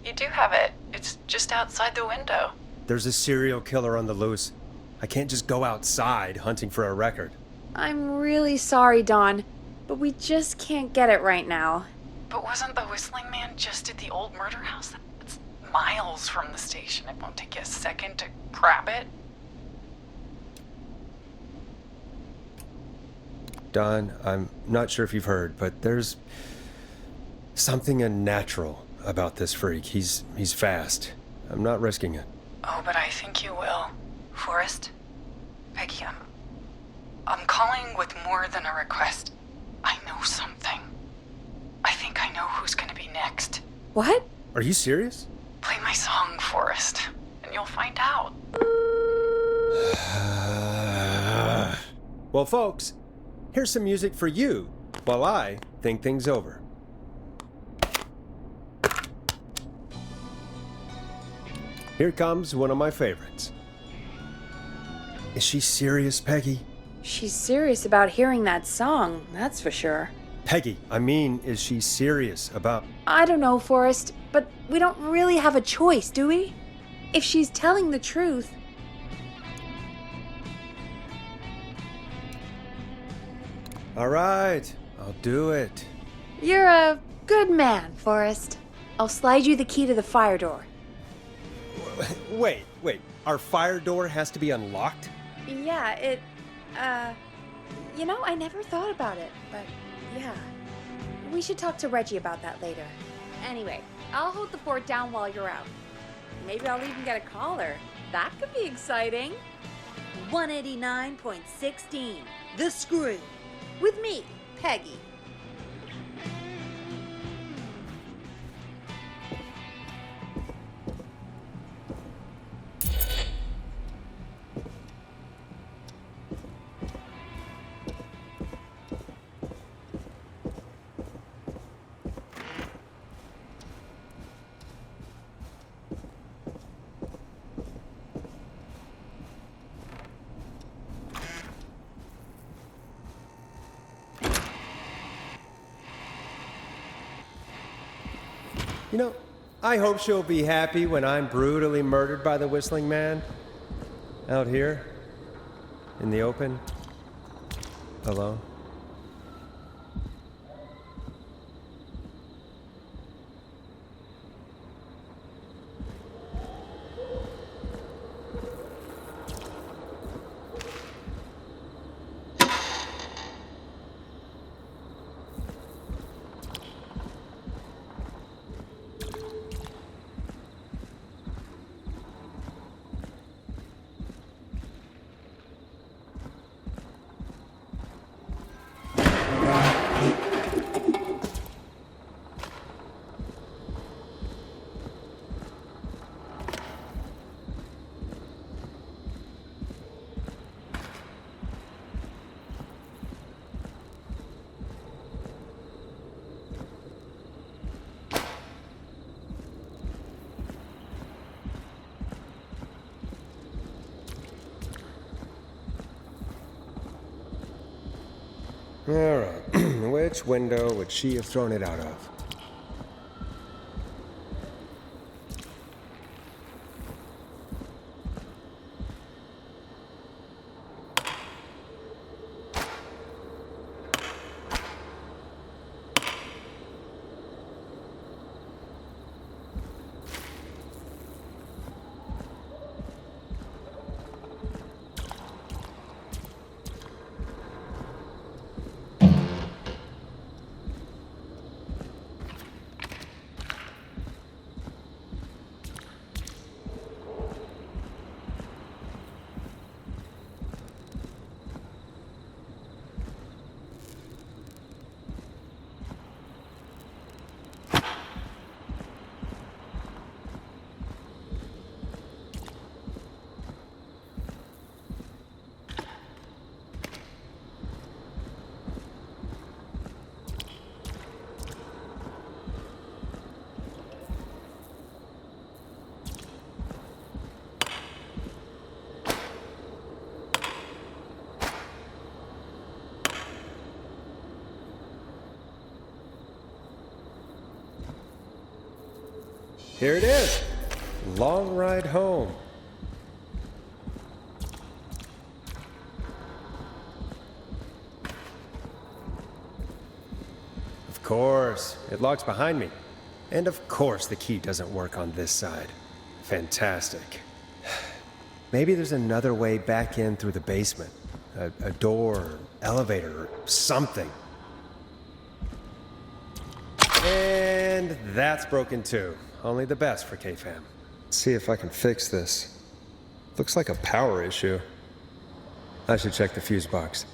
[SPEAKER 17] You do have it. It's just outside the window.
[SPEAKER 1] There's a serial killer on the loose. I can't just go outside hunting for a record.
[SPEAKER 2] I'm really sorry, Dawn, but we just can't get it right now.
[SPEAKER 17] But wasn't the whistling man just at the old murder house? It's miles from the station. It won't take you a second to grab it.
[SPEAKER 1] Don, I'm not sure if you've heard, but there's something unnatural about this freak. He's fast. I'm not risking it.
[SPEAKER 17] Oh, but I think you will. Forrest? Peggy, I'm calling with more than a request. I know something. I think I know who's gonna be next.
[SPEAKER 2] What?
[SPEAKER 1] Are you serious?
[SPEAKER 17] Play my song, Forrest, and you'll find out.
[SPEAKER 1] Well, folks, here's some music for you while I think things over. Here comes one of my favorites. Is she serious, Peggy?
[SPEAKER 2] She's serious about hearing that song, that's for sure.
[SPEAKER 1] Peggy, I mean, is she serious about...
[SPEAKER 2] I don't know, Forrest, but we don't really have a choice, do we? If she's telling the truth...
[SPEAKER 1] All right, I'll do it.
[SPEAKER 2] You're a good man, Forrest. I'll slide you the key to the fire door.
[SPEAKER 1] Wait. Our fire door has to be unlocked?
[SPEAKER 2] Yeah, you know, I never thought about it, but yeah. We should talk to Reggie about that later. Anyway, I'll hold the fort down while you're out. Maybe I'll even get a caller. That could be exciting. 189.16, The Scream. With me, Peggy.
[SPEAKER 1] You know, I hope she'll be happy when I'm brutally murdered by the Whistling Man. Out here, in the open, alone. All right. Which window would she have thrown it out of? Here it is. Long ride home. Of course, it locks behind me. And of course the key doesn't work on this side. Fantastic. Maybe there's another way back in through the basement. A door, elevator, or something. And that's broken too. Only the best for K-Fam. See if I can fix this. Looks like a power issue. I should check the fuse box.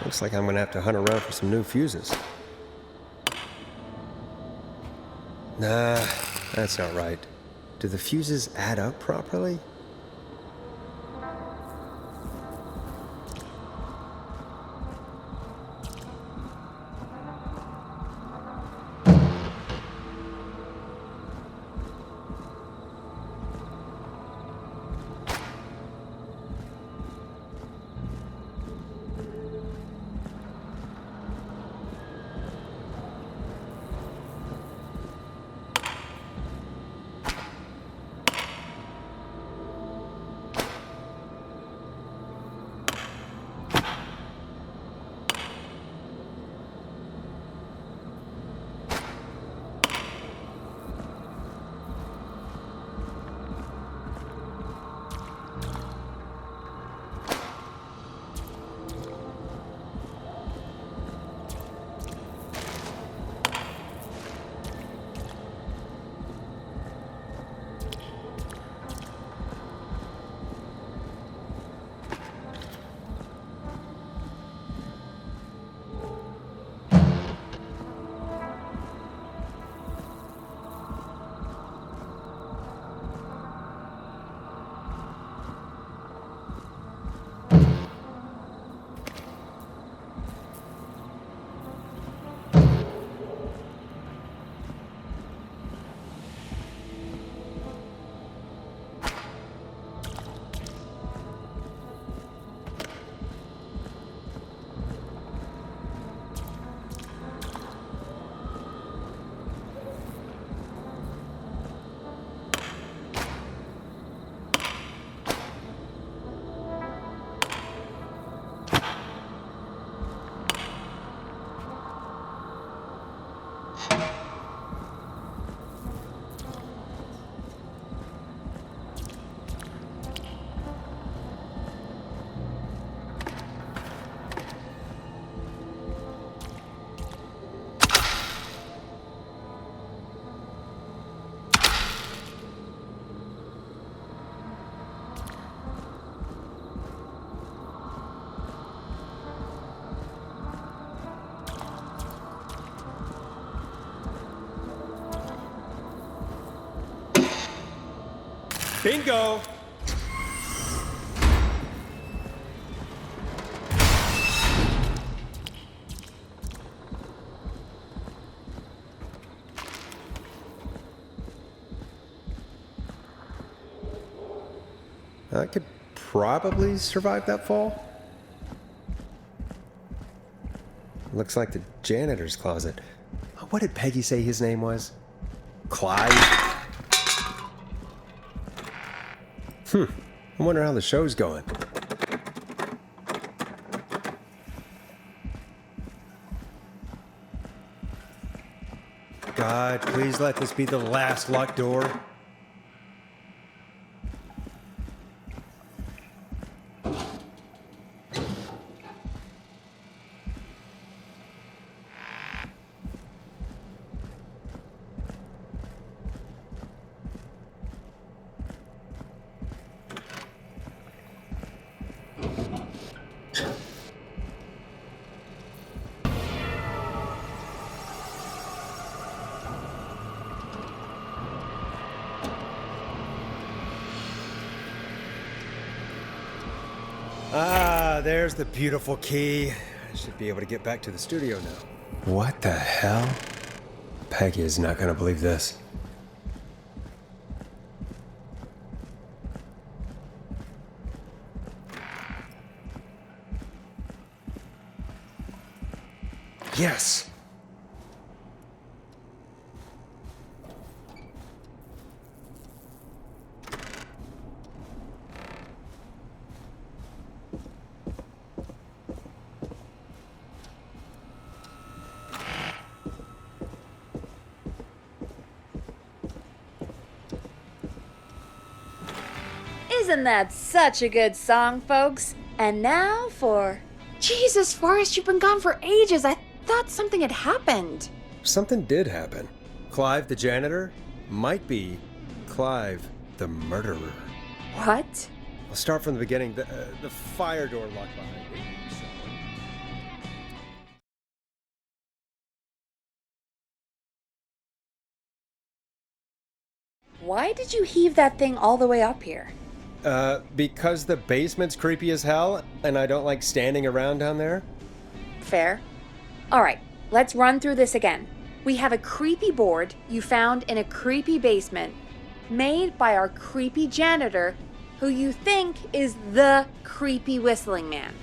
[SPEAKER 1] Looks like I'm gonna have to hunt around for some new fuses. Nah, that's not right. Do the fuses add up properly? Bingo! I could probably survive that fall. Looks like the janitor's closet. What did Peggy say his name was? Clive? I wonder how the show's going. God, please let this be the last locked door. Ah, there's the beautiful key. I should be able to get back to the studio now. What the hell? Peggy is not gonna believe this. Yes!
[SPEAKER 2] Isn't that such a good song, folks? And now for... Jesus, Forrest, you've been gone for ages. I thought something had happened.
[SPEAKER 1] Something did happen. Clive the janitor might be Clive the murderer.
[SPEAKER 2] What?
[SPEAKER 1] I'll start from the beginning. The fire door locked behind me.
[SPEAKER 2] Why did you heave that thing all the way up here?
[SPEAKER 1] Because the basement's creepy as hell, and I don't like standing around down there.
[SPEAKER 2] Fair. All right, let's run through this again. We have a creepy board you found in a creepy basement, made by our creepy janitor, who you think is the creepy whistling man.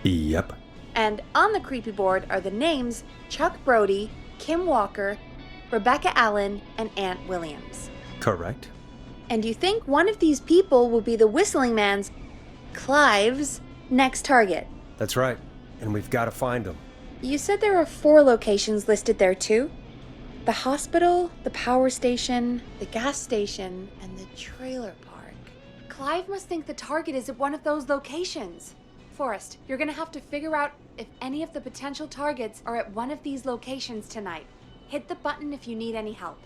[SPEAKER 1] Yep.
[SPEAKER 2] And on the creepy board are the names Chuck Brody, Kim Walker, Rebecca Allen, and Aunt Williams.
[SPEAKER 1] Correct.
[SPEAKER 2] And you think one of these people will be the whistling man's, Clive's, next target.
[SPEAKER 1] That's right. And we've got to find him.
[SPEAKER 2] You said there are 4 locations listed there too? The hospital, the power station, the gas station, and the trailer park. Clive must think the target is at one of those locations. Forrest, you're gonna have to figure out if any of the potential targets are at one of these locations tonight. Hit the button if you need any help.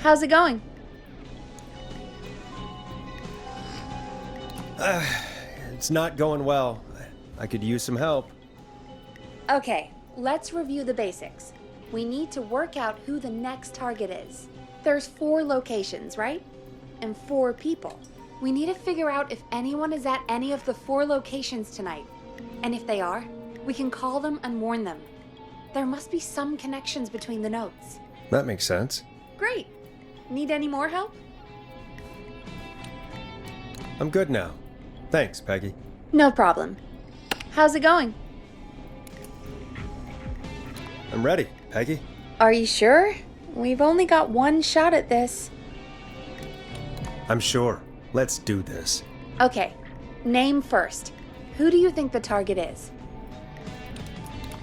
[SPEAKER 2] How's it going?
[SPEAKER 1] It's not going well. I could use some help.
[SPEAKER 2] Okay, let's review the basics. We need to work out who the next target is. There's 4 locations, right? And 4 people. We need to figure out if anyone is at any of the 4 locations tonight. And if they are, we can call them and warn them. There must be some connections between the notes.
[SPEAKER 1] That makes sense.
[SPEAKER 2] Great. Need any more help?
[SPEAKER 1] I'm good now. Thanks, Peggy.
[SPEAKER 2] No problem. How's it going?
[SPEAKER 1] I'm ready, Peggy.
[SPEAKER 2] Are you sure? We've only got one shot at this.
[SPEAKER 1] I'm sure. Let's do this.
[SPEAKER 2] Okay, name first. Who do you think the target is?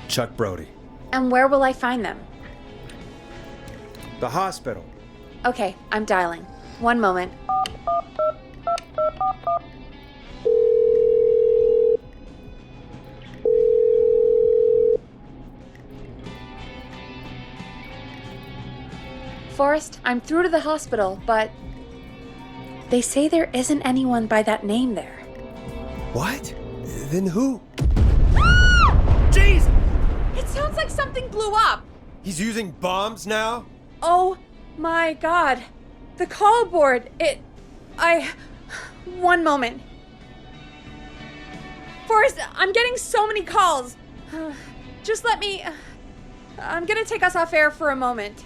[SPEAKER 1] Chuck Brody.
[SPEAKER 2] And where will I find them?
[SPEAKER 1] The hospital.
[SPEAKER 2] Okay, I'm dialing. One moment. Forrest, I'm through to the hospital, but they say there isn't anyone by that name there.
[SPEAKER 1] What? Then who?
[SPEAKER 2] Jeez! It sounds like something blew up.
[SPEAKER 1] He's using bombs now?
[SPEAKER 2] Oh my god. The call board, one moment. Forrest, I'm getting so many calls. Just let me... I'm gonna take us off air for a moment.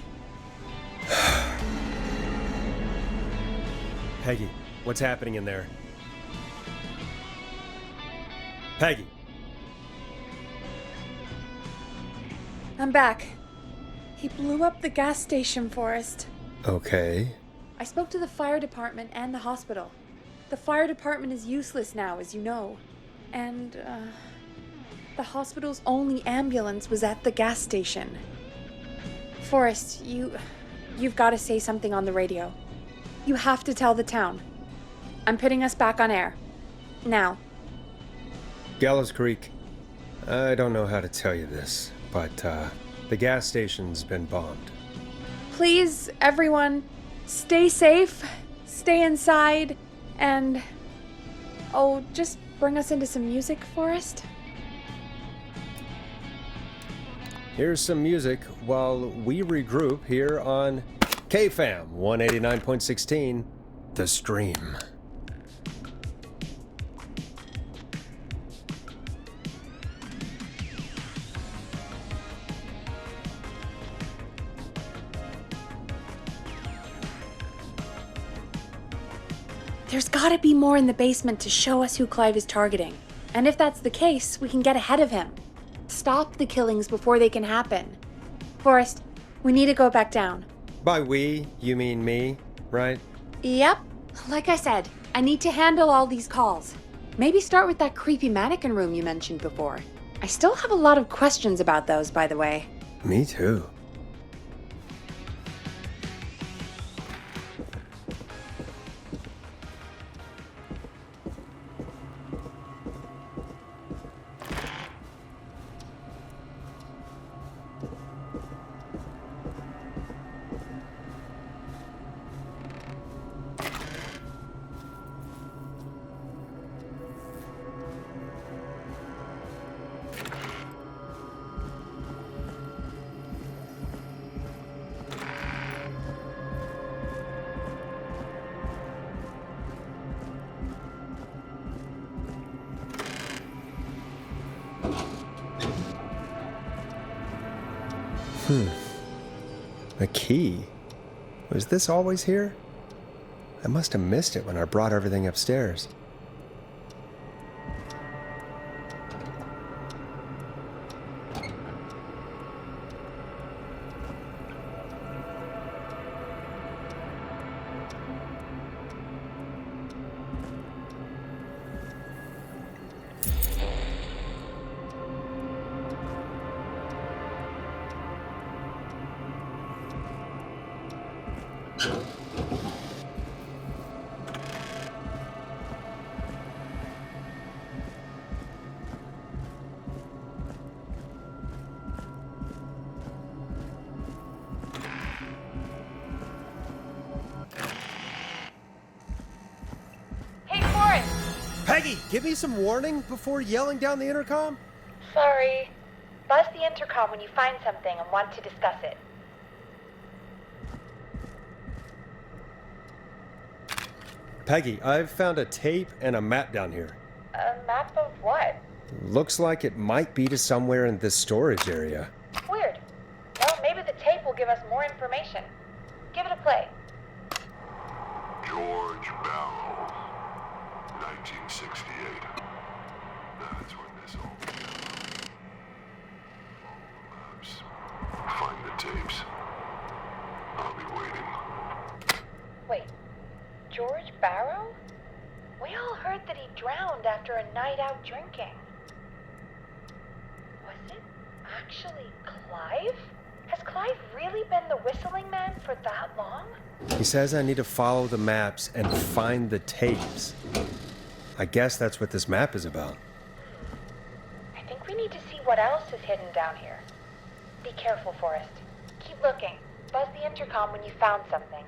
[SPEAKER 1] Peggy, what's happening in there? Peggy.
[SPEAKER 2] I'm back. He blew up the gas station, Forrest.
[SPEAKER 1] Okay.
[SPEAKER 2] I spoke to the fire department and the hospital. The fire department is useless now, as you know. And, the hospital's only ambulance was at the gas station. Forrest, you've got to say something on the radio. You have to tell the town. I'm putting us back on air. Now.
[SPEAKER 1] Gallows Creek. I don't know how to tell you this, but, the gas station's been bombed.
[SPEAKER 2] Please, everyone, stay safe, stay inside, and... Oh, just bring us into some music, Forrest.
[SPEAKER 1] Here's some music while we regroup here on KFAM 189.16, The Stream.
[SPEAKER 2] There's gotta be more in the basement to show us who Clive is targeting. And if that's the case, we can get ahead of him. Stop the killings before they can happen. Forrest, we need to go back down.
[SPEAKER 1] By we, you mean me, right?
[SPEAKER 2] Yep. Like I said, I need to handle all these calls. Maybe start with that creepy mannequin room you mentioned before. I still have a lot of questions about those, by the way.
[SPEAKER 1] Me too. A key? Was this always here? I must have missed it when I brought everything upstairs. Peggy, give me some warning before yelling down the intercom.
[SPEAKER 18] Sorry. Buzz the intercom when you find something and want to discuss it.
[SPEAKER 1] Peggy, I've found a tape and a map down here.
[SPEAKER 18] A map of what?
[SPEAKER 1] Looks like it might be to somewhere in this storage area.
[SPEAKER 18] Weird. Well, maybe the tape will give us more information. Give it a play.
[SPEAKER 7] George Barrow, 1968. That's when this all began. Follow the maps. Find the tapes. I'll be waiting.
[SPEAKER 18] Wait, George Barrow? We all heard that he drowned after a night out drinking. Was it actually Clive? Has Clive really been the whistling man for that long?
[SPEAKER 1] He says I need to follow the maps and find the tapes. I guess that's what this map is about.
[SPEAKER 18] I think we need to see what else is hidden down here. Be careful, Forrest. Keep looking. Buzz the intercom when you found something.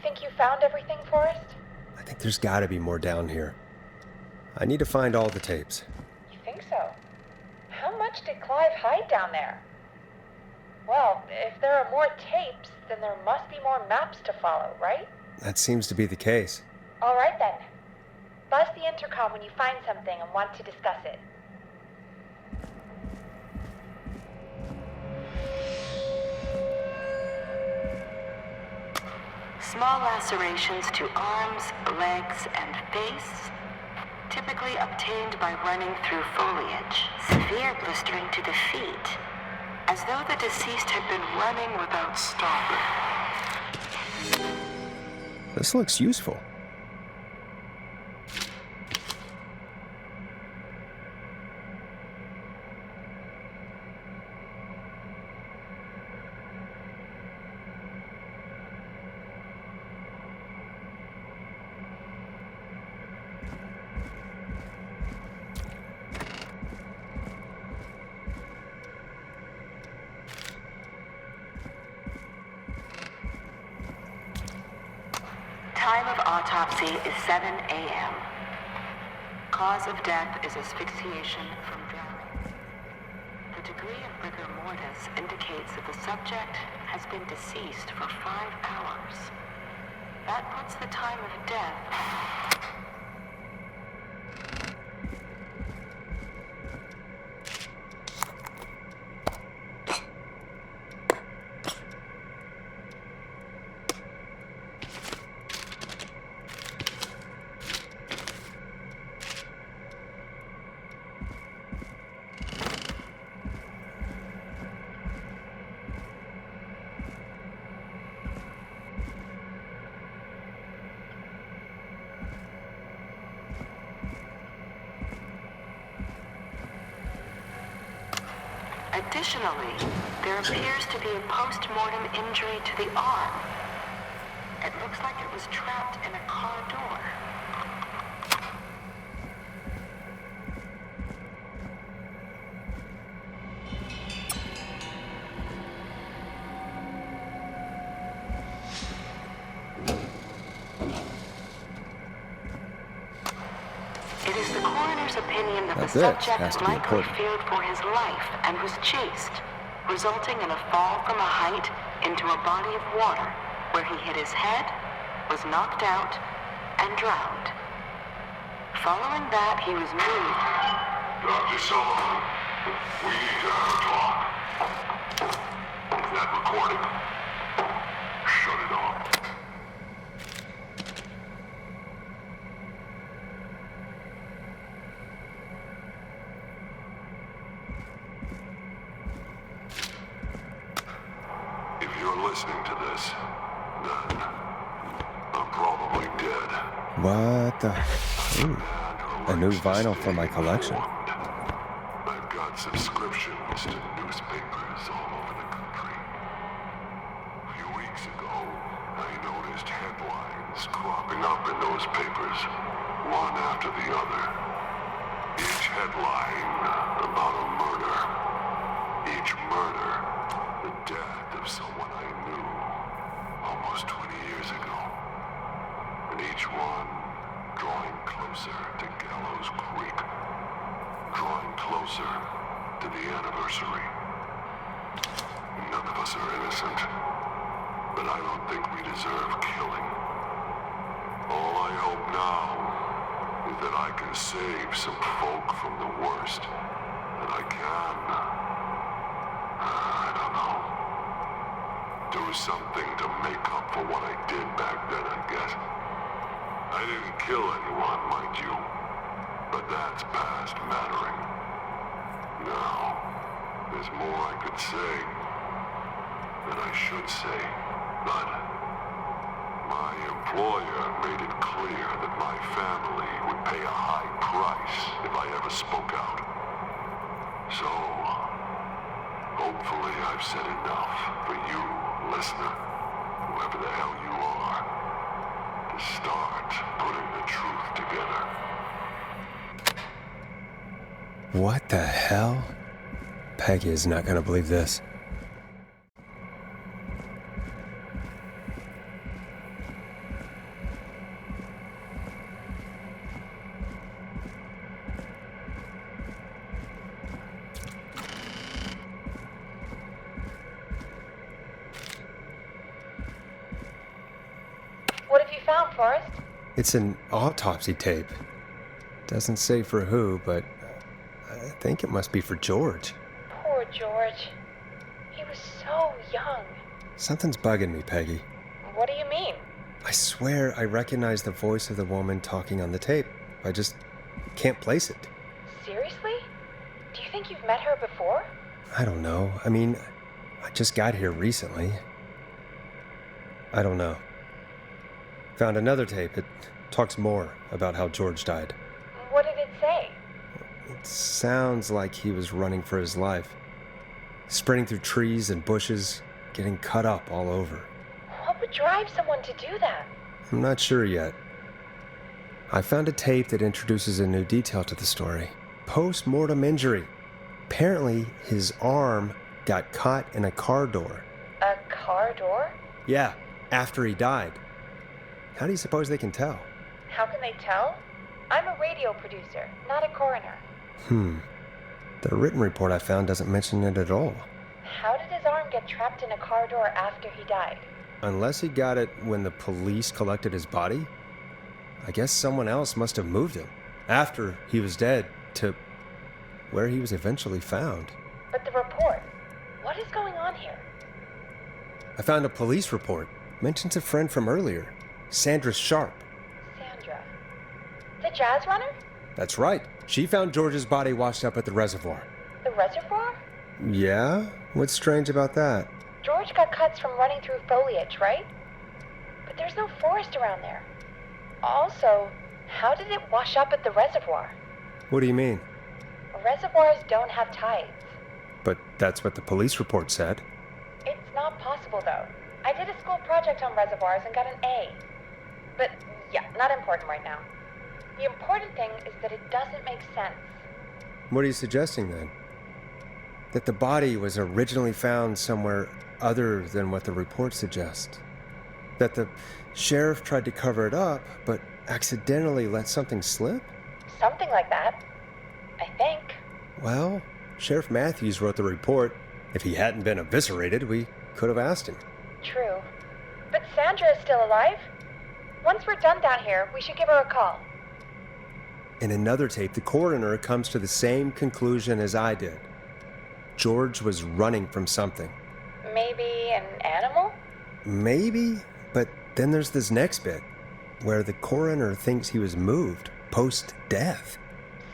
[SPEAKER 18] Think you found everything, Forrest?
[SPEAKER 1] I think there's gotta be more down here. I need to find all the tapes.
[SPEAKER 18] You think so? How much did Clive hide down there? Well, if there are more tapes, then there must be more maps to follow, right?
[SPEAKER 1] That seems to be the case.
[SPEAKER 18] All right then. Buzz the intercom when you find something and want to discuss it.
[SPEAKER 3] Small lacerations to arms, legs, and face, typically obtained by running through foliage. Severe blistering to the feet, as though the deceased had been running without stopping.
[SPEAKER 1] This looks useful.
[SPEAKER 3] Time of autopsy is 7 a.m. Cause of death is asphyxiation from drowning. The degree of rigor mortis indicates that the subject has been deceased for 5 hours. That puts the time of death... Additionally, there appears to be a post-mortem injury to the arm. It looks like it was trapped in a car door. It is the coroner's opinion that the subject likely feared for his life and was chased, resulting in a fall from a height into a body of water where he hit his head, was knocked out, and drowned. Following that, he was moved.
[SPEAKER 7] Dr. Sullivan, we need to have a talk. that recording. Shut it off. If you're listening to this, then I'm probably dead.
[SPEAKER 1] What the? Ooh, a new vinyl for my collection.
[SPEAKER 7] I've got subscriptions to newspapers all over the country. A few weeks ago, I noticed headlines cropping up in those papers, one after the other. Each headline about a murder. Each murder, the death of someone I knew almost 20 years ago. And each one drawing closer to Gallows Creek. Drawing closer to the anniversary. None of us are innocent, but I don't think we deserve killing. All I hope now is that I can save some folk from the worst, that I can, I don't know, do something to make up for what I did back then, I guess. I didn't kill anyone, mind you, but that's past mattering. Now, there's more I could say, that I should say, but my employer made it clear that my family would pay a high price if I ever spoke out. So, hopefully I've said enough for you, listener, whoever the hell you are, to start putting the truth together.
[SPEAKER 1] What the hell? Peggy is not gonna believe this.
[SPEAKER 18] What have you found, Forrest?
[SPEAKER 1] It's an autopsy tape. Doesn't say for who, but I think it must be for George.
[SPEAKER 18] Poor George. He was so young.
[SPEAKER 1] Something's bugging me, Peggy.
[SPEAKER 18] What do you mean?
[SPEAKER 1] I swear I recognize the voice of the woman talking on the tape. I just can't place it.
[SPEAKER 18] Seriously? Do you think you've met her before?
[SPEAKER 1] I don't know. I mean, I just got here recently. I don't know. Found another tape. It talks more about how George died.
[SPEAKER 18] What did it say?
[SPEAKER 1] It sounds like he was running for his life. Sprinting through trees and bushes, getting cut up all over.
[SPEAKER 18] What would drive someone to do that?
[SPEAKER 1] I'm not sure yet. I found a tape that introduces a new detail to the story. Post-mortem injury. Apparently, his arm got caught in a car door.
[SPEAKER 18] A car door?
[SPEAKER 1] Yeah, after he died. How do you suppose they can tell?
[SPEAKER 18] How can they tell? I'm a radio producer, not a coroner.
[SPEAKER 1] The written report I found doesn't mention it at all.
[SPEAKER 18] How did his arm get trapped in a car door after he died?
[SPEAKER 1] Unless he got it when the police collected his body? I guess someone else must have moved him, after he was dead, to where he was eventually found.
[SPEAKER 18] But the report, what is going on here?
[SPEAKER 1] I found a police report. Mentions a friend from earlier, Sandra Sharp.
[SPEAKER 18] Sandra. The jazz runner?
[SPEAKER 1] That's right. She found George's body washed up at the reservoir.
[SPEAKER 18] The reservoir?
[SPEAKER 1] Yeah? What's strange about that?
[SPEAKER 18] George got cuts from running through foliage, right? But there's no forest around there. Also, how did it wash up at the reservoir?
[SPEAKER 1] What do you mean?
[SPEAKER 18] Reservoirs don't have tides.
[SPEAKER 1] But that's what the police report said.
[SPEAKER 18] It's not possible, though. I did a school project on reservoirs and got an A. But, yeah, not important right now. The important thing is that it doesn't make sense.
[SPEAKER 1] What are you suggesting, then? That the body was originally found somewhere other than what the report suggests? That the sheriff tried to cover it up, but accidentally let something slip?
[SPEAKER 18] Something like that. I think.
[SPEAKER 1] Well, Sheriff Matthews wrote the report. If he hadn't been eviscerated, we could have asked him.
[SPEAKER 18] True. But Sandra is still alive? Once we're done down here, we should give her a call.
[SPEAKER 1] In another tape, the coroner comes to the same conclusion as I did. George was running from something.
[SPEAKER 18] Maybe an animal?
[SPEAKER 1] Maybe, but then there's this next bit, where the coroner thinks he was moved post-death.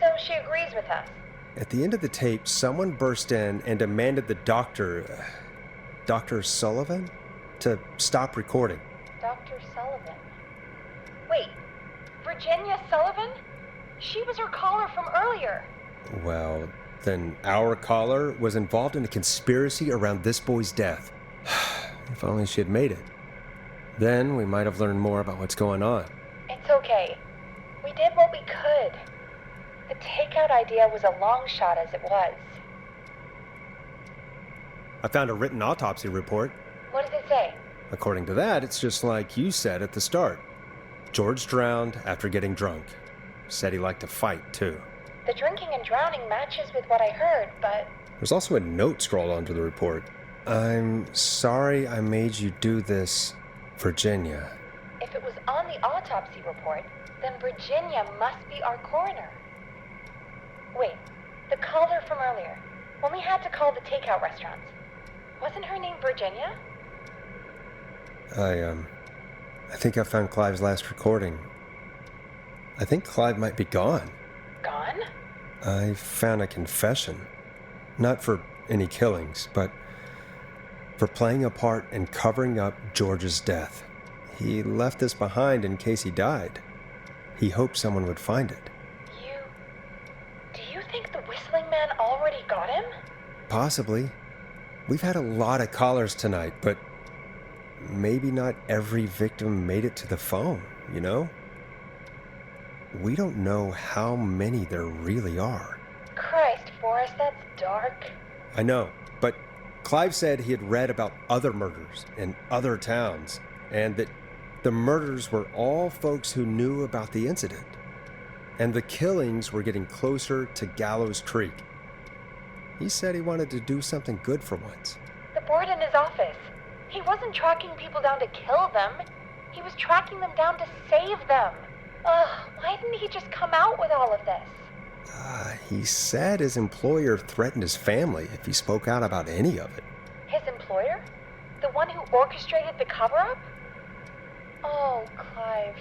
[SPEAKER 18] So she agrees with us.
[SPEAKER 1] At the end of the tape, someone burst in and demanded the doctor, Dr. Sullivan, to stop recording.
[SPEAKER 18] Dr. Sullivan. Wait, Virginia Sullivan? She was her caller from earlier.
[SPEAKER 1] Well, then our caller was involved in a conspiracy around this boy's death. If only she had made it. Then we might have learned more about what's going on.
[SPEAKER 18] It's okay. We did what we could. The takeout idea was a long shot as it was.
[SPEAKER 1] I found a written autopsy report.
[SPEAKER 18] What does it say?
[SPEAKER 1] According to that, it's just like you said at the start. George drowned after getting drunk. Said he liked to fight, too.
[SPEAKER 18] The drinking and drowning matches with what I heard, but...
[SPEAKER 1] There's also a note scrawled onto the report. I'm sorry I made you do this, Virginia.
[SPEAKER 18] If it was on the autopsy report, then Virginia must be our coroner. Wait, the caller from earlier, when we had to call the takeout restaurants, wasn't her name Virginia?
[SPEAKER 1] I think I found Clive's last recording. I think Clive might be gone.
[SPEAKER 18] Gone?
[SPEAKER 1] I found a confession. Not for any killings, but for playing a part in covering up George's death. He left this behind in case he died. He hoped someone would find it.
[SPEAKER 18] Do you think the Whistling Man already got him?
[SPEAKER 1] Possibly. We've had a lot of callers tonight, but maybe not every victim made it to the phone, you know? We don't know how many there really are.
[SPEAKER 18] Christ, Forrest, that's dark.
[SPEAKER 1] I know, but Clive said he had read about other murders in other towns, and that the murders were all folks who knew about the incident. And the killings were getting closer to Gallows Creek. He said he wanted to do something good for once.
[SPEAKER 18] The board in his office. He wasn't tracking people down to kill them. He was tracking them down to save them. Ugh, why didn't he just come out with all of this?
[SPEAKER 1] He said his employer threatened his family if he spoke out about any of it.
[SPEAKER 18] His employer? The one who orchestrated the cover-up? Oh, Clive.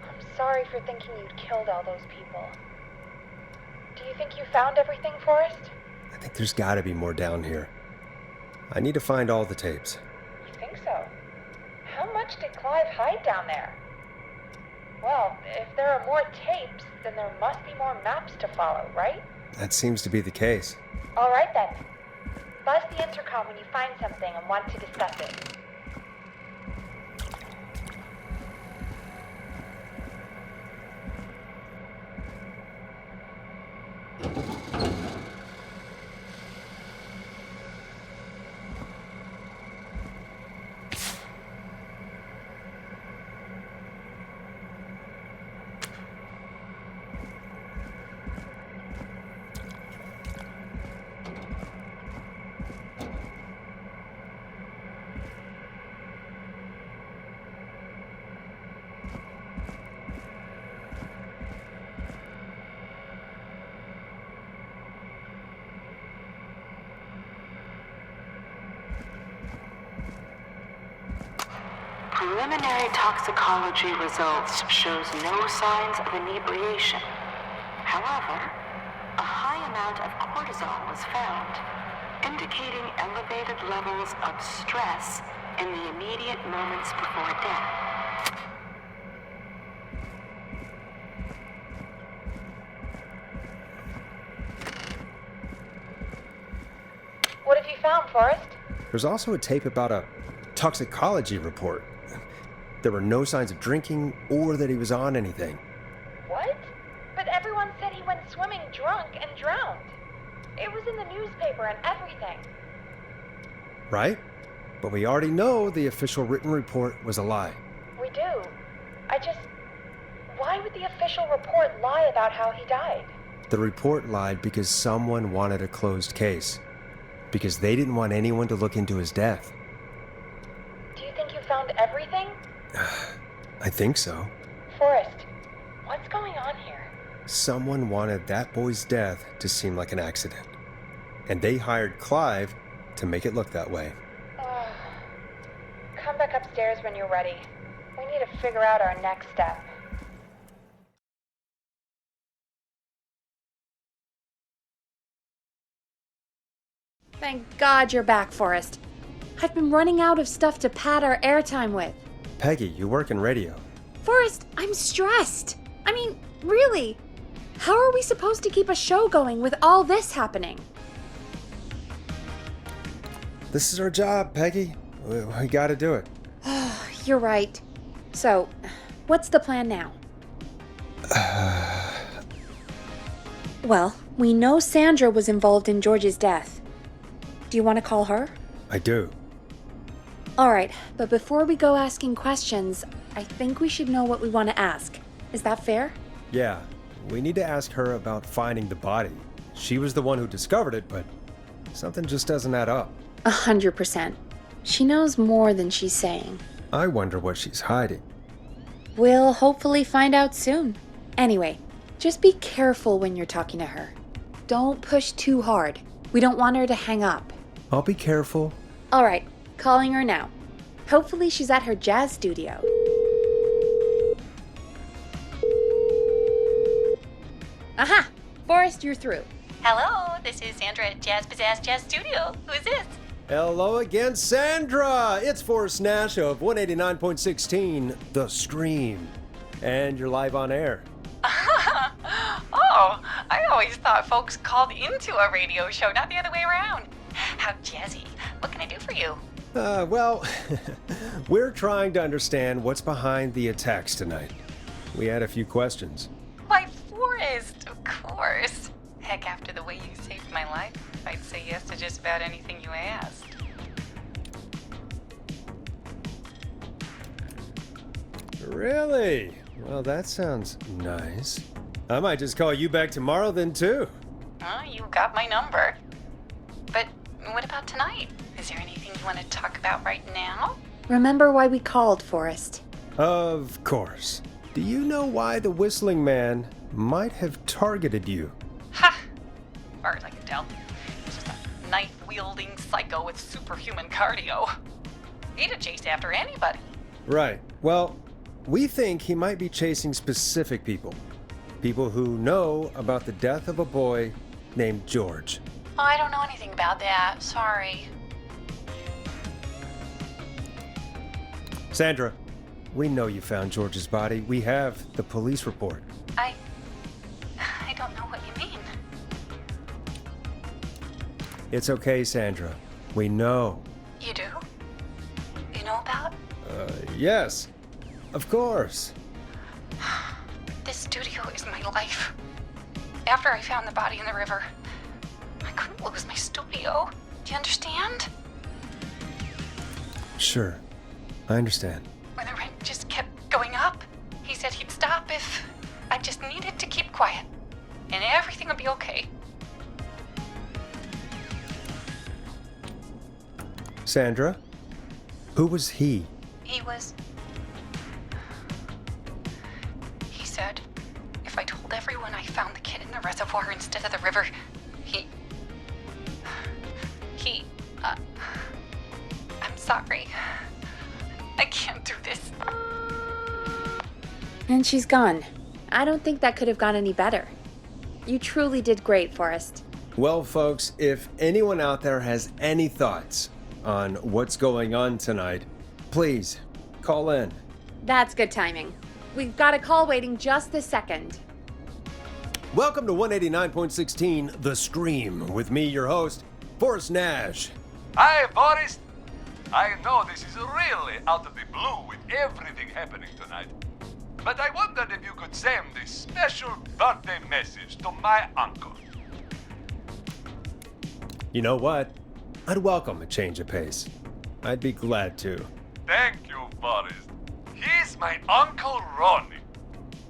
[SPEAKER 18] I'm sorry for thinking you'd killed all those people. Do you think you found everything, Forrest?
[SPEAKER 1] I think there's gotta be more down here. I need to find all the tapes.
[SPEAKER 18] You think so? How much did Clive hide down there? Well, if there are more tapes, then there must be more maps to follow, right?
[SPEAKER 1] That seems to be the case.
[SPEAKER 18] All right then. Buzz the intercom when you find something and want to discuss it.
[SPEAKER 3] Preliminary toxicology results shows no signs of inebriation. However, a high amount of cortisol was found, indicating elevated levels of stress in the immediate moments before death.
[SPEAKER 18] What have you found, Forrest?
[SPEAKER 1] There's also a tape about a toxicology report. There were no signs of drinking or that he was on anything.
[SPEAKER 18] What? But everyone said he went swimming drunk and drowned. It was in the newspaper and everything.
[SPEAKER 1] Right? But we already know the official written report was a lie.
[SPEAKER 18] We do. Why would the official report lie about how he died?
[SPEAKER 1] The report lied because someone wanted a closed case. Because they didn't want anyone to look into his death.
[SPEAKER 18] Do you think you found everything?
[SPEAKER 1] I think so.
[SPEAKER 18] Forrest, what's going on here?
[SPEAKER 1] Someone wanted that boy's death to seem like an accident. And they hired Clive to make it look that way.
[SPEAKER 18] come back upstairs when you're ready. We need to figure out our next step.
[SPEAKER 2] Thank God you're back, Forrest. I've been running out of stuff to pad our airtime with.
[SPEAKER 1] Peggy, you work in radio.
[SPEAKER 2] Forrest, I'm stressed. I mean, really. How are we supposed to keep a show going with all this happening?
[SPEAKER 1] This is our job, Peggy. We gotta do it.
[SPEAKER 2] You're right. So, what's the plan now? Well, we know Sandra was involved in George's death. Do you want to call her?
[SPEAKER 1] I do.
[SPEAKER 2] All right, but before we go asking questions, I think we should know what we want to ask. Is that fair?
[SPEAKER 1] Yeah, we need to ask her about finding the body. She was the one who discovered it, but something just doesn't add up.
[SPEAKER 2] 100%. She knows more than she's saying.
[SPEAKER 1] I wonder what she's hiding.
[SPEAKER 2] We'll hopefully find out soon. Anyway, just be careful when you're talking to her. Don't push too hard. We don't want her to hang up.
[SPEAKER 1] I'll be careful.
[SPEAKER 2] All right, calling her now. Hopefully she's at her jazz studio. Aha! Forrest, you're through.
[SPEAKER 3] Hello, this is Sandra at Jazz Pizzazz Jazz Studio. Who is this?
[SPEAKER 1] Hello again, Sandra! It's Forrest Nash of 189.16, The Stream. And you're live on air.
[SPEAKER 17] Oh, I always thought folks called into a radio show, not the other way around. How jazzy. What can I do for you?
[SPEAKER 1] Well, we're trying to understand what's behind the attacks tonight. We had a few questions.
[SPEAKER 17] Why, Forrest, of course. Heck, after the way you saved my life, I'd say yes to just about anything you asked.
[SPEAKER 1] Really? Well, that sounds nice. I might just call you back tomorrow then, too.
[SPEAKER 17] Oh, you got my number. But what about tonight? Is there anything you want to talk about right now?
[SPEAKER 2] Remember why we called, Forrest?
[SPEAKER 1] Of course. Do you know why the Whistling Man might have targeted you?
[SPEAKER 17] Ha! As far as I can tell, he's just a knife-wielding psycho with superhuman cardio. He'd have chased after anybody.
[SPEAKER 1] Right. Well, we think he might be chasing specific people. People who know about the death of a boy named George.
[SPEAKER 17] Oh, I don't know anything about that. Sorry.
[SPEAKER 1] Sandra, we know you found George's body. We have the police report.
[SPEAKER 17] I don't know what you mean.
[SPEAKER 1] It's okay, Sandra. We know.
[SPEAKER 17] You do? You know about?
[SPEAKER 1] Yes. Of course.
[SPEAKER 17] This studio is my life. After I found the body in the river, I couldn't lose my studio. Do you understand?
[SPEAKER 1] Sure. I understand.
[SPEAKER 17] When the rent just kept going up, he said he'd stop if I just needed to keep quiet. And everything would be okay.
[SPEAKER 1] Sandra? Who was he?
[SPEAKER 17] He said if I told everyone I found the kid in the reservoir instead of the river, I'm sorry. I can't do this.
[SPEAKER 2] And she's gone. I don't think that could have gone any better. You truly did great, Forrest.
[SPEAKER 1] Well, folks, if anyone out there has any thoughts on what's going on tonight, please call in.
[SPEAKER 2] That's good timing. We've got a call waiting just this second.
[SPEAKER 1] Welcome to 189.16 The Stream with me, your host, Forrest Nash.
[SPEAKER 6] Hi, Forrest. I know this is really out of the blue with everything happening tonight, but I wondered if you could send a special birthday message to my uncle.
[SPEAKER 1] You know what? I'd welcome a change of pace. I'd be glad to.
[SPEAKER 6] Thank you, Forrest. He's my Uncle Ronnie.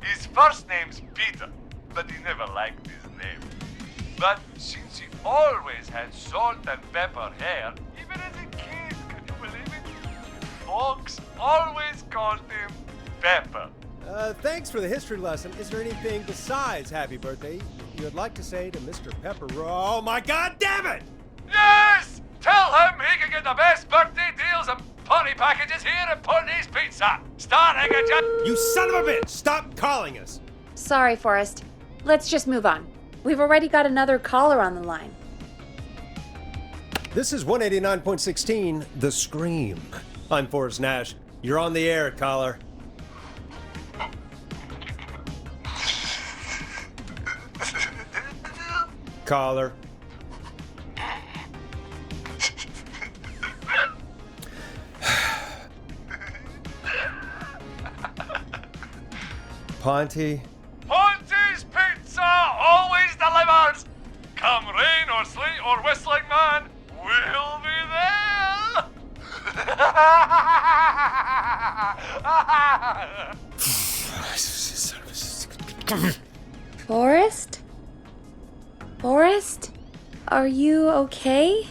[SPEAKER 6] His first name's Peter, but he never liked his name. But since he always had salt and pepper hair, even as a kid, can you believe it? Folks always called him Pepper.
[SPEAKER 1] Thanks for the history lesson. Is there anything besides happy birthday you would like to say to Mr. Pepper? Oh my God damn it!
[SPEAKER 6] Yes! Tell him he can get the best birthday deals Party packages here at Ponty's Pizza. Starting at just...
[SPEAKER 1] You son of a bitch! Stop calling us!
[SPEAKER 2] Sorry, Forrest. Let's just move on. We've already got another caller on the line.
[SPEAKER 1] This is 189.16, The Scream. I'm Forrest Nash. You're on the air, caller. Caller. Ponty.
[SPEAKER 6] Ponty's Pizza always delivers. Come rain or sleet or whistling man, we'll be there.
[SPEAKER 2] Forrest? Forrest? Are you okay?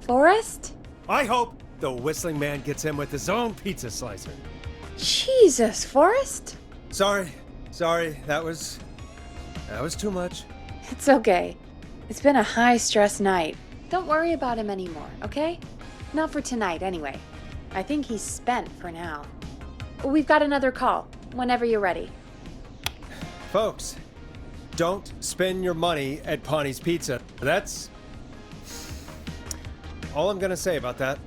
[SPEAKER 2] Forrest?
[SPEAKER 1] I hope the whistling man gets him with his own pizza slicer.
[SPEAKER 2] Jesus, Forrest?
[SPEAKER 1] Sorry, that was too much.
[SPEAKER 2] It's okay. It's been a high-stress night. Don't worry about him anymore, okay? Not for tonight, anyway. I think he's spent for now. We've got another call, whenever you're ready.
[SPEAKER 1] Folks, don't spend your money at Ponty's Pizza. That's all I'm gonna say about that.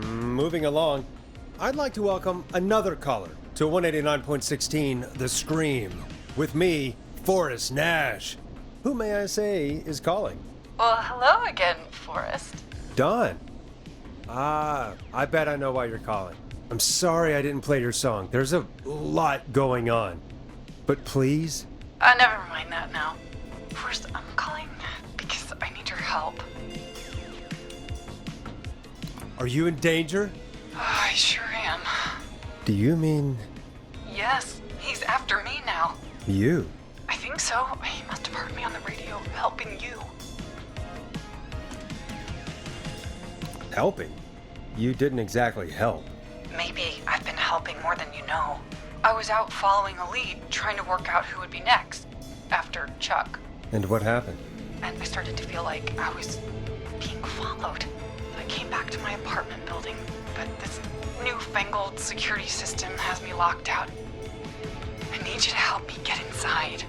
[SPEAKER 1] Moving along, I'd like to welcome another caller to 189.16 The Scream. With me, Forrest Nash. Who may I say is calling?
[SPEAKER 17] Well, hello again, Forrest.
[SPEAKER 1] Don. I bet I know why you're calling. I'm sorry I didn't play your song. There's a lot going on. But please?
[SPEAKER 17] Never mind that now. Forrest, I'm calling because I need your help.
[SPEAKER 1] Are you in danger?
[SPEAKER 17] I sure am.
[SPEAKER 1] Do you mean
[SPEAKER 17] Yes, he's after me now.
[SPEAKER 1] you?
[SPEAKER 17] I think so. He must have heard me on the radio helping you.
[SPEAKER 1] Helping? You didn't exactly help.
[SPEAKER 17] Maybe I've been helping more than you know. I was out following a lead, trying to work out who would be next, after Chuck.
[SPEAKER 1] And what happened?
[SPEAKER 17] And I started to feel like I was being followed. I came back to my apartment building, but this newfangled security system has me locked out. I need you to help me get inside.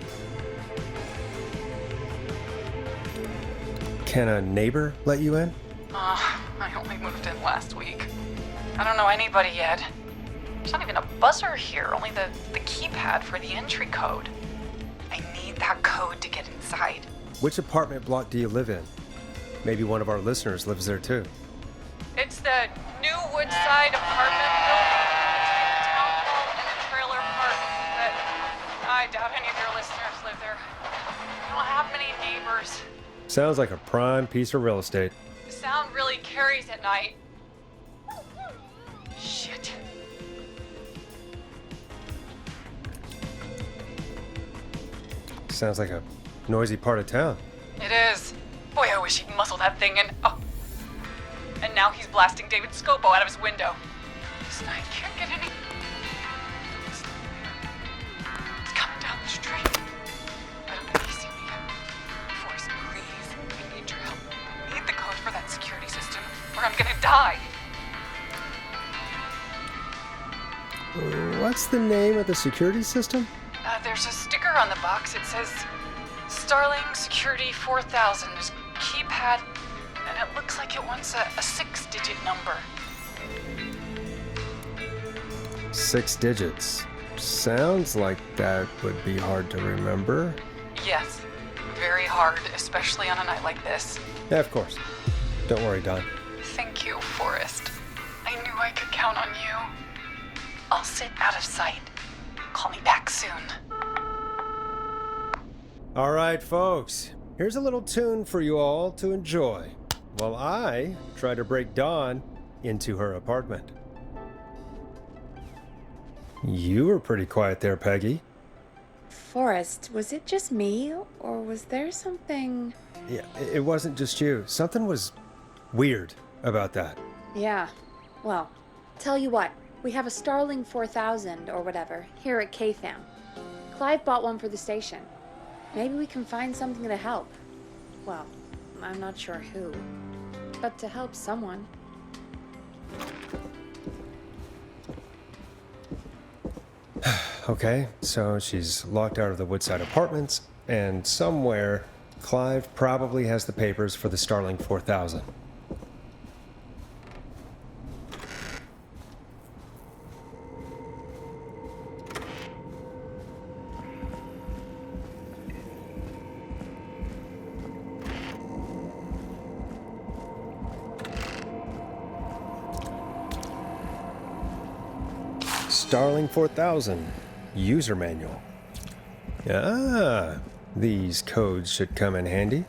[SPEAKER 1] Can a neighbor let you in?
[SPEAKER 17] I only moved in last week. I don't know anybody yet. There's not even a buzzer here, only the keypad for the entry code. I need that code to get inside.
[SPEAKER 1] Which apartment block do you live in? Maybe one of our listeners lives there too.
[SPEAKER 17] It's the new Woodside apartment building between the town hall and the trailer park, but I doubt any of your listeners live there. I don't have many neighbors.
[SPEAKER 1] Sounds like a prime piece of real estate.
[SPEAKER 17] The sound really carries at night. Shit.
[SPEAKER 1] Sounds like a noisy part of town.
[SPEAKER 17] It is. Boy, I wish he'd muscle that thing in. Oh. And now he's blasting David Scopo out of his window. This night can't get any. It's coming down the street. I don't think he's seen me yet. Forrest, please. I need your help. I need the code for that security system, or I'm gonna die.
[SPEAKER 1] What's the name of the security system?
[SPEAKER 17] There's a sticker on the box. It says Starling Security 4000. There's a keypad, and it looks like it wants a 6-digit number.
[SPEAKER 1] 6 digits. Sounds like that would be hard to remember.
[SPEAKER 17] Yes, very hard, especially on a night like this.
[SPEAKER 1] Yeah, of course. Don't worry, Don.
[SPEAKER 17] Thank you, Forrest. I knew I could count on you. I'll sit out of sight. Call me back soon.
[SPEAKER 1] All right, folks. Here's a little tune for you all to enjoy while I try to break Dawn into her apartment. You were pretty quiet there, Peggy.
[SPEAKER 2] Forrest, was it just me, or was there something...
[SPEAKER 1] Yeah, it wasn't just you. Something was weird about that.
[SPEAKER 2] Yeah. Well, tell you what. We have a Starling 4000 or whatever here at KFAM. Clive bought one for the station. Maybe we can find something to help. Well, I'm not sure who. But to help someone.
[SPEAKER 1] Okay, so she's locked out of the Woodside Apartments, and somewhere, Clive probably has the papers for the Starling 4000. Starling 4000 user manual. Ah, these codes should come in handy.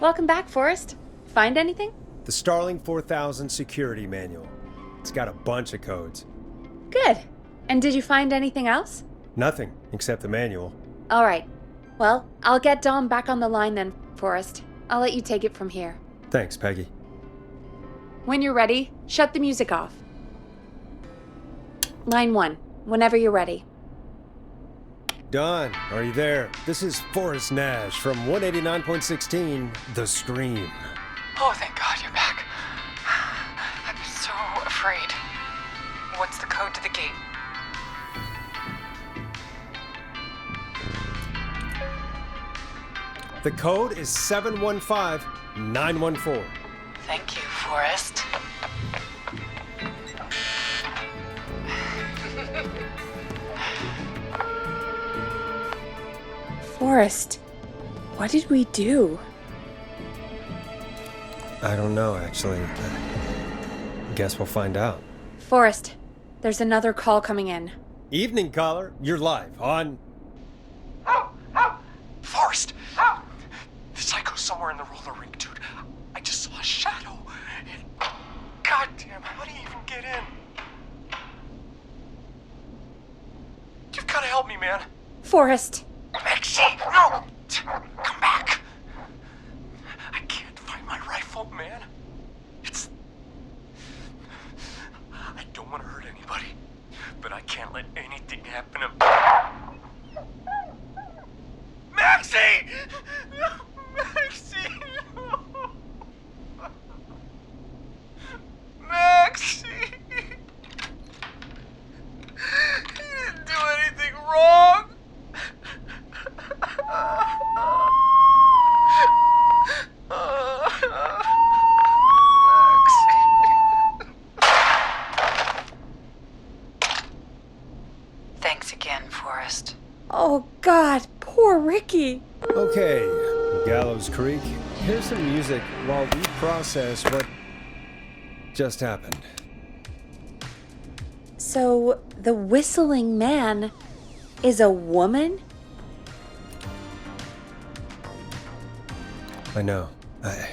[SPEAKER 2] Welcome back, Forrest. Find anything?
[SPEAKER 1] The Starling 4000 security manual. It's got a bunch of codes.
[SPEAKER 2] Good. And did you find anything else?
[SPEAKER 1] Nothing except the manual.
[SPEAKER 2] All right. Well, I'll get Dom back on the line then, Forrest. I'll let you take it from here.
[SPEAKER 1] Thanks, Peggy.
[SPEAKER 2] When you're ready, shut the music off. Line 1, whenever you're ready.
[SPEAKER 1] Don, are you there? This is Forrest Nash from 189.16, The Scream.
[SPEAKER 17] Oh, thank God you're back. I'm so afraid. What's the code to the gate?
[SPEAKER 1] The code is 715914.
[SPEAKER 17] Thank you, Forrest.
[SPEAKER 2] Forrest, what did we do?
[SPEAKER 1] I don't know, actually. Guess we'll find out.
[SPEAKER 2] Forrest, there's another call coming in.
[SPEAKER 1] Evening, caller. You're live on...
[SPEAKER 10] Forrest! The psycho's somewhere in the roller rink, dude. I just saw a shadow. Goddamn, how do you even get in? You've gotta help me, man.
[SPEAKER 2] Forrest.
[SPEAKER 10] Maxie, no! Come back! I can't find my rifle, man. I don't want to hurt anybody, but I can't let anything happen to... Maxie! Maxie! Maxie! You didn't do anything wrong!
[SPEAKER 17] Thanks again, Forrest.
[SPEAKER 2] Oh, God, poor Ricky.
[SPEAKER 1] Okay, Gallows Creek. Here's some music while we process what just happened.
[SPEAKER 2] So, the whistling man is a woman?
[SPEAKER 1] I know. I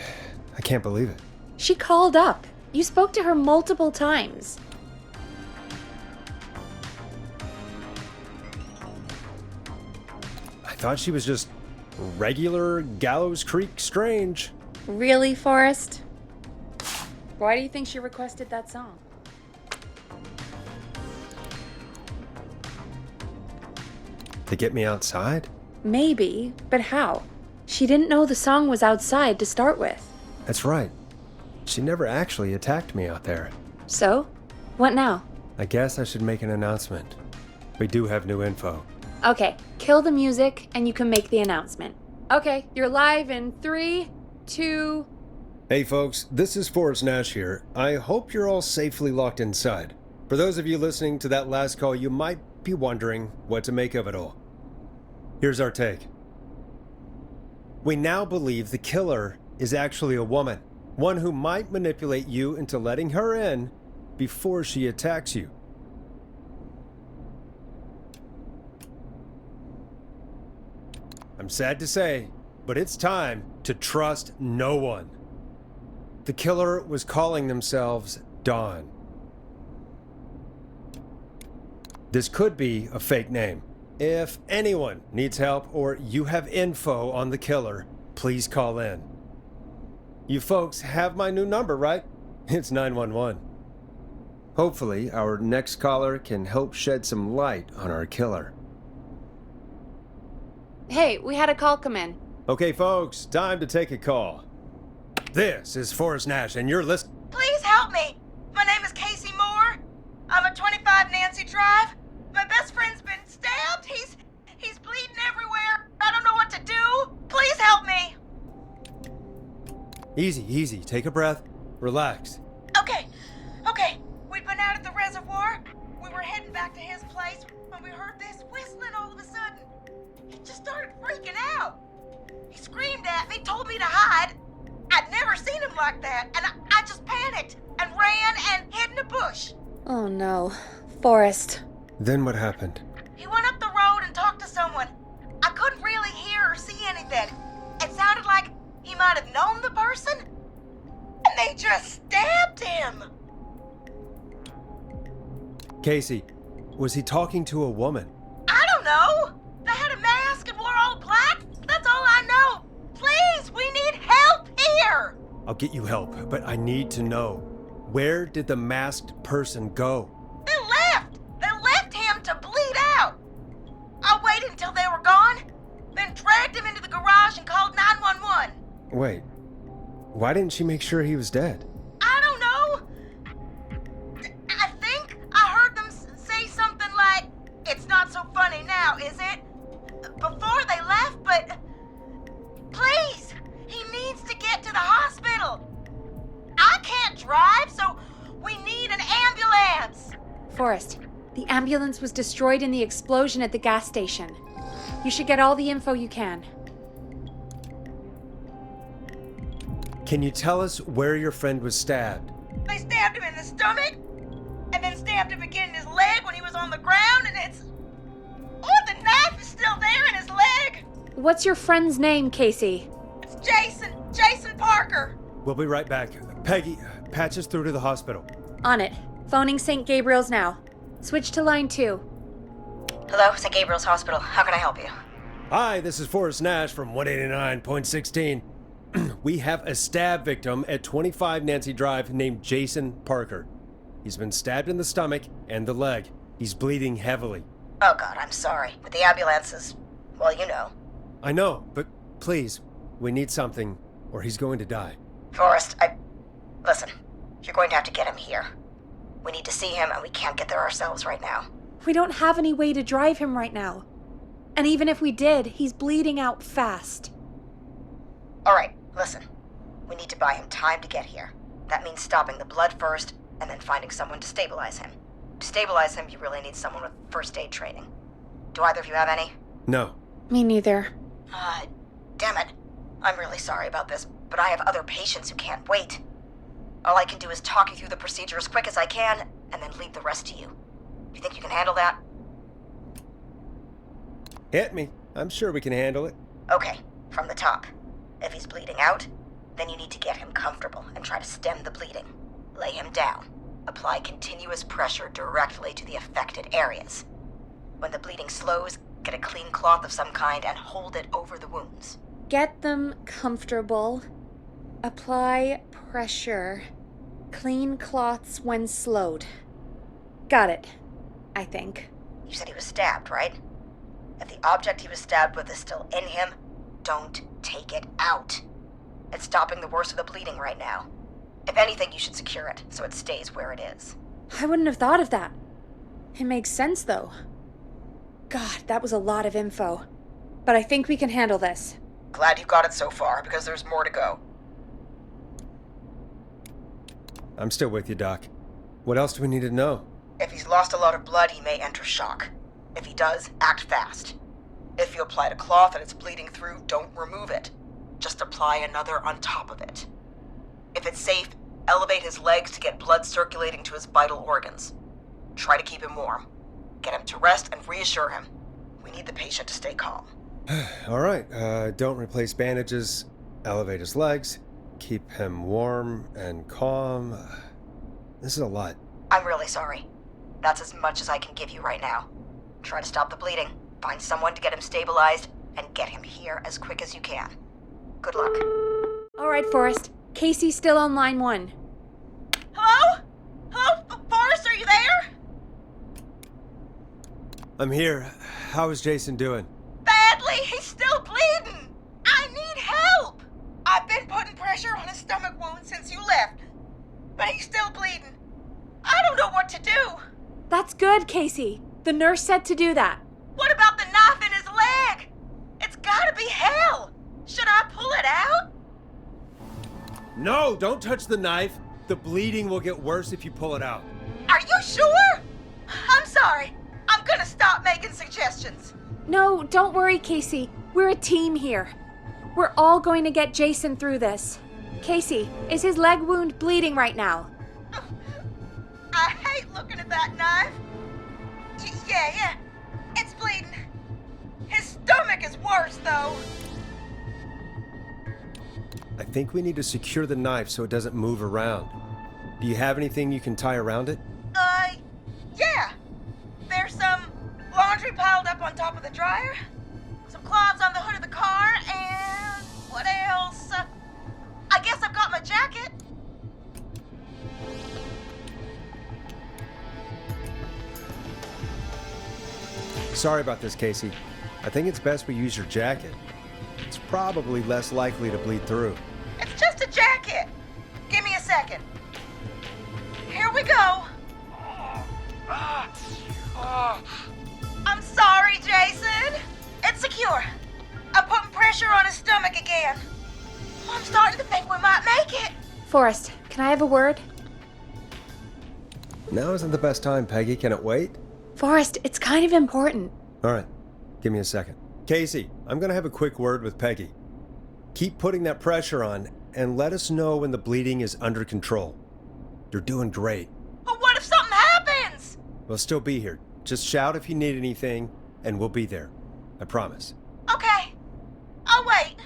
[SPEAKER 1] can't believe it.
[SPEAKER 2] She called up. You spoke to her multiple times.
[SPEAKER 1] I thought she was just regular Gallows Creek Strange.
[SPEAKER 2] Really, Forrest? Why do you think she requested that song?
[SPEAKER 1] To get me outside?
[SPEAKER 2] Maybe, but how? She didn't know the song was outside to start with.
[SPEAKER 1] That's right. She never actually attacked me out there.
[SPEAKER 2] So? What now?
[SPEAKER 1] I guess I should make an announcement. We do have new info.
[SPEAKER 2] Okay, kill the music and you can make the announcement. Okay, you're live in 3, 2...
[SPEAKER 1] Hey folks, this is Forrest Nash here. I hope you're all safely locked inside. For those of you listening to that last call, you might be wondering what to make of it all. Here's our take. We now believe the killer is actually a woman. One who might manipulate you into letting her in before she attacks you. I'm sad to say, but it's time to trust no one. The killer was calling themselves Dawn. This could be a fake name. If anyone needs help or you have info on the killer, please call in. You folks have my new number, right? It's 911. Hopefully, our next caller can help shed some light on our killer.
[SPEAKER 2] Hey, we had a call come in.
[SPEAKER 1] Okay, folks, time to take a call. This is Forrest Nash, and you're listening.
[SPEAKER 5] Please help me. My name is Casey Moore. I'm at 25 Nancy Drive. My best friend's been stabbed. He's bleeding everywhere. I don't know what to do. Please help me.
[SPEAKER 1] Easy. Take a breath. Relax.
[SPEAKER 5] Okay. We'd been out at the reservoir. We were heading back to his place when we heard this whistling all of a sudden. He just started freaking out. He screamed at me, told me to hide. I'd never seen him like that, and I just panicked and ran and hid in a bush.
[SPEAKER 2] Oh no. Forrest.
[SPEAKER 1] Then what happened?
[SPEAKER 5] He went up the road and talked to someone. I couldn't really hear or see anything. It sounded like he might have known the person, and they just stabbed him.
[SPEAKER 1] Casey, was he talking to a woman?
[SPEAKER 5] I don't know. They had a mask and wore all black. That's all I know. Please, we need help here.
[SPEAKER 1] I'll get you help, but I need to know. Where did the masked person go?
[SPEAKER 5] They left him to bleed out. I waited until they were gone, then dragged him into the garage and called 911.
[SPEAKER 1] Wait, why didn't she make sure he was dead?
[SPEAKER 5] I don't know. I think I heard them say something like, "It's not so funny now, is it?" before they left, but please, he needs to get to the hospital. I can't drive, so we need an ambulance.
[SPEAKER 2] Forrest, the ambulance was destroyed in the explosion at the gas station. You should get all the info you can.
[SPEAKER 1] Can you tell us where your friend was stabbed?
[SPEAKER 5] They stabbed him in the stomach, and then stabbed him again in his leg when he was on the ground, and it's... Oh, the knife is still there in his leg!
[SPEAKER 2] What's your friend's name, Casey?
[SPEAKER 5] It's Jason Parker.
[SPEAKER 1] We'll be right back. Peggy, patch us through to the hospital.
[SPEAKER 2] On it. Phoning St. Gabriel's now. Switch to line 2.
[SPEAKER 5] Hello, St. Gabriel's Hospital. How can I help you?
[SPEAKER 1] Hi, this is Forrest Nash from 189.16. We have a stab victim at 25 Nancy Drive named Jason Parker. He's been stabbed in the stomach and the leg. He's bleeding heavily.
[SPEAKER 5] Oh God, I'm sorry. But the ambulance is, well, you know.
[SPEAKER 1] I know, but please, we need something or he's going to die.
[SPEAKER 5] Forrest, Listen, you're going to have to get him here. We need to see him and we can't get there ourselves right now.
[SPEAKER 2] We don't have any way to drive him right now. And even if we did, he's bleeding out fast.
[SPEAKER 5] All right, listen. We need to buy him time to get here. That means stopping the blood first and then finding someone to stabilize him. To stabilize him, you really need someone with first aid training. Do either of you have any?
[SPEAKER 1] No.
[SPEAKER 2] Me neither.
[SPEAKER 5] Damn it. I'm really sorry about this, but I have other patients who can't wait. All I can do is talk you through the procedure as quick as I can, and then leave the rest to you. Do you think you can handle that?
[SPEAKER 1] Hit me. I'm sure we can handle it.
[SPEAKER 5] Okay, from the top. If he's bleeding out, then you need to get him comfortable and try to stem the bleeding. Lay him down. Apply continuous pressure directly to the affected areas. When the bleeding slows, get a clean cloth of some kind and hold it over the wounds.
[SPEAKER 2] Get them comfortable. Apply pressure. Clean cloths when slowed. Got it, I think.
[SPEAKER 5] You said he was stabbed, right? If the object he was stabbed with is still in him, don't take it out. It's stopping the worst of the bleeding right now. If anything, you should secure it so it stays where it is.
[SPEAKER 2] I wouldn't have thought of that. It makes sense, though. God, that was a lot of info. But I think we can handle this.
[SPEAKER 5] Glad you got it so far, because there's more to go.
[SPEAKER 1] I'm still with you, Doc. What else do we need to know?
[SPEAKER 5] If he's lost a lot of blood, he may enter shock. If he does, act fast. If you applied a cloth and it's bleeding through, don't remove it. Just apply another on top of it. If it's safe, elevate his legs to get blood circulating to his vital organs. Try to keep him warm. Get him to rest and reassure him. We need the patient to stay calm.
[SPEAKER 1] All right, don't replace bandages, elevate his legs. keep him warm and calm. This is a lot.
[SPEAKER 5] I'm really sorry. That's as much as I can give you right now. Try to stop the bleeding, find someone to get him stabilized, and get him here as quick as you can. Good luck.
[SPEAKER 2] All right, Forrest. Casey's still on line 1.
[SPEAKER 5] Hello? Hello? Forrest, are you there?
[SPEAKER 1] I'm here. How is Jason doing?
[SPEAKER 5] Badly. He's still bleeding. I need help. I've been putting pressure on his stomach wound since you left, but he's still bleeding. I don't know what to do.
[SPEAKER 2] That's good, Casey. The nurse said to do that.
[SPEAKER 5] What about the knife in his leg? It's gotta be hell. Should I pull it out?
[SPEAKER 1] No, don't touch the knife. The bleeding will get worse if you pull it out.
[SPEAKER 5] Are you sure? I'm sorry. I'm gonna stop making suggestions.
[SPEAKER 2] No, don't worry, Casey. We're a team here. We're all going to get Jason through this. Casey, is his leg wound bleeding right now?
[SPEAKER 5] I hate looking at that knife. Yeah. It's bleeding. His stomach is worse, though.
[SPEAKER 1] I think we need to secure the knife so it doesn't move around. Do you have anything you can tie around it?
[SPEAKER 5] Yeah. There's some laundry piled up on top of the dryer, some cloths on the hood of the car, and what else? I guess I've got my jacket.
[SPEAKER 1] Sorry about this, Casey. I think it's best we use your jacket. It's probably less likely to bleed through.
[SPEAKER 5] It's just a jacket. Give me a second. Here we go. I'm sorry, Jason. It's secure. I'm putting pressure on his stomach again. I'm starting to think we might make it.
[SPEAKER 2] Forrest, can I have a word?
[SPEAKER 1] Now isn't the best time, Peggy. Can it wait?
[SPEAKER 2] Forrest, it's kind of important.
[SPEAKER 1] All right. Give me a second. Casey, I'm going to have a quick word with Peggy. Keep putting that pressure on and let us know when the bleeding is under control. You're doing great.
[SPEAKER 5] But what if something happens?
[SPEAKER 1] We'll still be here. Just shout if you need anything, and we'll be there. I promise.
[SPEAKER 5] Okay. I'll wait.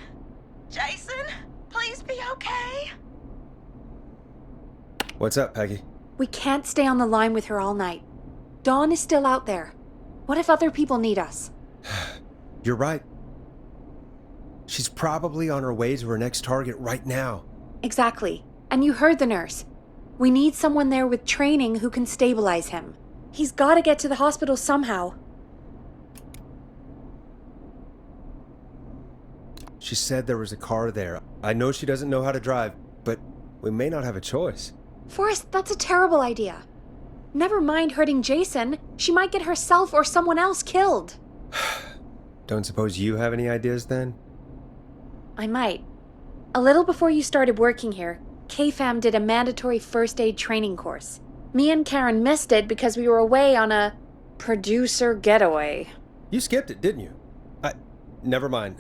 [SPEAKER 5] Jason, please be okay.
[SPEAKER 1] What's up, Peggy?
[SPEAKER 2] We can't stay on the line with her all night. Dawn is still out there. What if other people need us?
[SPEAKER 1] You're right. She's probably on her way to her next target right now.
[SPEAKER 2] Exactly. And you heard the nurse. We need someone there with training who can stabilize him. He's got to get to the hospital somehow.
[SPEAKER 1] She said there was a car there. I know she doesn't know how to drive, but we may not have a choice.
[SPEAKER 2] Forrest, that's a terrible idea. Never mind hurting Jason. She might get herself or someone else killed.
[SPEAKER 1] Don't suppose you have any ideas then?
[SPEAKER 2] I might. A little before you started working here, KFAM did a mandatory first aid training course. Me and Karen missed it because we were away on a producer getaway.
[SPEAKER 1] You skipped it, didn't you? Never mind.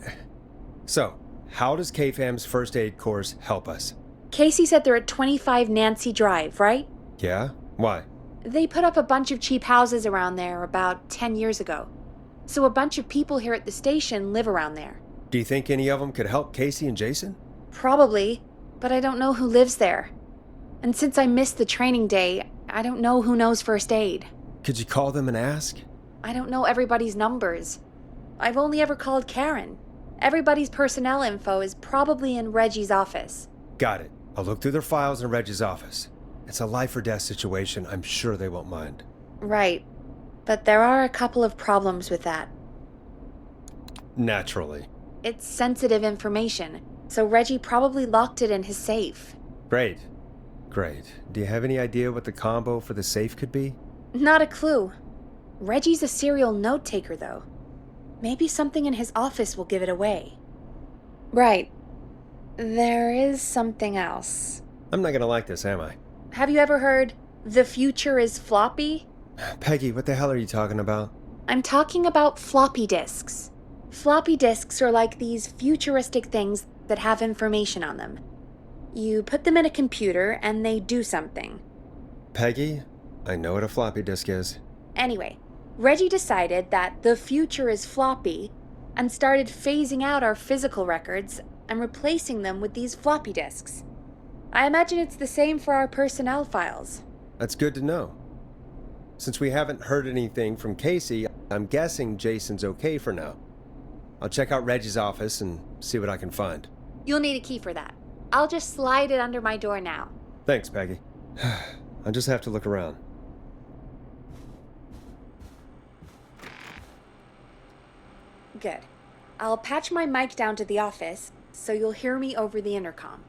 [SPEAKER 1] So, how does KFAM's first aid course help us?
[SPEAKER 2] Casey said they're at 25 Nancy Drive, right?
[SPEAKER 1] Yeah? Why?
[SPEAKER 2] They put up a bunch of cheap houses around there about 10 years ago. So a bunch of people here at the station live around there.
[SPEAKER 1] Do you think any of them could help Casey and Jason?
[SPEAKER 2] Probably, but I don't know who lives there. And since I missed the training day, I don't know who knows first aid.
[SPEAKER 1] Could you call them and ask?
[SPEAKER 2] I don't know everybody's numbers. I've only ever called Karen. Everybody's personnel info is probably in Reggie's office.
[SPEAKER 1] Got it. I'll look through their files in Reggie's office. It's a life or death situation. I'm sure they won't mind.
[SPEAKER 2] Right. But there are a couple of problems with that.
[SPEAKER 1] Naturally.
[SPEAKER 2] It's sensitive information, so Reggie probably locked it in his safe.
[SPEAKER 1] Great. Do you have any idea what the combo for the safe could be?
[SPEAKER 2] Not a clue. Reggie's a serial note-taker, though. Maybe something in his office will give it away. Right. There is something else.
[SPEAKER 1] I'm not gonna like this, am I?
[SPEAKER 2] Have you ever heard, "The future is floppy"?
[SPEAKER 1] Peggy, what the hell are you talking about?
[SPEAKER 2] I'm talking about floppy disks. Floppy disks are like these futuristic things that have information on them. You put them in a computer and they do something.
[SPEAKER 1] Peggy, I know what a floppy disk is.
[SPEAKER 2] Anyway, Reggie decided that the future is floppy and started phasing out our physical records and replacing them with these floppy disks. I imagine it's the same for our personnel files.
[SPEAKER 1] That's good to know. Since we haven't heard anything from Casey, I'm guessing Jason's okay for now. I'll check out Reggie's office and see what I can find.
[SPEAKER 2] You'll need a key for that. I'll just slide it under my door now.
[SPEAKER 1] Thanks, Peggy. I just have to look around.
[SPEAKER 2] Good. I'll patch my mic down to the office, so you'll hear me over the intercom.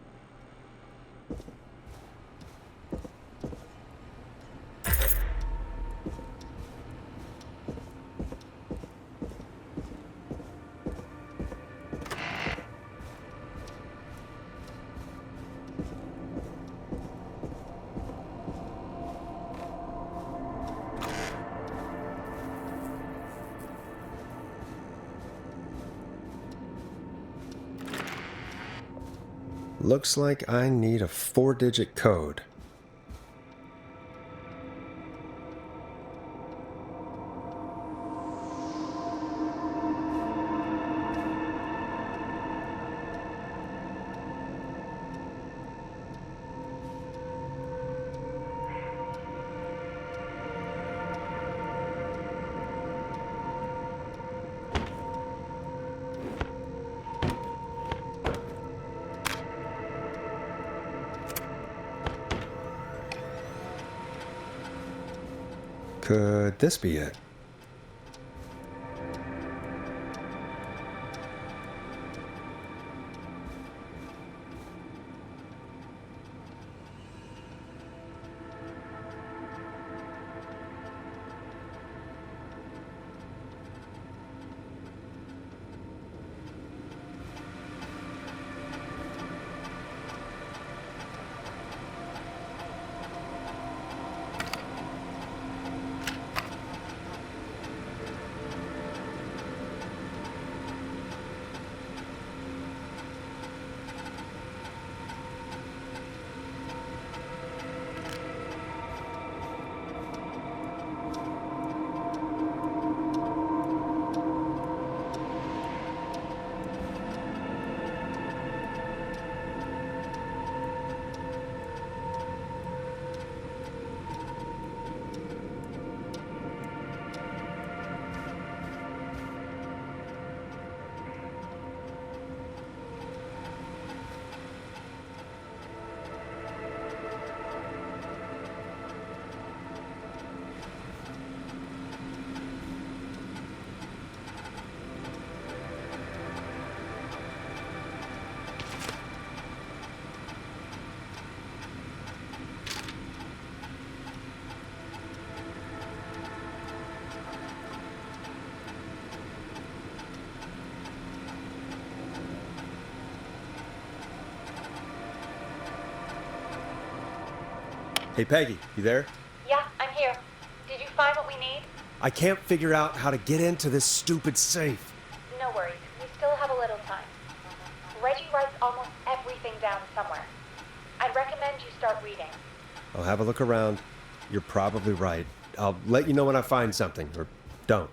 [SPEAKER 1] Looks like I need a 4-digit code. Could this be it? Hey, Peggy, you there?
[SPEAKER 18] Yeah, I'm here. Did you find what we need?
[SPEAKER 1] I can't figure out how to get into this stupid safe.
[SPEAKER 18] No worries. We still have a little time. Reggie writes almost everything down somewhere. I'd recommend you start reading.
[SPEAKER 1] I'll have a look around. You're probably right. I'll let you know when I find something, or don't.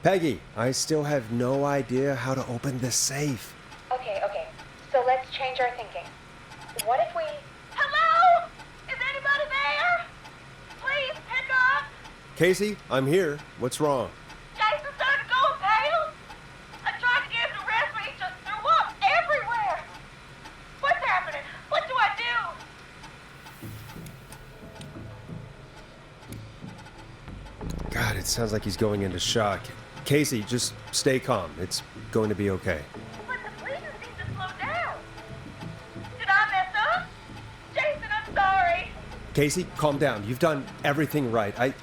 [SPEAKER 1] Peggy, I still have no idea how to open this safe.
[SPEAKER 18] Okay. So let's change our thinking. What if we... Hello? Is anybody there? Please pick up.
[SPEAKER 1] Casey, I'm here. What's wrong?
[SPEAKER 18] Jason started going
[SPEAKER 1] it sounds like he's going into shock. Casey, just stay calm. It's going to be okay.
[SPEAKER 5] But the breathing seems to slow down. Did I mess up? Jason, I'm sorry.
[SPEAKER 1] Casey, calm down. You've done everything right. I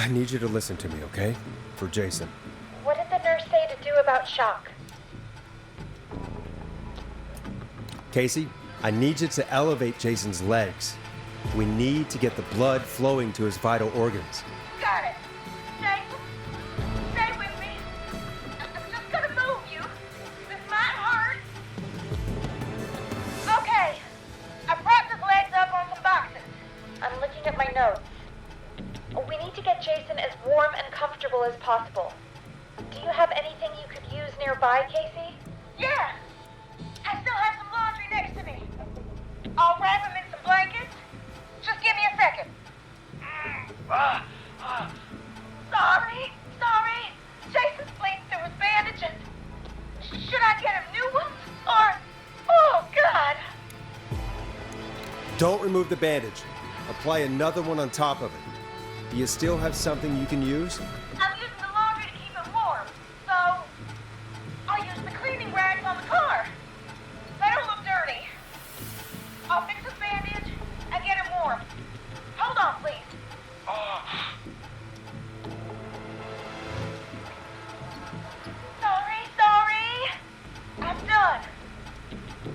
[SPEAKER 1] need you to listen to me, okay? For Jason.
[SPEAKER 18] What did the nurse say to do about shock?
[SPEAKER 1] Casey, I need you to elevate Jason's legs. We need to get the blood flowing to his vital organs.
[SPEAKER 5] Got it. Jason, stay with me. I'm just gonna move you. This might hurt. Okay. I propped his legs up on some boxes.
[SPEAKER 18] I'm looking at my notes. We need to get Jason as warm and comfortable as possible. Do you have anything you could use nearby, Casey?
[SPEAKER 5] Yeah. I still have some laundry next to me. I'll wrap him in some blankets. Just give me a second. Sorry. Jason's bleeding through his bandages. Should I get him new ones? Or, oh God.
[SPEAKER 1] Don't remove the bandage. Apply another one on top of it. Do you still have something you can use?
[SPEAKER 5] I'm using the laundry to keep him warm. So, I'll use the cleaning rags on the car. They don't look dirty. I'll fix his bandage and get him warm. Hold on, please. Sorry. I'm done.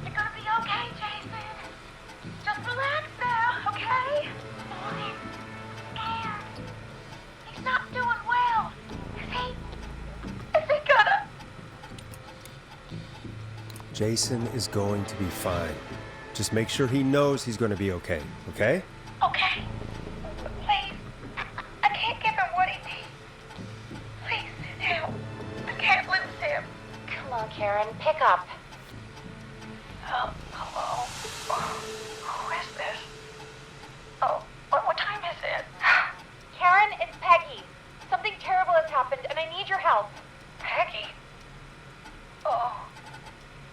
[SPEAKER 5] You're gonna be okay, Jason. Just relax now, okay? Boy, scared. He's not doing well. Is he gonna?
[SPEAKER 1] Jason is going to be fine. Just make sure he knows he's going to be okay, okay?
[SPEAKER 5] Okay. Please. I can't give him what he needs. Please sit down. I can't lose him.
[SPEAKER 18] Come on, Karen, pick up.
[SPEAKER 5] Hello? Who is this? Oh, what time is it?
[SPEAKER 18] Karen, it's Peggy. Something terrible has happened, and I need your help.
[SPEAKER 5] Peggy? Oh.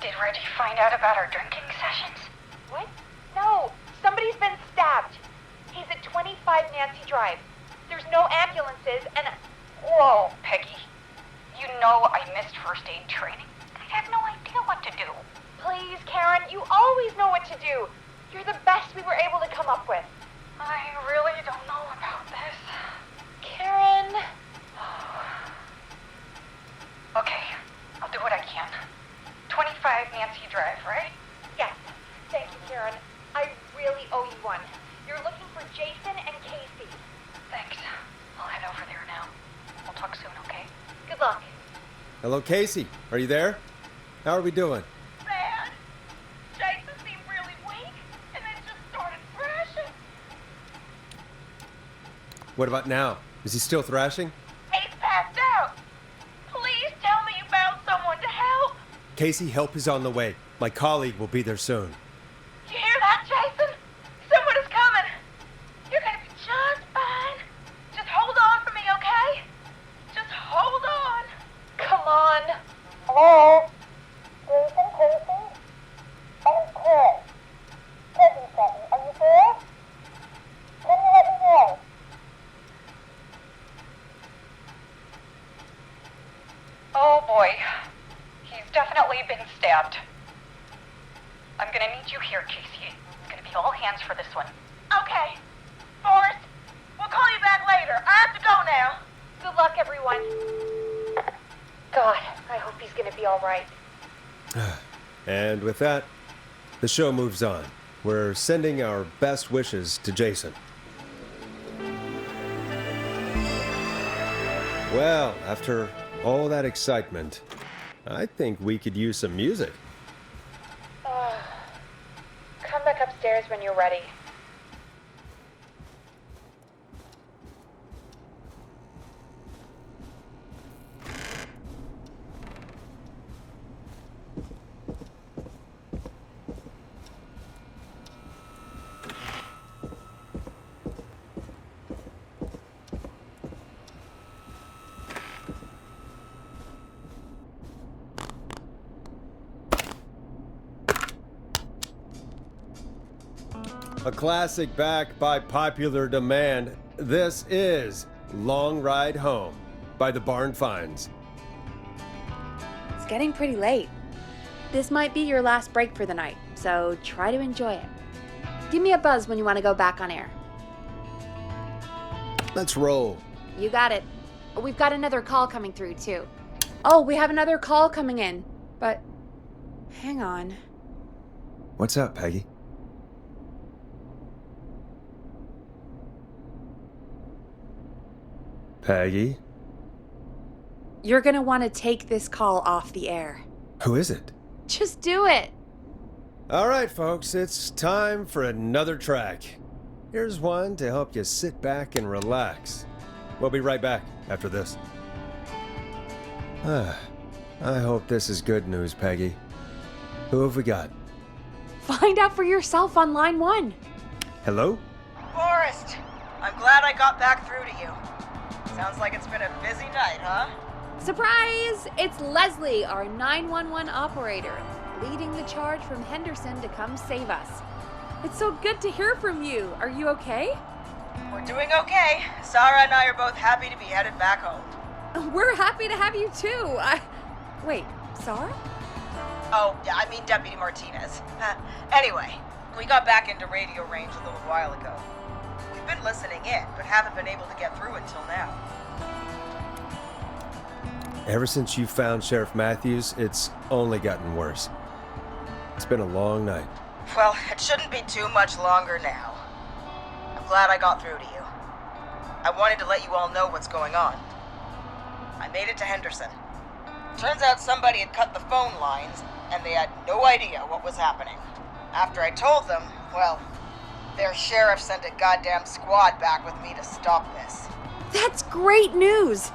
[SPEAKER 5] Did Reggie find out about our drinking sessions?
[SPEAKER 18] What? No, somebody's been stabbed. He's at 25 Nancy Drive. There's no ambulances, and...
[SPEAKER 5] Whoa, Peggy. You know I missed first aid training. I have no idea what to do.
[SPEAKER 18] Please, Karen, you always know what to do. You're the best we were able to come up with.
[SPEAKER 5] I really don't know about this.
[SPEAKER 18] Karen...
[SPEAKER 5] Okay, I'll do what I can. 25 Nancy Drive, right?
[SPEAKER 18] Yes. Thank you, Karen. I really owe you one. You're looking for Jason and Casey.
[SPEAKER 5] Thanks. I'll head over there now. We'll talk soon, okay?
[SPEAKER 18] Good luck.
[SPEAKER 1] Hello, Casey. Are you there? How are we doing?
[SPEAKER 5] Bad. Jason seemed really weak, and then just started thrashing.
[SPEAKER 1] What about now? Is he still thrashing?
[SPEAKER 5] He's passed out. Please tell me you found someone to help.
[SPEAKER 1] Casey, help is on the way. My colleague will be there soon.
[SPEAKER 5] You hear that, Jason? Someone is coming. You're gonna be just fine. Just hold on for me, okay? Just hold on.
[SPEAKER 18] Come on. Hello? Jason, Casey? I'm Karen. Peggy sent me. Are you there? Can you let me know?
[SPEAKER 5] Oh boy. He's definitely been stabbed. I'm gonna need you here, Casey. It's gonna be all hands for this one. Okay. Forrest, we'll call you back later. I have to go now.
[SPEAKER 18] Good luck, everyone. God, I hope he's gonna be all right.
[SPEAKER 1] And with that, the show moves on. We're sending our best wishes to Jason. Well, after all that excitement, I think we could use some music.
[SPEAKER 18] Come back upstairs when you're ready.
[SPEAKER 1] A classic back by popular demand. This is Long Ride Home by the Barn Finds.
[SPEAKER 2] It's getting pretty late. This might be your last break for the night, so try to enjoy it. Give me a buzz when you want to go back on air.
[SPEAKER 1] Let's roll.
[SPEAKER 2] You got it. We've got another call coming through, too. Oh, we have another call coming in, but hang on.
[SPEAKER 1] What's up, Peggy? Peggy?
[SPEAKER 2] You're gonna want to take this call off the air.
[SPEAKER 1] Who is it?
[SPEAKER 2] Just do it.
[SPEAKER 1] All right, folks, it's time for another track. Here's one to help you sit back and relax. We'll be right back after this. I hope this is good news, Peggy. Who have we got?
[SPEAKER 2] Find out for yourself on line 1.
[SPEAKER 1] Hello?
[SPEAKER 5] Forrest, I'm glad I got back through to you. Sounds like it's been a busy night, huh?
[SPEAKER 2] Surprise! It's Leslie, our 911 operator, leading the charge from Henderson to come save us. It's so good to hear from you. Are you okay?
[SPEAKER 5] We're doing okay. Sarah and I are both happy to be headed back home.
[SPEAKER 2] We're happy to have you too. Wait, Sarah?
[SPEAKER 5] Oh, yeah, I mean Deputy Martinez. Anyway, we got back into radio range a little while ago. We've been listening in, but haven't been able to get through until now.
[SPEAKER 1] Ever since you found Sheriff Matthews, it's only gotten worse. It's been a long night.
[SPEAKER 5] Well, it shouldn't be too much longer now. I'm glad I got through to you. I wanted to let you all know what's going on. I made it to Henderson. Turns out somebody had cut the phone lines, and they had no idea what was happening. After I told them, well, their sheriff sent a goddamn squad back with me to stop this.
[SPEAKER 2] That's great news!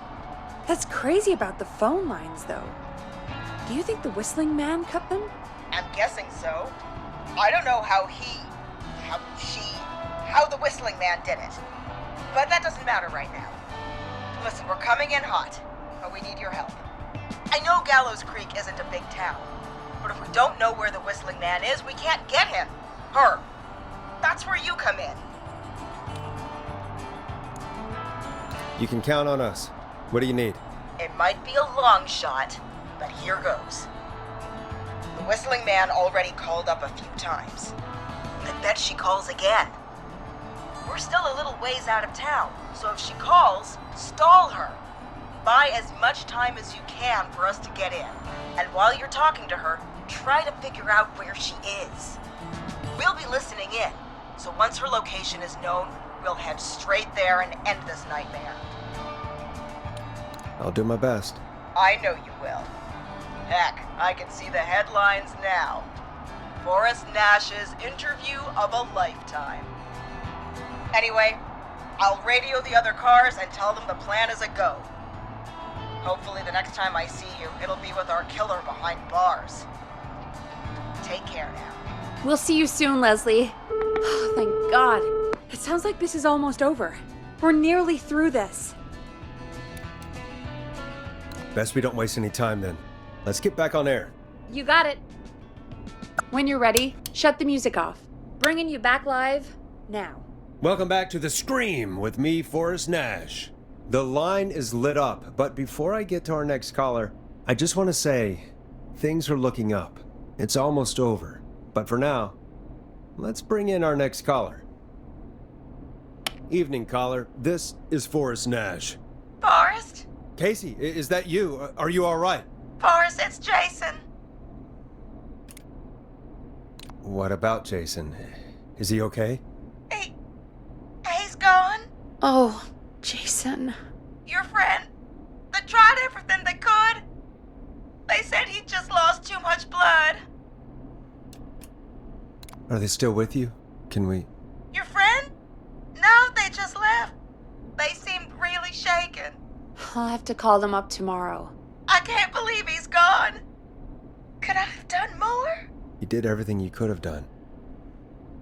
[SPEAKER 2] That's crazy about the phone lines, though. Do you think the Whistling Man cut them?
[SPEAKER 5] I'm guessing so. I don't know how the Whistling Man did it. But that doesn't matter right now. Listen, we're coming in hot, but we need your help. I know Gallows Creek isn't a big town, but if we don't know where the Whistling Man is, we can't get him. Her. That's where you come in.
[SPEAKER 1] You can count on us. What do you need?
[SPEAKER 5] It might be a long shot, but here goes. The Whistling Man already called up a few times. I bet she calls again. We're still a little ways out of town, so if she calls, stall her. Buy as much time as you can for us to get in. And while you're talking to her, try to figure out where she is. We'll be listening in, so once her location is known, we'll head straight there and end this nightmare.
[SPEAKER 1] I'll do my best.
[SPEAKER 5] I know you will. Heck, I can see the headlines now. Forrest Nash's interview of a lifetime. Anyway, I'll radio the other cars and tell them the plan is a go. Hopefully the next time I see you, it'll be with our killer behind bars. Take care now.
[SPEAKER 2] We'll see you soon, Leslie. Oh, thank God. It sounds like this is almost over. We're nearly through this.
[SPEAKER 1] Best we don't waste any time then. Let's get back on air.
[SPEAKER 2] You got it. When you're ready, shut the music off. Bringing you back live now.
[SPEAKER 1] Welcome back to The Scream with me, Forrest Nash. The line is lit up, but before I get to our next caller, I just want to say, things are looking up. It's almost over. But for now, let's bring in our next caller. Evening, caller. This is Forrest Nash.
[SPEAKER 5] Forrest?
[SPEAKER 1] Casey, is that you? Are you all right?
[SPEAKER 5] Forrest, it's Jason.
[SPEAKER 1] What about Jason? Is he okay?
[SPEAKER 5] He's gone.
[SPEAKER 2] Oh, Jason.
[SPEAKER 5] Your friend. They tried everything they could. They said he just lost too much blood.
[SPEAKER 1] Are they still with you? Can we...
[SPEAKER 5] Your friend? No, they just left. They seemed really shaken.
[SPEAKER 2] I'll have to call them up tomorrow.
[SPEAKER 5] I can't believe he's gone. Could I have done more?
[SPEAKER 1] You did everything you could have done.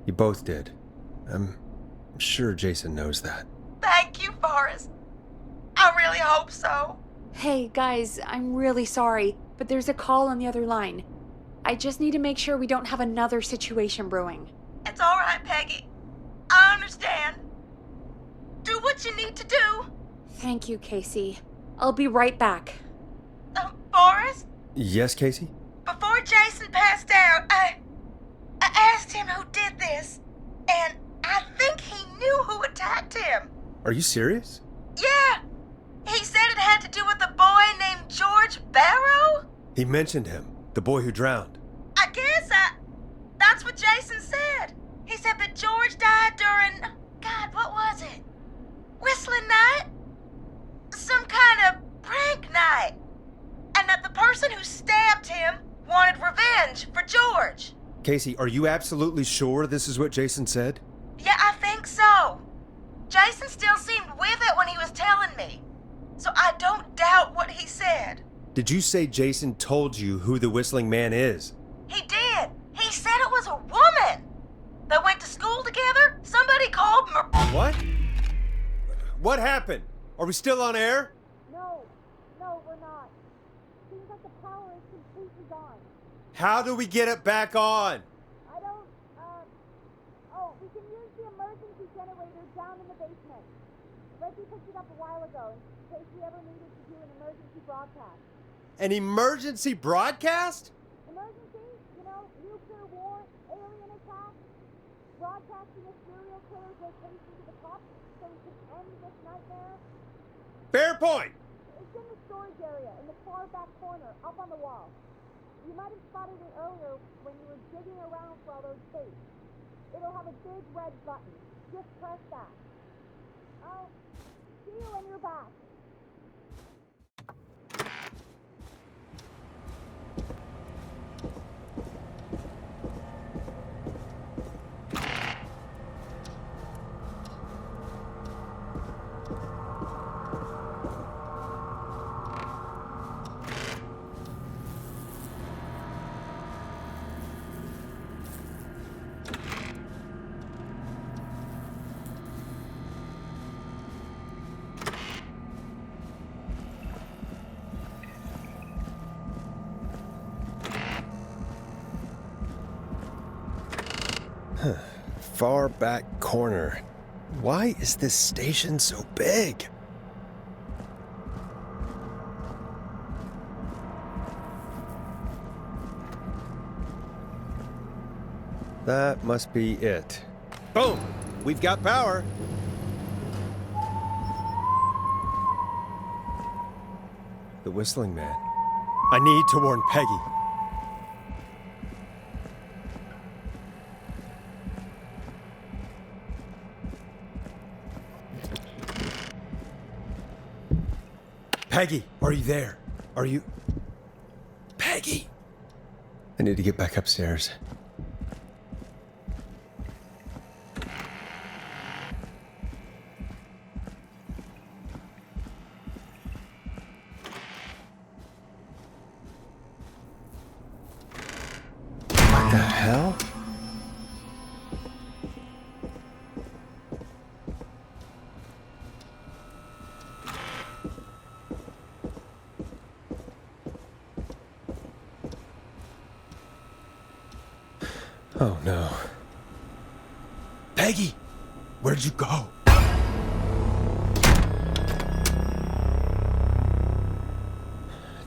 [SPEAKER 1] You both did. I'm sure Jason knows that.
[SPEAKER 5] Thank you, Forrest. I really hope so.
[SPEAKER 2] Hey, guys, I'm really sorry, but there's a call on the other line. I just need to make sure we don't have another situation brewing.
[SPEAKER 5] It's all right, Peggy. I understand. Do what you need to do.
[SPEAKER 2] Thank you, Casey. I'll be right back.
[SPEAKER 5] Forrest,
[SPEAKER 1] Yes, Casey?
[SPEAKER 5] before Jason passed out, I asked him who did this, and I think he knew who attacked him.
[SPEAKER 1] Are you serious?
[SPEAKER 5] Yeah, he said it had to do with a boy named George Barrow.
[SPEAKER 1] He mentioned him, the boy who drowned.
[SPEAKER 5] I guess that's what Jason said. He said that George died during, God, what was it? Whistling night? Some kind of prank night. And that the person who stabbed him wanted revenge for George.
[SPEAKER 1] Casey, are you absolutely sure this is what Jason said?
[SPEAKER 5] Yeah, I think so. Jason still seemed with it when he was telling me. So I don't doubt what he said.
[SPEAKER 1] Did you say Jason told you who the Whistling Man is?
[SPEAKER 5] He did. He said it was a woman. They went to school together. Somebody called
[SPEAKER 1] What? What happened? Are we still on air?
[SPEAKER 18] No, we're not. Seems like the power is completely gone.
[SPEAKER 1] How do we get it back on?
[SPEAKER 18] I don't, we can use the emergency generator down in the basement. Reggie picked it up a while ago in case we ever needed to do an emergency broadcast.
[SPEAKER 1] An emergency broadcast?
[SPEAKER 18] Emergency? You know, nuclear war, alien attack, broadcasting a serial killer's location to the cops so we can end this nightmare.
[SPEAKER 1] Fair point.
[SPEAKER 18] It's in the storage area in the far back corner, up on the wall. You might have spotted it earlier when you were digging around for all those things. It'll have a big red button. Just press that. I'll see you when you're back.
[SPEAKER 1] Far back corner. Why is this station so big? That must be it. Boom! We've got power. The Whistling Man. I need to warn Peggy. Peggy, are you there? Are you... Peggy! I need to get back upstairs. What the hell? Oh no. Peggy! Where'd you go?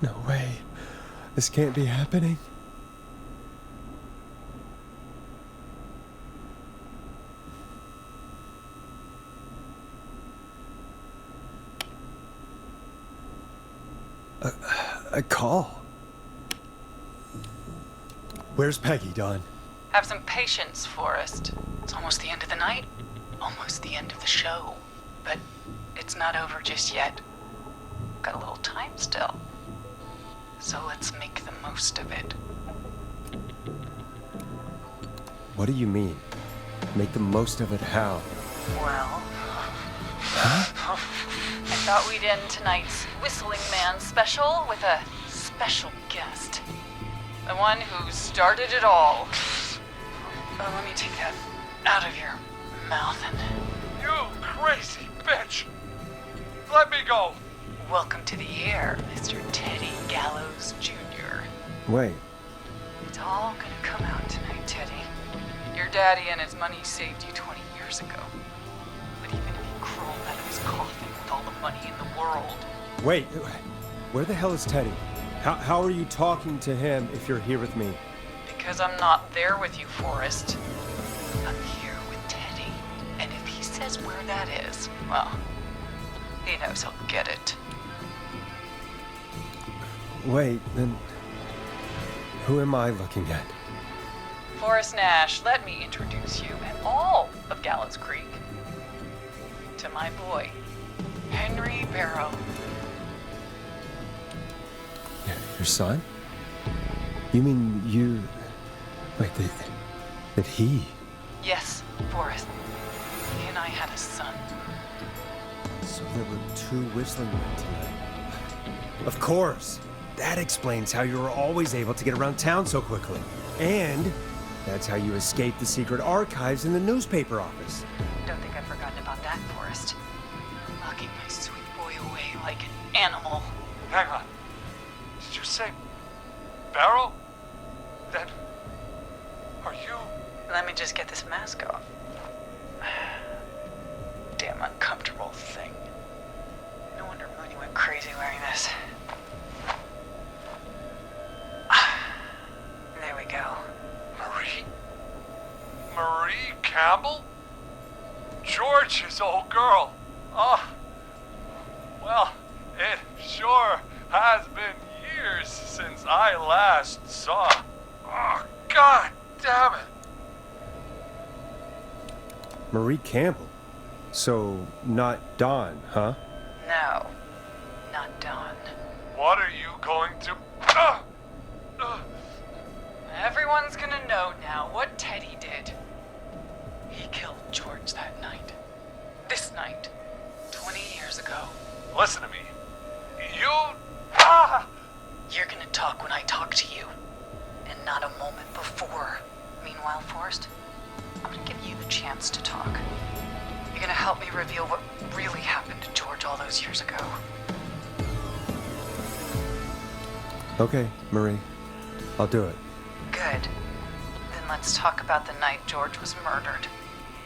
[SPEAKER 1] No way. This can't be happening. A call. Where's Peggy, Dawn?
[SPEAKER 17] Have some patience, Forrest. It's almost the end of the night, almost the end of the show. But it's not over just yet. Got a little time still. So let's make the most of it.
[SPEAKER 1] What do you mean? Make the most of it how?
[SPEAKER 17] Well,
[SPEAKER 1] Huh?
[SPEAKER 17] I thought we'd end tonight's Whistling Man special with a special guest. The one who started it all. Oh, let me take that out of your mouth and...
[SPEAKER 6] You crazy bitch! Let me go!
[SPEAKER 17] Welcome to the air, Mr. Teddy Gallows Jr.
[SPEAKER 1] Wait.
[SPEAKER 17] It's all gonna come out tonight, Teddy. Your daddy and his money saved you 20 years ago. But even if he crawled out of his coffin with all the money in the world.
[SPEAKER 1] Wait, where the hell is Teddy? How are you talking to him if you're here with me?
[SPEAKER 17] Because I'm not there with you, Forrest. I'm here with Teddy. And if he says where that is, well, he knows he'll get it.
[SPEAKER 1] Wait, then who am I looking at?
[SPEAKER 17] Forrest Nash, let me introduce you and all of Gallows Creek to my boy, Henry Barrow.
[SPEAKER 1] Your son? You mean you... Wait, that he...
[SPEAKER 17] Yes, Forrest. He and I had a son.
[SPEAKER 1] So there were 2 whistling men tonight. Of course! That explains how you were always able to get around town so quickly. And that's how you escaped the secret archives in the newspaper office.
[SPEAKER 17] Don't think I've forgotten about that, Forrest. Locking my sweet boy away like an animal.
[SPEAKER 6] Hang on. Did you say Barrow? Then are you...
[SPEAKER 17] Let me just get this mask off. Damn uncomfortable thing. No wonder Mooney went crazy wearing this. There we go.
[SPEAKER 6] Marie Campbell? George's old girl. Oh, well, it sure has been years since I last saw. Oh, God damn it.
[SPEAKER 1] Marie Campbell? So, not Dawn, huh?
[SPEAKER 17] No, not Dawn.
[SPEAKER 6] What are you going to...
[SPEAKER 17] Everyone's gonna know now what Teddy did. He killed George that night. This night. 20 years ago.
[SPEAKER 6] Listen to me. You...
[SPEAKER 17] You're gonna talk when I talk to you. And not a moment before. Meanwhile, Forrest, I'm gonna give you the chance to talk. You're gonna help me reveal what really happened to George all those years ago.
[SPEAKER 1] Okay, Marie. I'll do it.
[SPEAKER 17] Good. Then let's talk about the night George was murdered.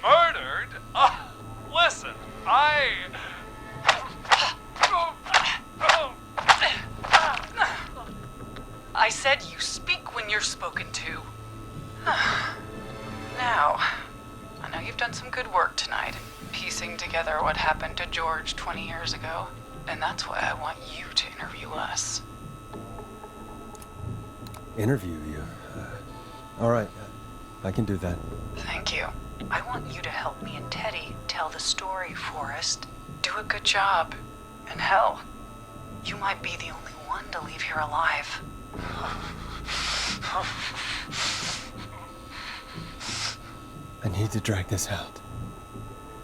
[SPEAKER 6] Murdered? Listen,
[SPEAKER 17] I said you speak when you're spoken to. Now, I know you've done some good work tonight, piecing together what happened to George 20 years ago, and that's why I want you to interview us.
[SPEAKER 1] Interview you? All right, I can do that.
[SPEAKER 17] Thank you. I want you to help me and Teddy tell the story, Forrest. Do a good job. And hell, you might be the only one to leave here alive.
[SPEAKER 1] I need to drag this out.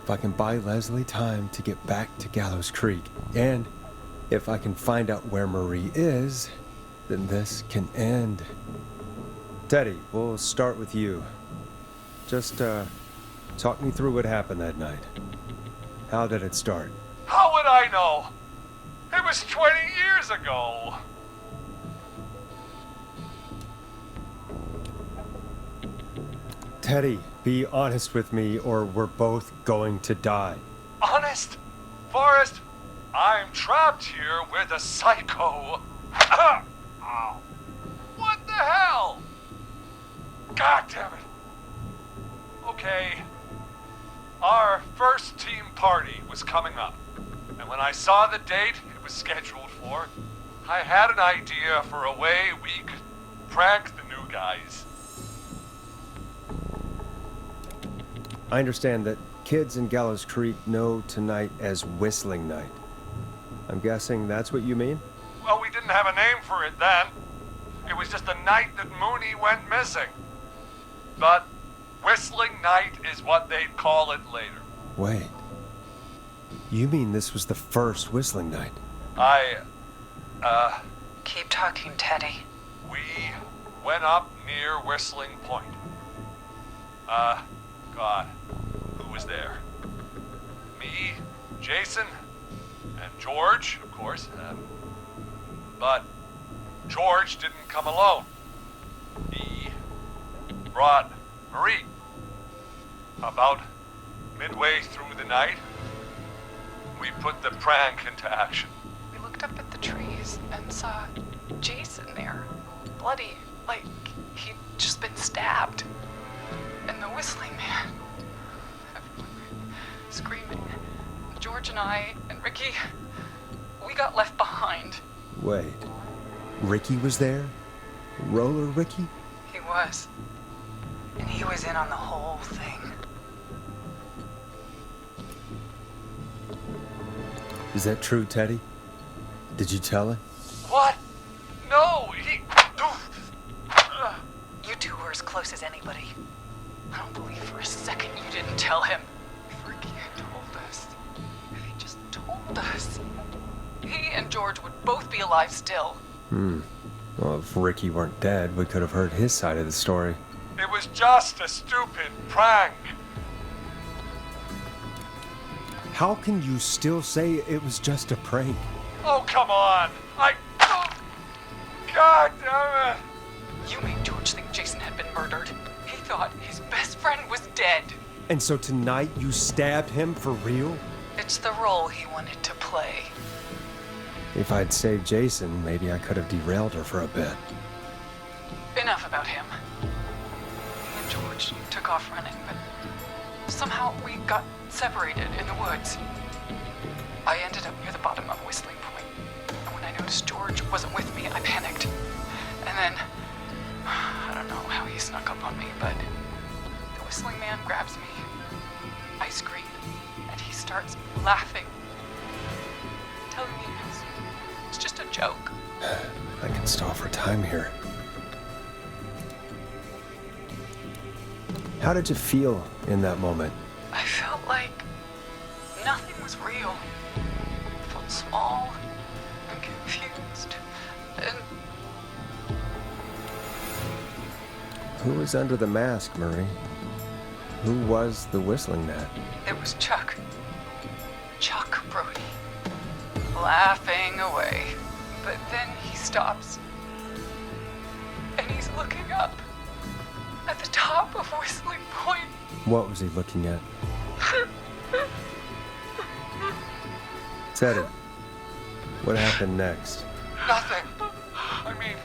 [SPEAKER 1] If I can buy Leslie time to get back to Gallows Creek, and if I can find out where Marie is, then this can end. Teddy, we'll start with you. Just, talk me through what happened that night. How did it start?
[SPEAKER 6] How would I know? It was 20 years ago.
[SPEAKER 1] Teddy, be honest with me or we're both going to die.
[SPEAKER 6] Honest? Forrest, I'm trapped here with a psycho. Ow. What the hell? God damn it. Okay. Our first team party was coming up. And when I saw the date it was scheduled for, I had an idea for a way we could prank the new guys.
[SPEAKER 1] I understand that kids in Gallows Creek know tonight as Whistling Night. I'm guessing that's what you mean?
[SPEAKER 6] Well, we didn't have a name for it then. It was just the night that Mooney went missing. But Whistling Night is what they'd call it later.
[SPEAKER 1] Wait. You mean this was the first Whistling Night?
[SPEAKER 17] Keep talking, Teddy.
[SPEAKER 6] We went up near Whistling Point. God, who was there? Me, Jason, and George, of course. But George didn't come alone. He brought Marie. About midway through the night, we put the prank into action.
[SPEAKER 17] We looked up at the trees and saw Jason there, bloody, like he'd just been stabbed. And the whistling man, screaming. George and I and Ricky, we got left behind.
[SPEAKER 1] Wait. Ricky was there? Roller Ricky?
[SPEAKER 17] He was. And he was in on the whole thing.
[SPEAKER 1] Is that true, Teddy? Did you tell him?
[SPEAKER 6] What? No, he...
[SPEAKER 17] You two were as close as anybody. I don't believe for a second you didn't tell him. If Ricky had told us, if he just told us, he and George would both be alive still.
[SPEAKER 1] Well, if Ricky weren't dead, we could have heard his side of the story.
[SPEAKER 6] It was just a stupid prank.
[SPEAKER 1] How can you still say it was just a prank?
[SPEAKER 6] Oh, come on. God damn it.
[SPEAKER 17] You made George think Jason had been murdered. He thought his best friend was dead.
[SPEAKER 1] And so tonight you stabbed him for real?
[SPEAKER 17] It's the role he wanted to play.
[SPEAKER 1] If I'd saved Jason, maybe I could have derailed her for a bit.
[SPEAKER 17] Enough about him. Me and George took off running, but somehow we got separated in the woods. I ended up near the bottom of Whistling Point. And when I noticed George wasn't with me, I panicked. And then, I don't know how he snuck up on me, but the whistling man grabs me. I scream, and he starts laughing, telling me it's just a joke.
[SPEAKER 1] I can stall for time here. How did you feel in that moment?
[SPEAKER 17] I felt like nothing was real. I felt small and confused. And
[SPEAKER 1] Who was under the mask, Marie? Who was the whistling man?
[SPEAKER 17] it was Chuck. Chuck Brody. Laughing away. But then he stops. And he's looking up at the top of Whistling Point.
[SPEAKER 1] What was he looking at? Teddy, what happened next?
[SPEAKER 6] Nothing. I mean,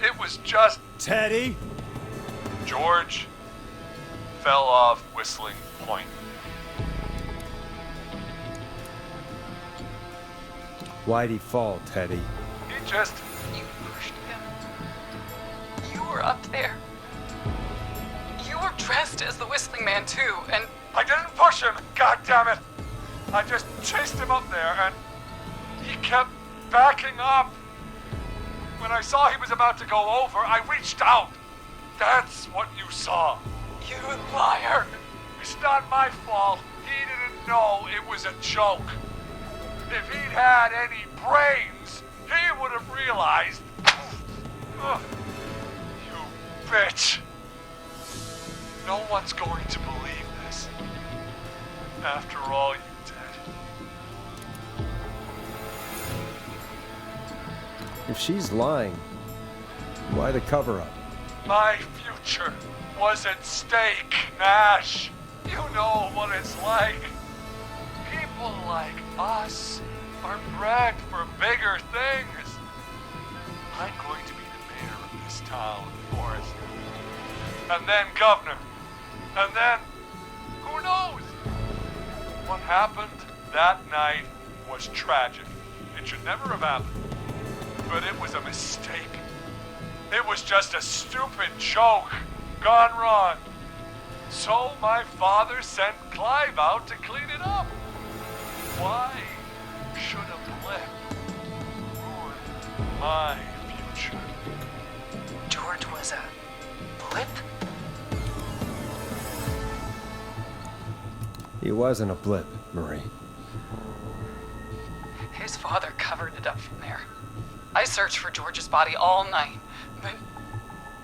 [SPEAKER 6] it was just...
[SPEAKER 1] Teddy?
[SPEAKER 6] George fell off Whistling Point.
[SPEAKER 1] Why'd he fall, Teddy?
[SPEAKER 6] He just...
[SPEAKER 17] You pushed him. You were up there. You were dressed as the Whistling Man too, and
[SPEAKER 6] I didn't push him, God damn it! I just chased him up there and he kept backing up. When I saw he was about to go over, I reached out. That's what you saw.
[SPEAKER 17] You liar!
[SPEAKER 6] It's not my fault. He didn't know it was a joke. If he'd had any brains, he would have realized. Ugh. You bitch. No one's going to believe this. After all you did.
[SPEAKER 1] If she's lying, why the cover-up?
[SPEAKER 6] My future was at stake, Nash. You know what it's like. People like us are bred for bigger things. I'm going to be the mayor of this town, Forrest. And then governor. And then, who knows? What happened that night was tragic. It should never have happened. But it was a mistake. It was just a stupid joke gone wrong. So my father sent Clive out to clean it up. Why should a blip ruin my future?
[SPEAKER 17] George was a blip?
[SPEAKER 1] He wasn't a blip, Marie.
[SPEAKER 17] His father covered it up from there. I searched for George's body all night, but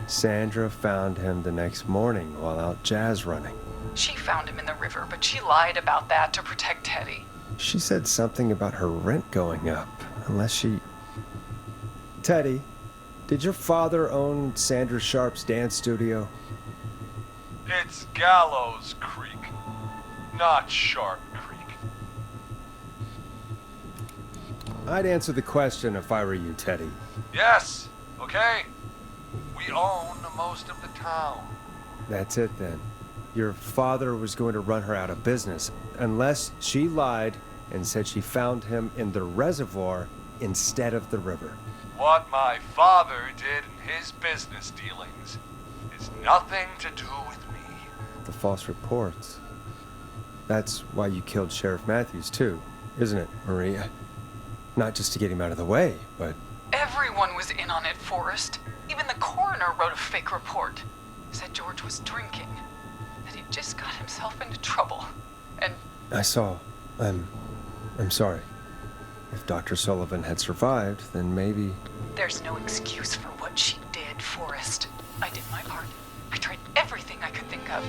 [SPEAKER 1] Sandra found him the next morning while out jazz running.
[SPEAKER 17] she found him in the river, but she lied about that to protect Teddy.
[SPEAKER 1] She said something about her rent going up, unless she... Teddy, did your father own Sandra Sharp's dance studio?
[SPEAKER 6] It's Gallows Creek, not Sharp Creek.
[SPEAKER 1] I'd answer the question if I were you, Teddy.
[SPEAKER 6] Yes, okay. We own most of the town.
[SPEAKER 1] That's it then. Your father was going to run her out of business unless she lied and said she found him in the reservoir instead of the river.
[SPEAKER 6] What my father did in his business dealings is nothing to do with me.
[SPEAKER 1] The false reports. That's why you killed Sheriff Matthews too, isn't it, Maria? Not just to get him out of the way, but...
[SPEAKER 17] Everyone was in on it, Forrest. Even the coroner wrote a fake report. Said George was drinking. That he just got himself into trouble. And...
[SPEAKER 1] I saw. I'm sorry. If Dr. Sullivan had survived, then maybe...
[SPEAKER 17] There's no excuse for what she did, Forrest. I did my part. I tried everything I could think of.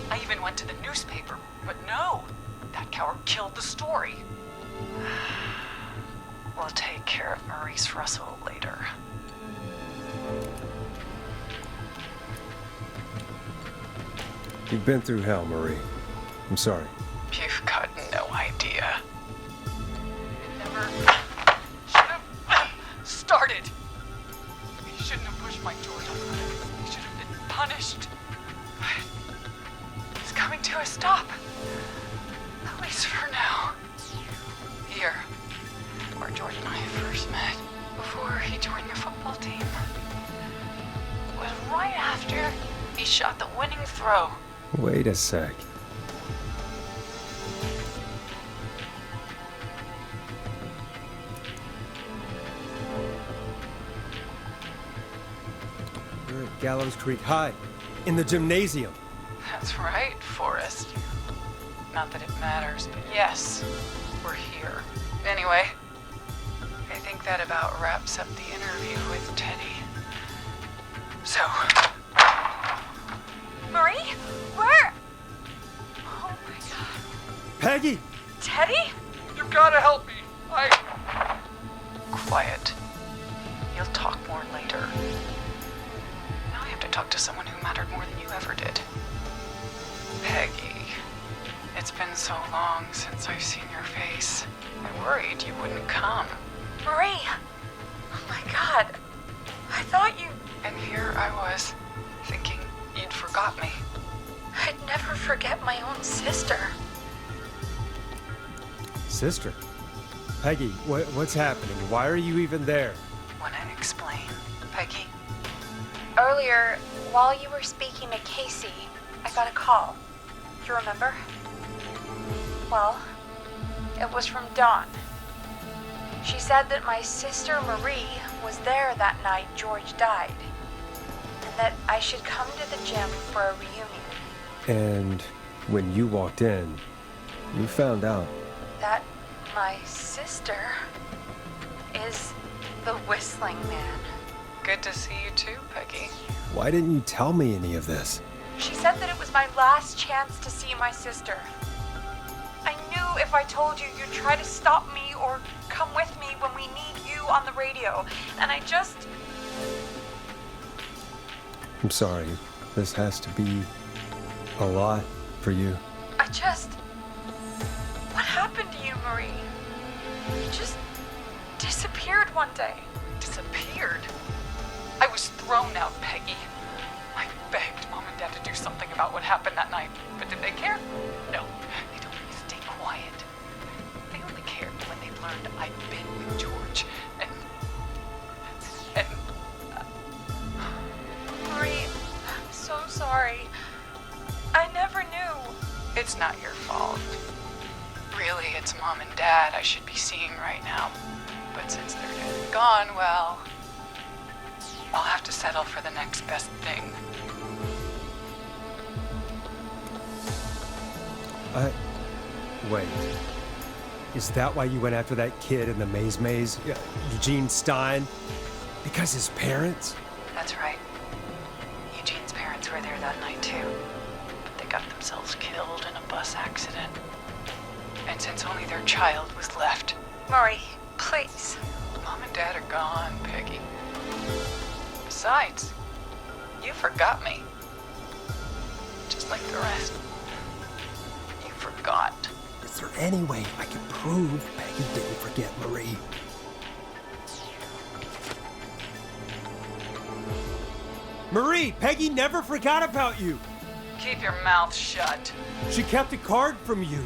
[SPEAKER 17] I even went to the newspaper, but no. That coward killed the story. We'll take care of Maurice Russell later.
[SPEAKER 1] You've been through hell, Marie. I'm sorry.
[SPEAKER 17] You've got no idea. It never should have started. He shouldn't have pushed my George on the cliff. He should have been punished. He's coming to a stop. At least for now. Here, where George and I first met, before he joined your football team. It was right after he shot the winning throw.
[SPEAKER 1] Wait a sec. We're at Gallows Creek High, in the gymnasium.
[SPEAKER 17] That's right, Forrest. Not that it matters, but yes, we're here. Anyway, I think that about wraps up the interview with Teddy. So...
[SPEAKER 18] Marie? Where? Oh my god.
[SPEAKER 1] Peggy!
[SPEAKER 18] Teddy?
[SPEAKER 6] You gotta help me.
[SPEAKER 17] Quiet. You'll talk more later. Now I have to talk to someone who mattered more than you ever did. Peggy. It's been so long since I've seen your face. I worried you wouldn't come.
[SPEAKER 18] Marie! Oh my god. I thought you...
[SPEAKER 17] And here I was, thinking you'd forgot me.
[SPEAKER 18] I'd never forget my own sister.
[SPEAKER 1] Sister? Peggy, what's happening? Why are you even there?
[SPEAKER 17] Wanna explain, Peggy?
[SPEAKER 18] Earlier, while you were speaking to Casey, I got a call. You remember? Well, it was from Dawn. She said that my sister Marie was there that night George died, and that I should come to the gym for a reunion.
[SPEAKER 1] And when you walked in, you found out.
[SPEAKER 18] That my sister is the Whistling Man.
[SPEAKER 17] Good to see you too, Peggy.
[SPEAKER 1] Why didn't you tell me any of this?
[SPEAKER 18] She said that it was my last chance to see my sister. I knew if I told you, you'd try to stop me or come with me when we need you on the radio. And I just...
[SPEAKER 1] I'm sorry. This has to be a lot for you.
[SPEAKER 18] What happened to you, Marie? You just disappeared one day.
[SPEAKER 17] Disappeared? I was thrown out, Peggy. I begged Mom and Dad to do something about what happened that night, but did they care? No, they told me to stay quiet. They only cared when they learned I'd been with George, and
[SPEAKER 18] Marie, I'm so sorry. I never knew.
[SPEAKER 17] It's not your fault. Really, it's Mom and Dad I should be seeing right now. But since they're dead and gone, well, I'll have to settle for the next best thing.
[SPEAKER 1] Wait. Is that why you went after that kid in the maze? Eugene Stein? Because his parents?
[SPEAKER 17] That's right. Eugene's parents were there that night too. But they got themselves killed in a bus accident. And since only their child was left...
[SPEAKER 18] Marie, please.
[SPEAKER 17] Mom and Dad are gone, Peggy. Besides, you forgot me. Just like the rest. You forgot.
[SPEAKER 1] Is there any way I can prove Peggy didn't forget Marie? Marie, Peggy never forgot about you.
[SPEAKER 17] Keep your mouth shut.
[SPEAKER 1] She kept a card from you.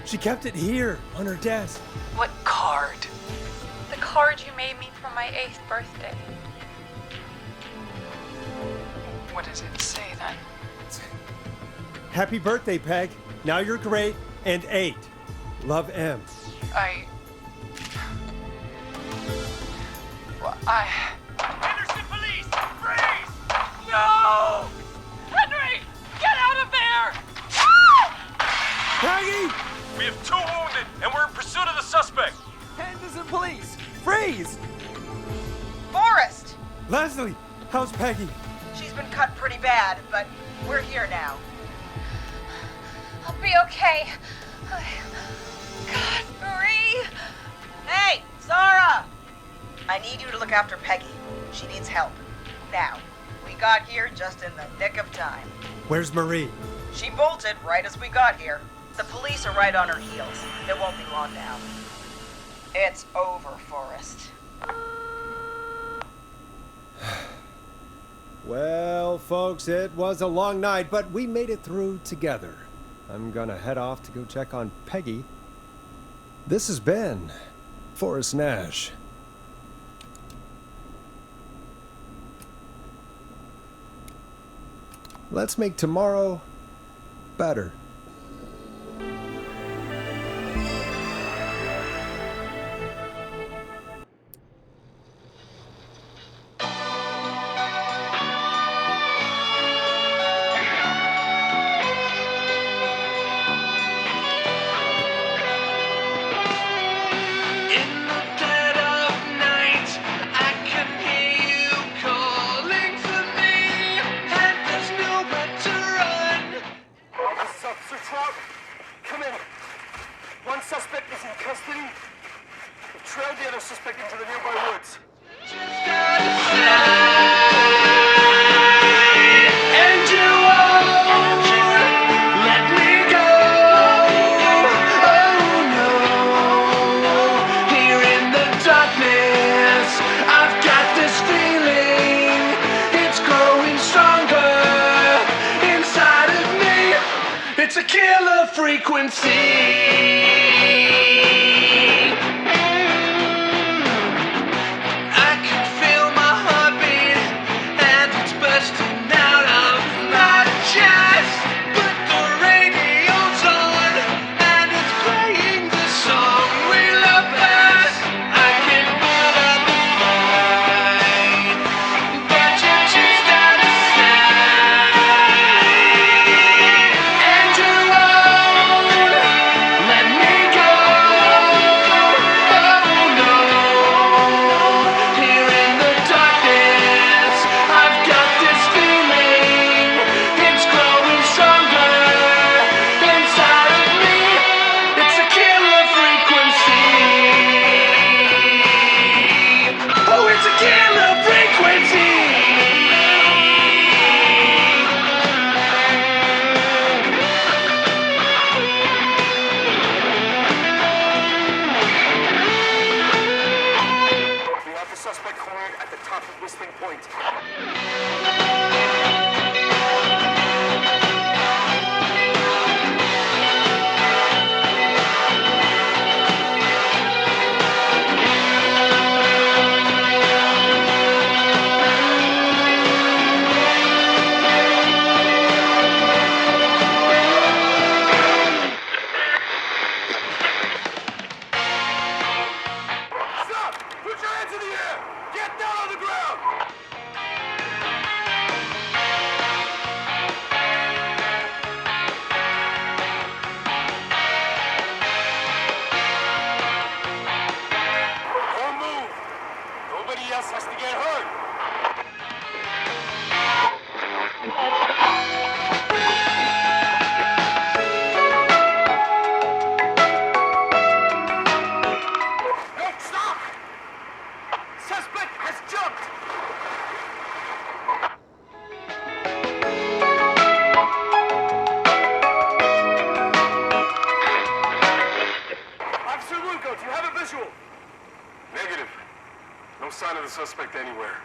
[SPEAKER 1] She kept it here on her desk.
[SPEAKER 17] What card?
[SPEAKER 18] The card you made me for my 8th birthday.
[SPEAKER 17] What does it say then?
[SPEAKER 1] Happy birthday, Peg. Now you're great and 8. Love, M.
[SPEAKER 4] Henderson police! Freeze!
[SPEAKER 15] No! Henry! Get out of there!
[SPEAKER 1] Peggy!
[SPEAKER 4] We have 2 wounded, and we're in pursuit of the suspect.
[SPEAKER 19] Henderson police! Freeze!
[SPEAKER 5] Forrest!
[SPEAKER 1] Leslie, how's Peggy?
[SPEAKER 5] She's been cut pretty bad, but we're here now.
[SPEAKER 18] I'll be okay. God, Marie!
[SPEAKER 5] Hey, Zara! I need you to look after Peggy. She needs help. Now, we got here just in the nick of time.
[SPEAKER 1] Where's Marie?
[SPEAKER 5] She bolted right as we got here. The police are right on her heels. It won't be long now. It's over, Forrest.
[SPEAKER 1] Well, folks, it was a long night, but we made it through together. I'm gonna head off to go check on Peggy. This has been Forrest Nash. Let's make tomorrow better.
[SPEAKER 7] Come in. One suspect is in custody. We've trailed the other suspect into the nearby woods.
[SPEAKER 20] And you won't let me go. Oh no. Here in the darkness, I've got this feeling. It's growing stronger inside of me. It's a killer frequency. I can feel my heartbeat, and it's bursting out of my chest. But the radio's on, and it's playing the song we love best. I can put up the fight, but you're just out of sight. And you won't let me go. Oh no. Here in the darkness, I've got this feeling. It's growing stronger inside of me. It's a killer frequency. Oh, it's a killer frequency.
[SPEAKER 7] We have the suspect cornered at the top of Whistling Point. Stop! Put your hands in the air! Get down on the ground! Don't move! Nobody else has to get hurt! No, stop! Suspect has jumped! Officer Lugo, do you have a visual? Negative. No sign of the suspect anywhere.